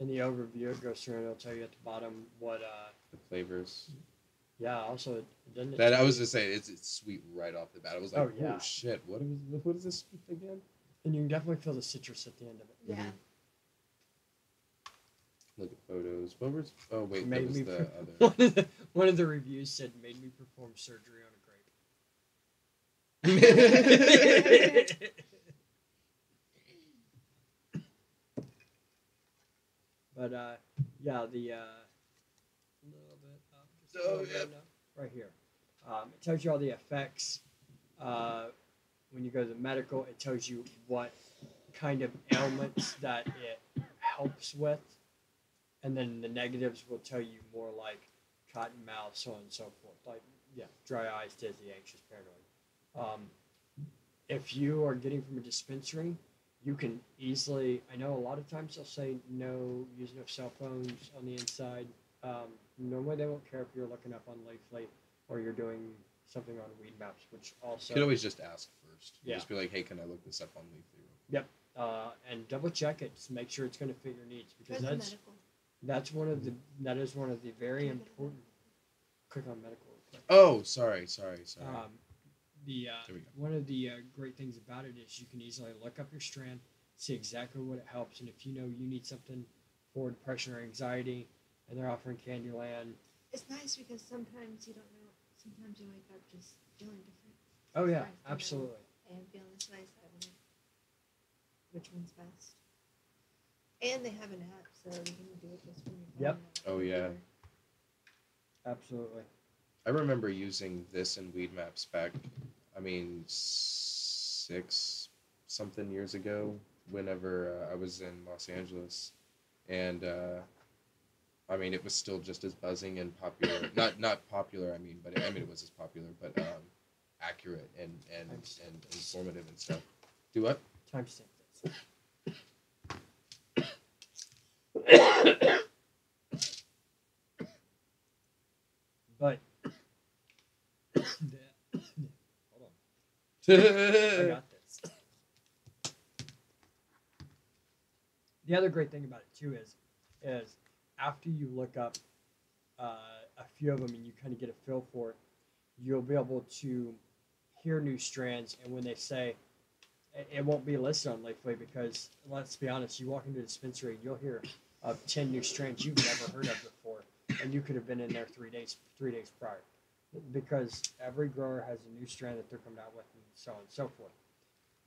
In the overview, it goes through and it'll tell you at the bottom what. The flavors. Yeah. Also, doesn't it? That I was just saying, it's sweet right off the bat. I was like, Oh, yeah. oh shit, what is this again? And you can definitely feel the citrus at the end of it. Yeah. Look at photos. What was? Oh wait, that Made was me the per- other. one of the reviews said made me perform surgery on a grape. But yeah, the little bit up, just a Oh, little yeah. bit up, right here. It tells you all the effects. When you go to the medical, it tells you what kind of ailments that it helps with, and then the negatives will tell you more like cotton mouth, so on and so forth. Like dry eyes, dizzy, anxious, paranoid. If you are getting from a dispensary, you can easily. I know a lot of times they'll say no, use no cell phones on the inside. Normally they won't care if you're looking up on Leafly or you're doing something on Weed Maps, which also You could always just ask first. Yeah. Just be like, hey, can I look this up on Leafly? and double check it to make sure it's going to fit your needs because Where's the that's medical? that's one of the that is one of the very important. Click on medical. Real quick. Oh, sorry. The There we go. one of the great things about it is you can easily look up your strand, see exactly what it helps, and if you know you need something for depression or anxiety, and they're offering Candyland. It's nice because sometimes you don't know. Sometimes you wake up just feeling different. Oh yeah, Nice to know. absolutely. And feeling this nice, I don't know which one's best. And they have an app, so you can do it just from your phone. Yep. Oh, yeah. Absolutely. I remember using this in Weed Maps back, 6 something years ago, whenever I was in Los Angeles, and it was still just as buzzing and popular. Not popular, but it was as popular, but accurate and informative and stuff. Do what? Timestamp this. But hold on, I got this. The other great thing about it too is after you look up a few of them and you kind of get a feel for it, you'll be able to hear new strands. And when they say it won't be listed on Leafly because let's be honest, you walk into a dispensary and you'll hear of 10 new strands you've never heard of before, and you could have been in there 3 days prior, because every grower has a new strand that they're coming out with, and so on and so forth.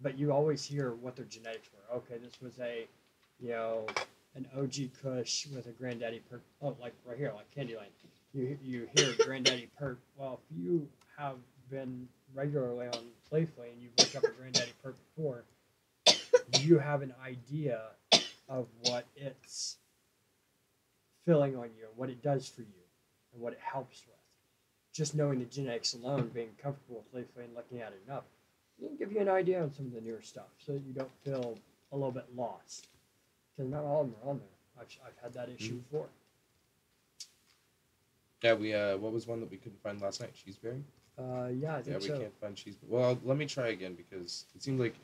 But you always hear what their genetics were. Okay, this was an OG Kush with a Granddaddy Perk. Oh, like right here, like Candyland. You hear Granddaddy Perk. Well, if you have been regularly on Leafly and you've looked up a Granddaddy Perk before, you have an idea of what it's filling on you, and what it does for you, and what it helps with. Just knowing the genetics alone, being comfortable with Leafly and looking at it enough, it can give you an idea on some of the newer stuff, so that you don't feel a little bit lost. Because not all of them are on there. I've had that issue before. Yeah, we what was one that we couldn't find last night? Cheeseberry? Yeah, I think We so. can't find cheeseberry. Well, let me try again because it seemed like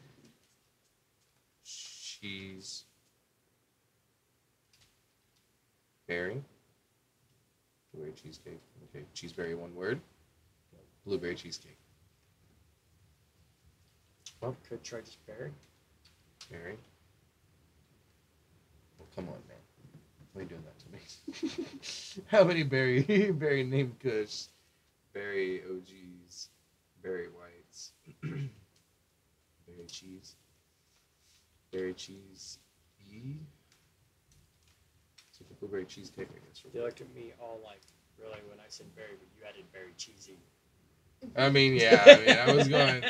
cheeseberry. Blueberry cheesecake. Okay, cheeseberry, one word. Blueberry cheesecake. Well, could try just berry. Berry. Well, come on, man. Why are you doing that to me? How many berry named Kush? Berry OGs. Berry whites. Berry cheese. Berry cheese. So the blueberry cheesecake, I guess. They looked at me all like, really, when I said berry, but you added berry cheesy. I was going.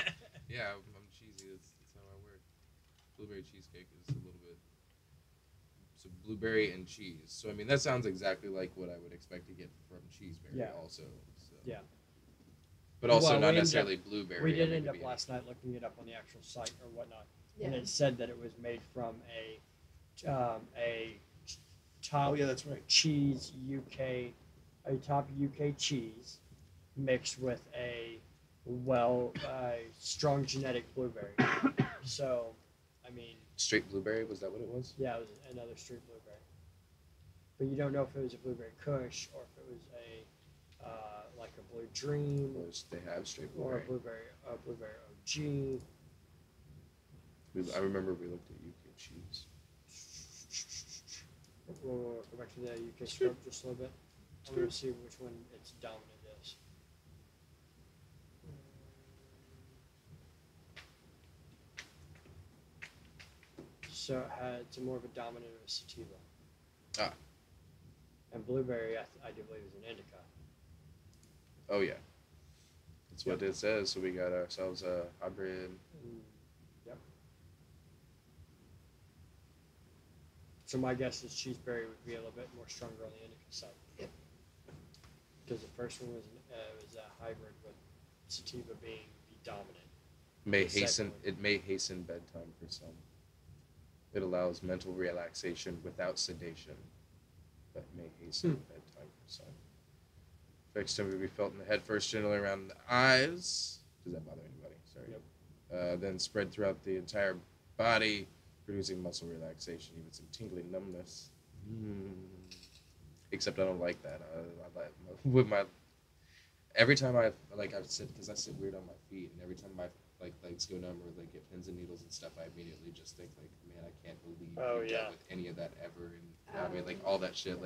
Yeah, I'm cheesy. That's how I work. Blueberry cheesecake is a little bit. So blueberry and cheese. So that sounds exactly like what I would expect to get from cheeseberry. Yeah. Also. So. Yeah. But also Well, not we necessarily blueberry. We did end up last night looking it up on the actual site or whatnot, and it said that it was made from a top Oh yeah, that's right. cheese a top UK cheese mixed with a strong genetic blueberry. So, Straight blueberry, was that what it was? yeah, it was another straight blueberry. But you don't know if it was a blueberry Kush or if it was like a Blue Dream They have straight or blueberry. a blueberry OG. I remember we looked at UK cheese. We'll go back to the UK scope just a little bit. I'm going to see which one its dominant is. So it's more of a dominant of a sativa. Ah. And blueberry, I do believe, is an indica. Oh yeah, that's what it says. So we got ourselves a hybrid. Yep. So my guess is cheeseberry would be a little bit more stronger on the indica side. Yep. Because the first one was a hybrid with sativa being the dominant. It may hasten bedtime for some. It allows mental relaxation without sedation, but may hasten bedtime for some. Effects tend to be felt in the head first, generally around the eyes. Does that bother anybody? Sorry. Yep. Then spread throughout the entire body, producing muscle relaxation, even some tingling numbness. Except I don't like that. I like with my every time I sit because I sit weird on my feet, and every time my legs go numb or get pins and needles and stuff, I immediately just think man, I can't believe you dealt with any of that ever, and I mean all that shit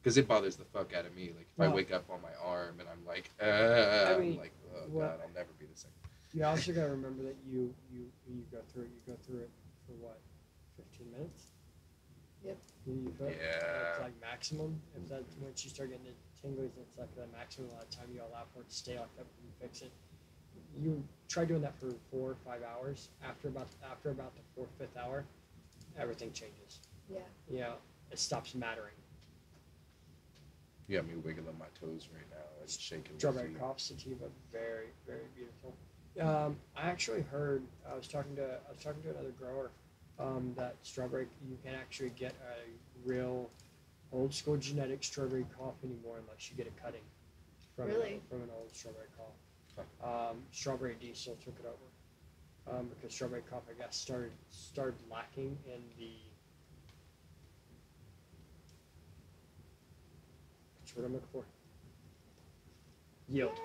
because it bothers the fuck out of me. If I wake up on my arm and I'm like, I'm like, oh god, I'll never be the same. You also gotta remember that you go through it for what, 15 minutes? Yep. You feel Yeah. it's maximum. If that once you start getting the tingles, it's the maximum amount of time you allow for it to stay like that when you fix it. You try doing that for 4 or 5 hours. After about the 4th, 5th hour, everything changes. Yeah. It stops mattering. You got me wiggling my toes right now and shaking my Strawberry feet. cough sativa, very, very beautiful. I actually heard. I was talking to another grower. That strawberry, you can actually get a real old school genetic strawberry cough anymore unless you get a cutting from an old strawberry cough. Strawberry diesel took it over because strawberry cough, I guess, started lacking in the. That's what I'm looking for. Yield.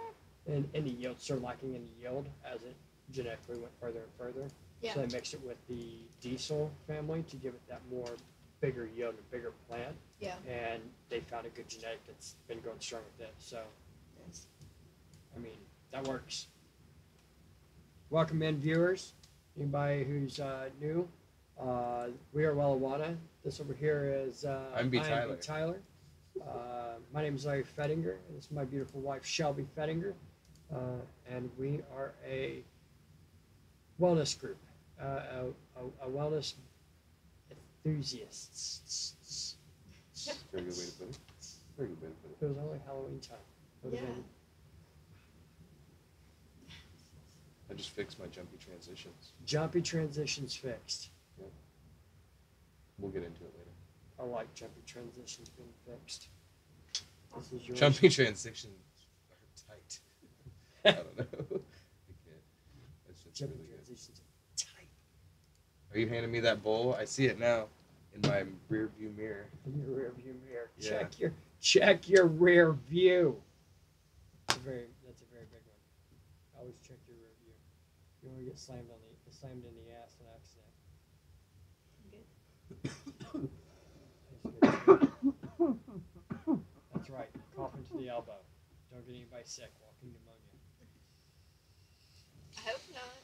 And the yield started lacking in the yield as it genetically went further and further. Yeah. So they mixed it with the diesel family to give it that more bigger yield and bigger plant. Yeah. And they found a good genetic that's been going strong with it. So, Nice. I mean, that works. Welcome in, viewers. Anybody who's new, we are Wellijuana. This over here is I'm B. I am Tyler. B. Tyler. My name is Larry Fettinger, and this is my beautiful wife, Shelby Fettinger. And we are a wellness group, a wellness enthusiasts. Very good way to put it. Very good way to put it. It was only Halloween time. Yeah. I just fixed my jumpy transitions. Jumpy transitions fixed. We'll get into it later. I like jumpy transitions being fixed. This is yours. Jumpy transitions are tight. I don't know. I can't. That's just Jumpy really good. transitions are tight. Are you handing me that bowl? I see it now in my rear view mirror. In your rear view mirror. Yeah. Check your rear view. That's a very big one. Always check your rear view. You want to get slammed in the ass on accident. That's right. Cough into the elbow. Don't get anybody sick. Walking pneumonia. I hope not.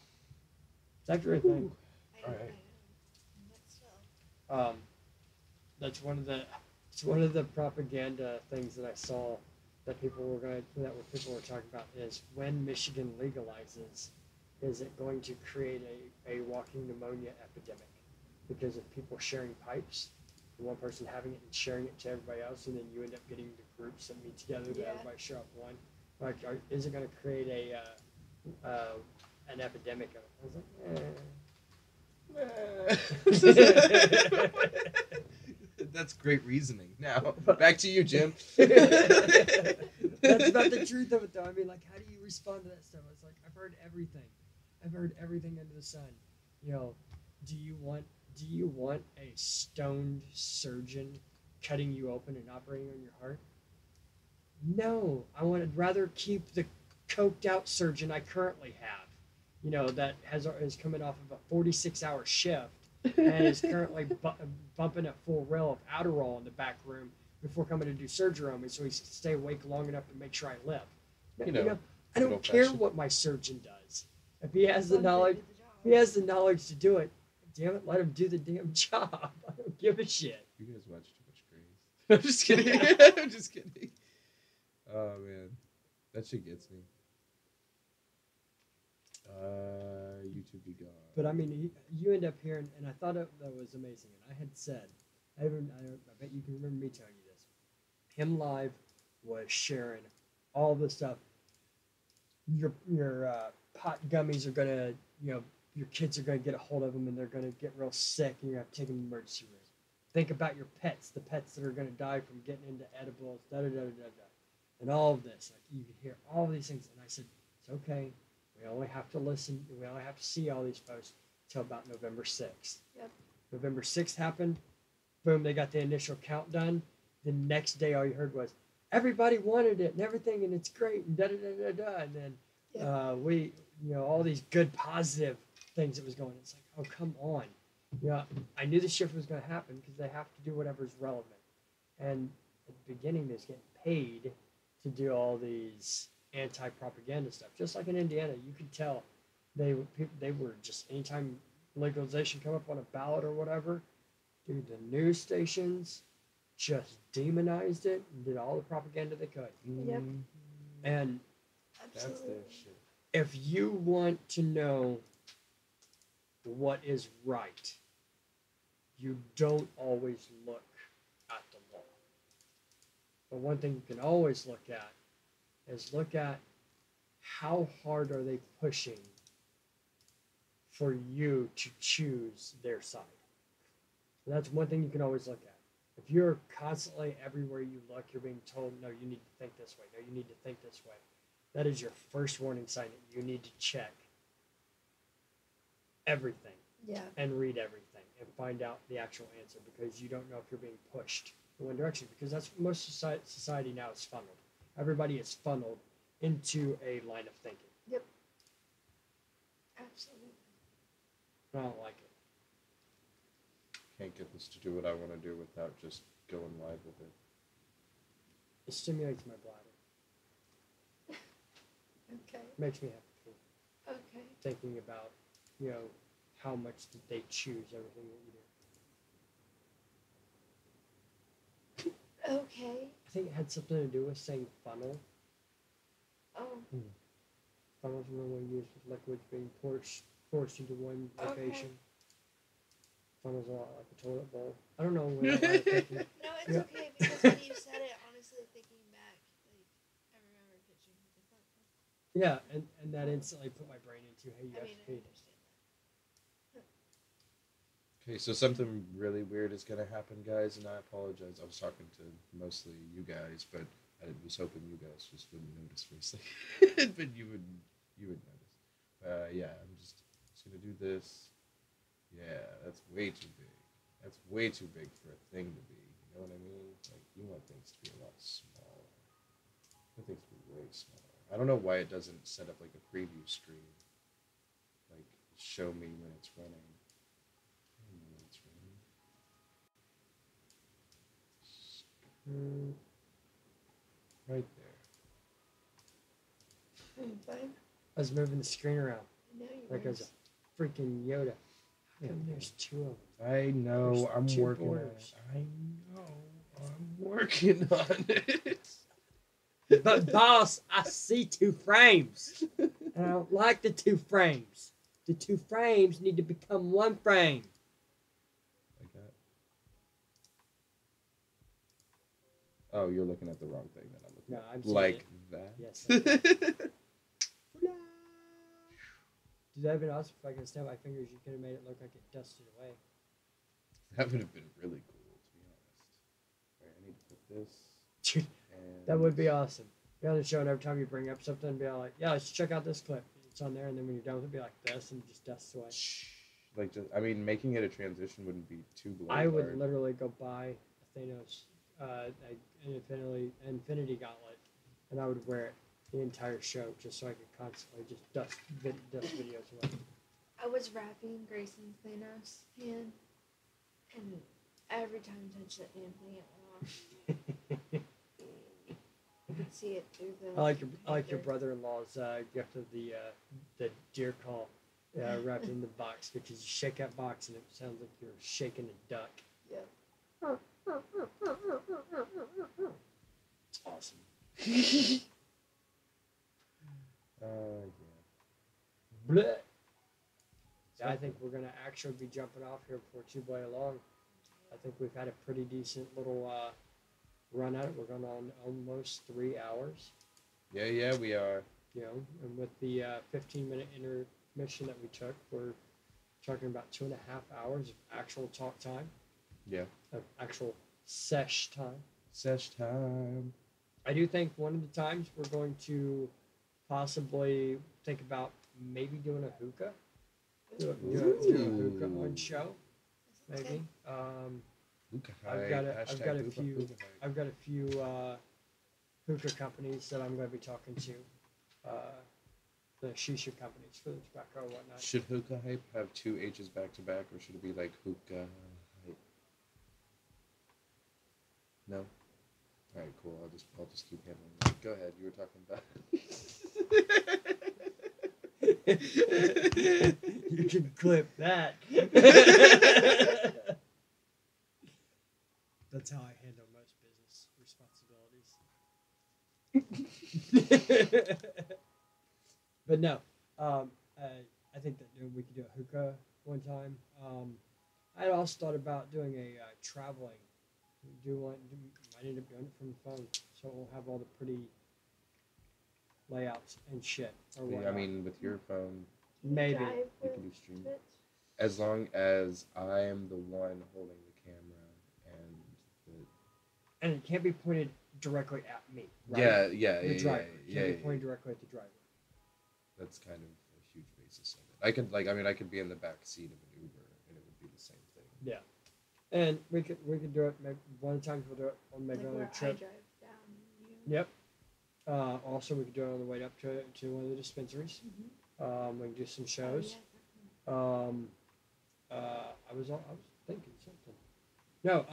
It's actually a thing. I Alright. know. But still. That's one of the propaganda things that I saw that people were talking about is when Michigan legalizes, is it going to create a walking pneumonia epidemic because of people sharing pipes, one person having it and sharing it to everybody else, and then you end up getting the groups that meet together that everybody share up one. Is it going to create an epidemic of it? I was like, That's great reasoning. Now, back to you, Jim. That's about the truth of it, though. I mean, how do you respond to that stuff? It's like, I've heard everything. I've heard everything under the sun. Do you want a stoned surgeon cutting you open and operating on your heart? No, I would rather keep the coked out surgeon I currently have. That is coming off of a 46-hour shift and is currently bumping a full rail of Adderall in the back room before coming to do surgery on me, so he can stay awake long enough to make sure I live. I don't care what my surgeon does. If he has the knowledge, to do it, damn it, let him do the damn job. I don't give a shit. You guys watch too much I'm just kidding. I'm just kidding. Oh man, that shit gets me. YouTube be gone. But I mean, you end up hearing, and I thought that was amazing. And I had said, I bet you can remember me telling you this. Him live was sharing all the stuff. Your pot gummies are gonna, your kids are gonna get a hold of them, and they're gonna get real sick, and you're gonna have to take them to the emergency room. Think about your pets, the pets that are gonna die from getting into edibles, da da da da da, and all of this. Like you could hear all these things, and I said, it's okay. We only have to listen. We only have to see all these posts until about November 6th. Yep. November 6th happened. Boom, they got the initial count done. The next day, all you heard was, everybody wanted it and everything, and it's great, and da-da-da-da-da. And then we, all these good, positive things that was going. It's like, oh, come on. I knew the shift was going to happen because they have to do whatever's relevant. And at the beginning, they was getting paid to do all these anti-propaganda stuff. Just like in Indiana, you could tell they were just, anytime legalization come up on a ballot or whatever, dude, the news stations just demonized it and did all the propaganda they could. Yep. And Absolutely. That's their shit. if you want to know what is right, you don't always look at the law. But one thing you can always look at is look at how hard are they pushing for you to choose their side. And that's one thing you can always look at. If you're constantly, everywhere you look, you're being told, no, you need to think this way, no, you need to think this way, that is your first warning sign that you need to check everything Yeah. and read everything and find out the actual answer, because you don't know if you're being pushed in one direction, because that's most society now is funneled. Everybody is funneled into a line of thinking. Yep. Absolutely. I don't like it. Can't get this to do what I want to do without just going live with it. It stimulates my bladder. Okay. Makes me happy Okay. thinking about, how much did they choose everything that you do. Okay. I think it had something to do with saying funnel. Oh. Funnels are normally used with liquids being forced into one location. Funnel's a lot like a toilet bowl. I don't know when I was thinking. No, it's Yeah. okay, because when you said it, honestly, thinking back, I remember picturing the funnel. Yeah, and that instantly put my brain into, hey, you I have mean, to I pee. understand that. Okay, so something really weird is gonna happen, guys, and I apologize. I was talking to mostly you guys, but I was hoping you guys just wouldn't notice for a second, but you would notice. Yeah, I'm just gonna do this. Yeah, that's way too big. That's way too big for a thing to be. You know what I mean? Like, you want things to be a lot smaller. You want things to be way smaller. I don't know why it doesn't set up like a preview screen. Like, show me when it's running. I don't know when it's running. Right there. I'm fine. I was moving the screen around I know you like were. I was a freaking Yoda. How come there's two of them? I know. There's I'm two working on it. borders. I know. I'm working on it. But boss, I see two frames. And I don't like the two frames. The two frames need to become one frame. Like that. Oh, you're looking at the wrong thing that I'm looking No, at. I'm seeing like it. that. Yes. Dude, that'd been awesome if I could snap my fingers. You could have made it look like it dusted away. That would have been really cool, to be honest. Alright, I need to put this. Dude, And that would be awesome. Be on the show, and every time you bring up something, be all like, yeah, let's check out this clip. It's on there, and then when you're done with it, be like this, and it just dusts away. Like, just, I mean, making it a transition wouldn't be too bloody I would hard. literally go buy a Thanos an Infinity Gauntlet, and I would wear it the entire show just so I could constantly just dust videos away. I was wrapping Grayson's Thanos hand, and every time I touched that damn thing, it went off. You could see it through the. I like your paper. brother-in-law's gift of the deer call wrapped in the box, because you shake that box and it sounds like you're shaking a duck. Yep. It's awesome. Yeah. Blech. Yeah, I think we're gonna actually be jumping off here before too way long. I think we've had a pretty decent little run at it. We're going on almost 3 hours. Yeah, we are. You know, and with the 15-minute intermission that we took, we're talking about 2.5 hours of actual talk time. Yeah. Of actual sesh time. Sesh time. I do think one of the times we're going to possibly think about maybe doing a hookah. Do a hookah on show, maybe. Hookah I've hype. got a Hashtag hookah few. hype. I've got a few hookah companies that I'm going to be talking to. The shisha companies for the tobacco and whatnot. Should hookah hype have 2 H's back to back, or should it be like hookah hype? No. All right, cool. I'll just keep handling that. Go ahead. You were talking about. You can clip that. That's how I handle most business responsibilities. But no, I think that we could do a hookah one time. I also thought about doing a traveling. Might end up doing it from the phone, so we'll have all the pretty layouts and shit. Or Yeah, whatnot. I mean, with your phone, Maybe. Drive you with can do stream. it. As long as I am the one holding the camera And it can't be pointed directly at me. Right? Yeah, The driver yeah. can't be pointed directly at the driver. That's kind of a huge basis of it. I could be in the back seat of an Uber and it would be the same thing. Yeah, and we could do it. Maybe one of the times we'll do it on maybe Like on a where I trip. drive down. You know? Yep. Also, we could do it on the way up to one of the dispensaries. We can do some shows. Oh, I was thinking something. No,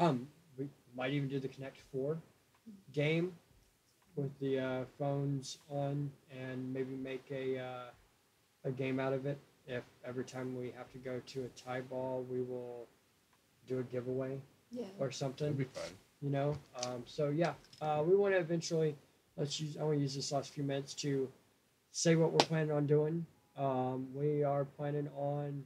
we might even do the Connect 4 game with the phones on, and maybe make a game out of it. If every time we have to go to a tie ball, we will do a giveaway yeah. or something. That'd be fun. You know, so yeah, we want to eventually. I want to use this last few minutes to say what we're planning on doing. We are planning on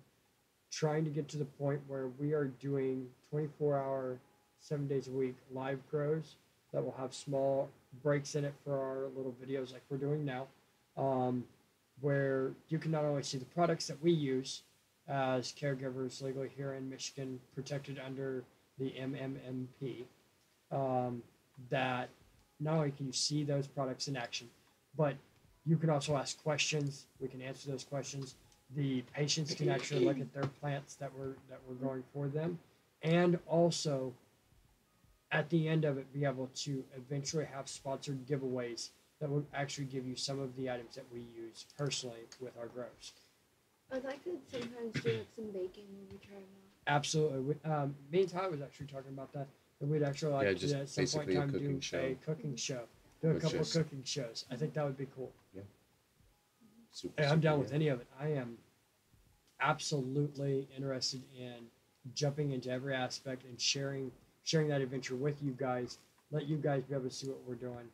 trying to get to the point where we are doing 24-hour, 7 days a week live grows that will have small breaks in it for our little videos like we're doing now, where you can not only see the products that we use as caregivers legally here in Michigan, protected under the MMMP, that not only can you see those products in action, but you can also ask questions. We can answer those questions. The patients can actually look at their plants that we're growing for them, and also at the end of it, be able to eventually have sponsored giveaways that will actually give you some of the items that we use personally with our grows. I'd like to sometimes do like some baking when we try them out. Absolutely. Me and Ty was actually talking about that. And we'd actually like just to at some point basically in a time cooking do show. a cooking show. Do a With couple of just- cooking shows. I think that would be cool. Super, Hey, I'm super, down yeah. with any of it. I am absolutely interested in jumping into every aspect and sharing that adventure with you guys. Let you guys be able to see what we're doing.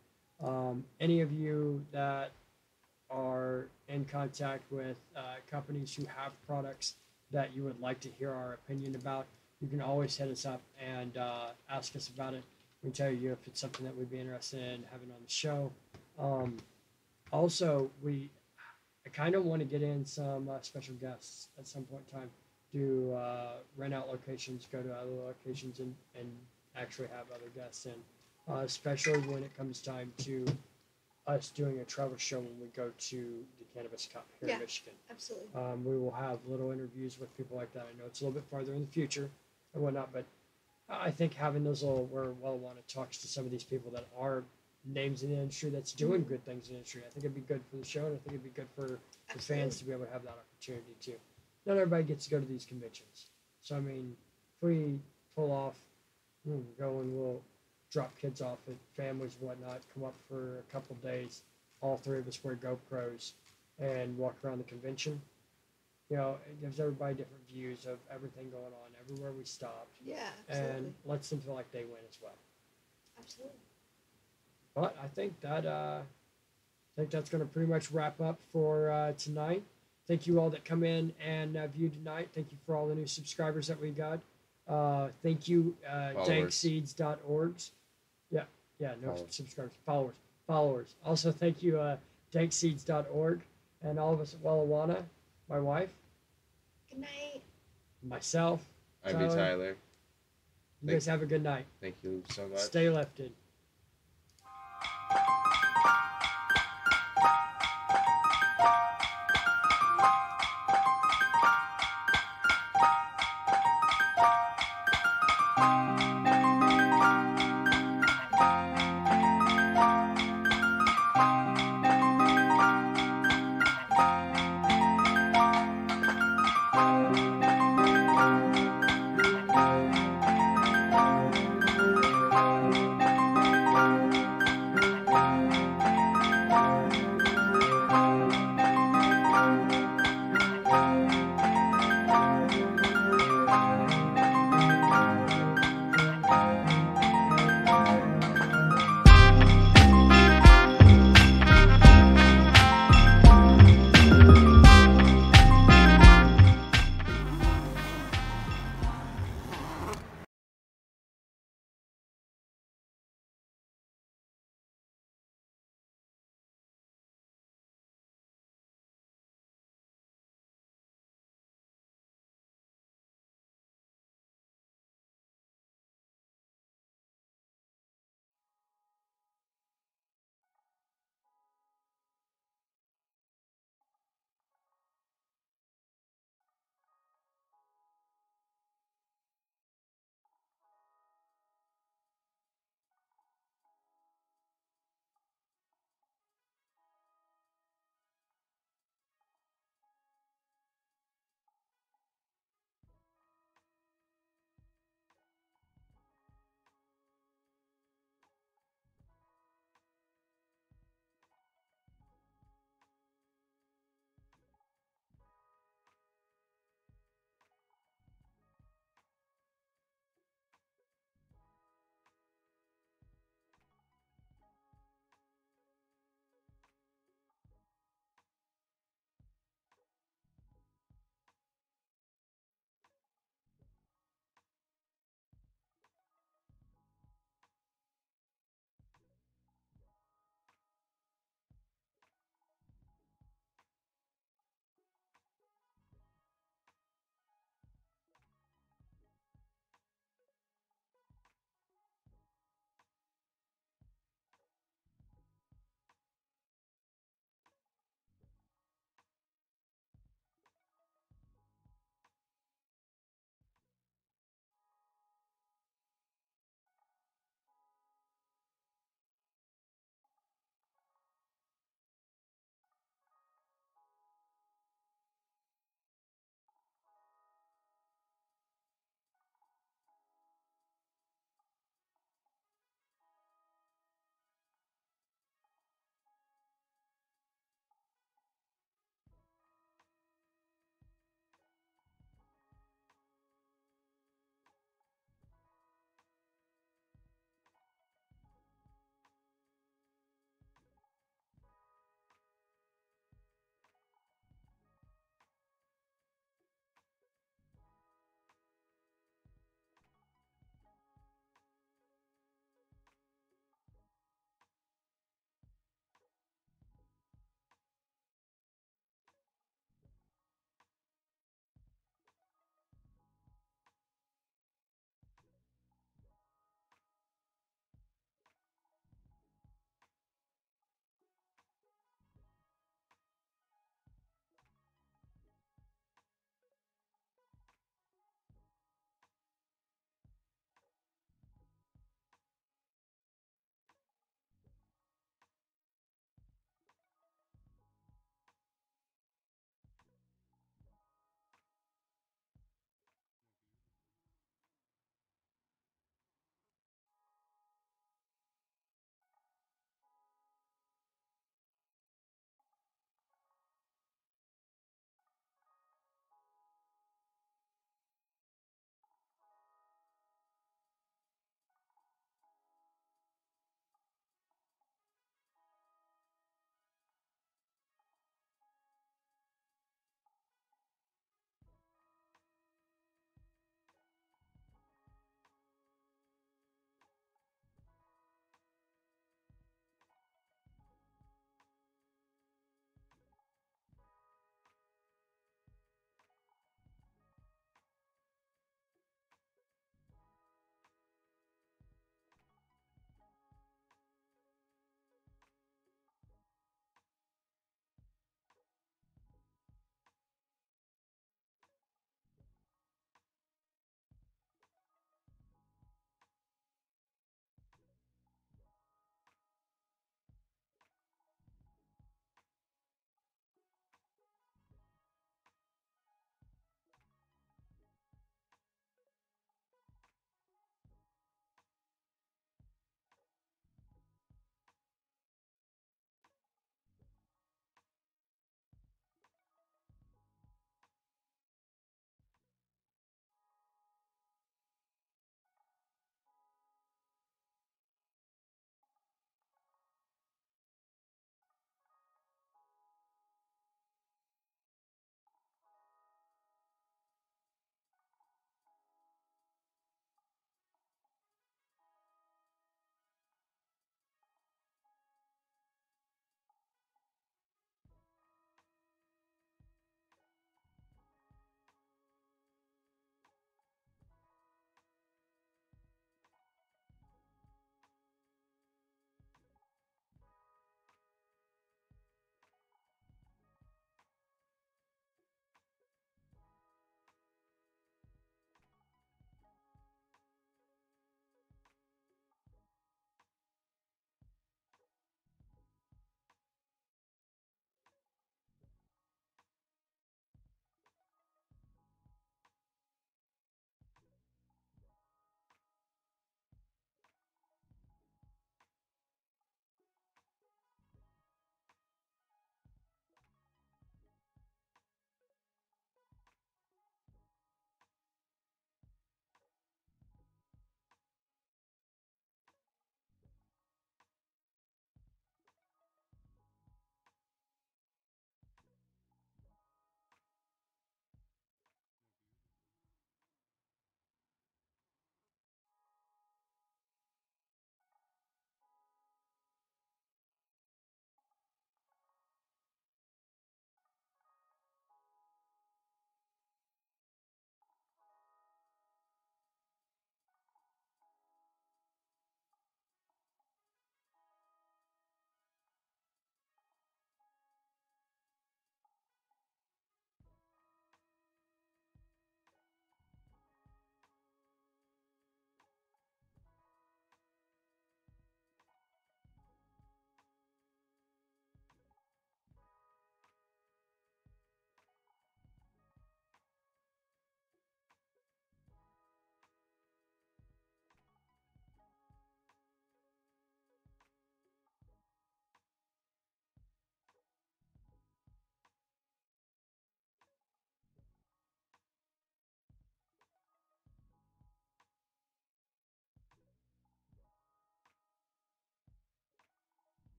Any of you that are in contact with companies who have products that you would like to hear our opinion about, you can always hit us up and ask us about it. We can tell you if it's something that we'd be interested in having on the show. Also, I kind of want to get in some special guests at some point in time. Do rent out locations, go to other locations, and actually have other guests in. Especially when it comes time to us doing a travel show when we go to the Cannabis Cup here in Michigan. Absolutely. We will have little interviews with people like that. I know it's a little bit farther in the future and whatnot, but I think having those little where Wellijuana talks to some of these people that are names in the industry that's doing good things in the industry, I think it'd be good for the show, and I think it'd be good for the fans to be able to have that opportunity too. Not everybody gets to go to these conventions. So, I mean, if we pull off, we'll go and we'll drop kids off at families and whatnot, come up for a couple days, all three of us wear GoPros and walk around the convention. You know, it gives everybody different views of everything going on everywhere we stopped, Yeah, absolutely. and lets them feel like they win as well. Absolutely. But I think that's going to pretty much wrap up for tonight. Thank you all that come in and view tonight. Thank you for all the new subscribers that we got. Thank you, dankseeds.org. Yeah, no Followers. subscribers, followers. Also, thank you, dankseeds.org, and all of us at Wellijuana, my wife, Good night. myself. I'm Tyler. You guys have a good night. Thank you so much. Stay lifted.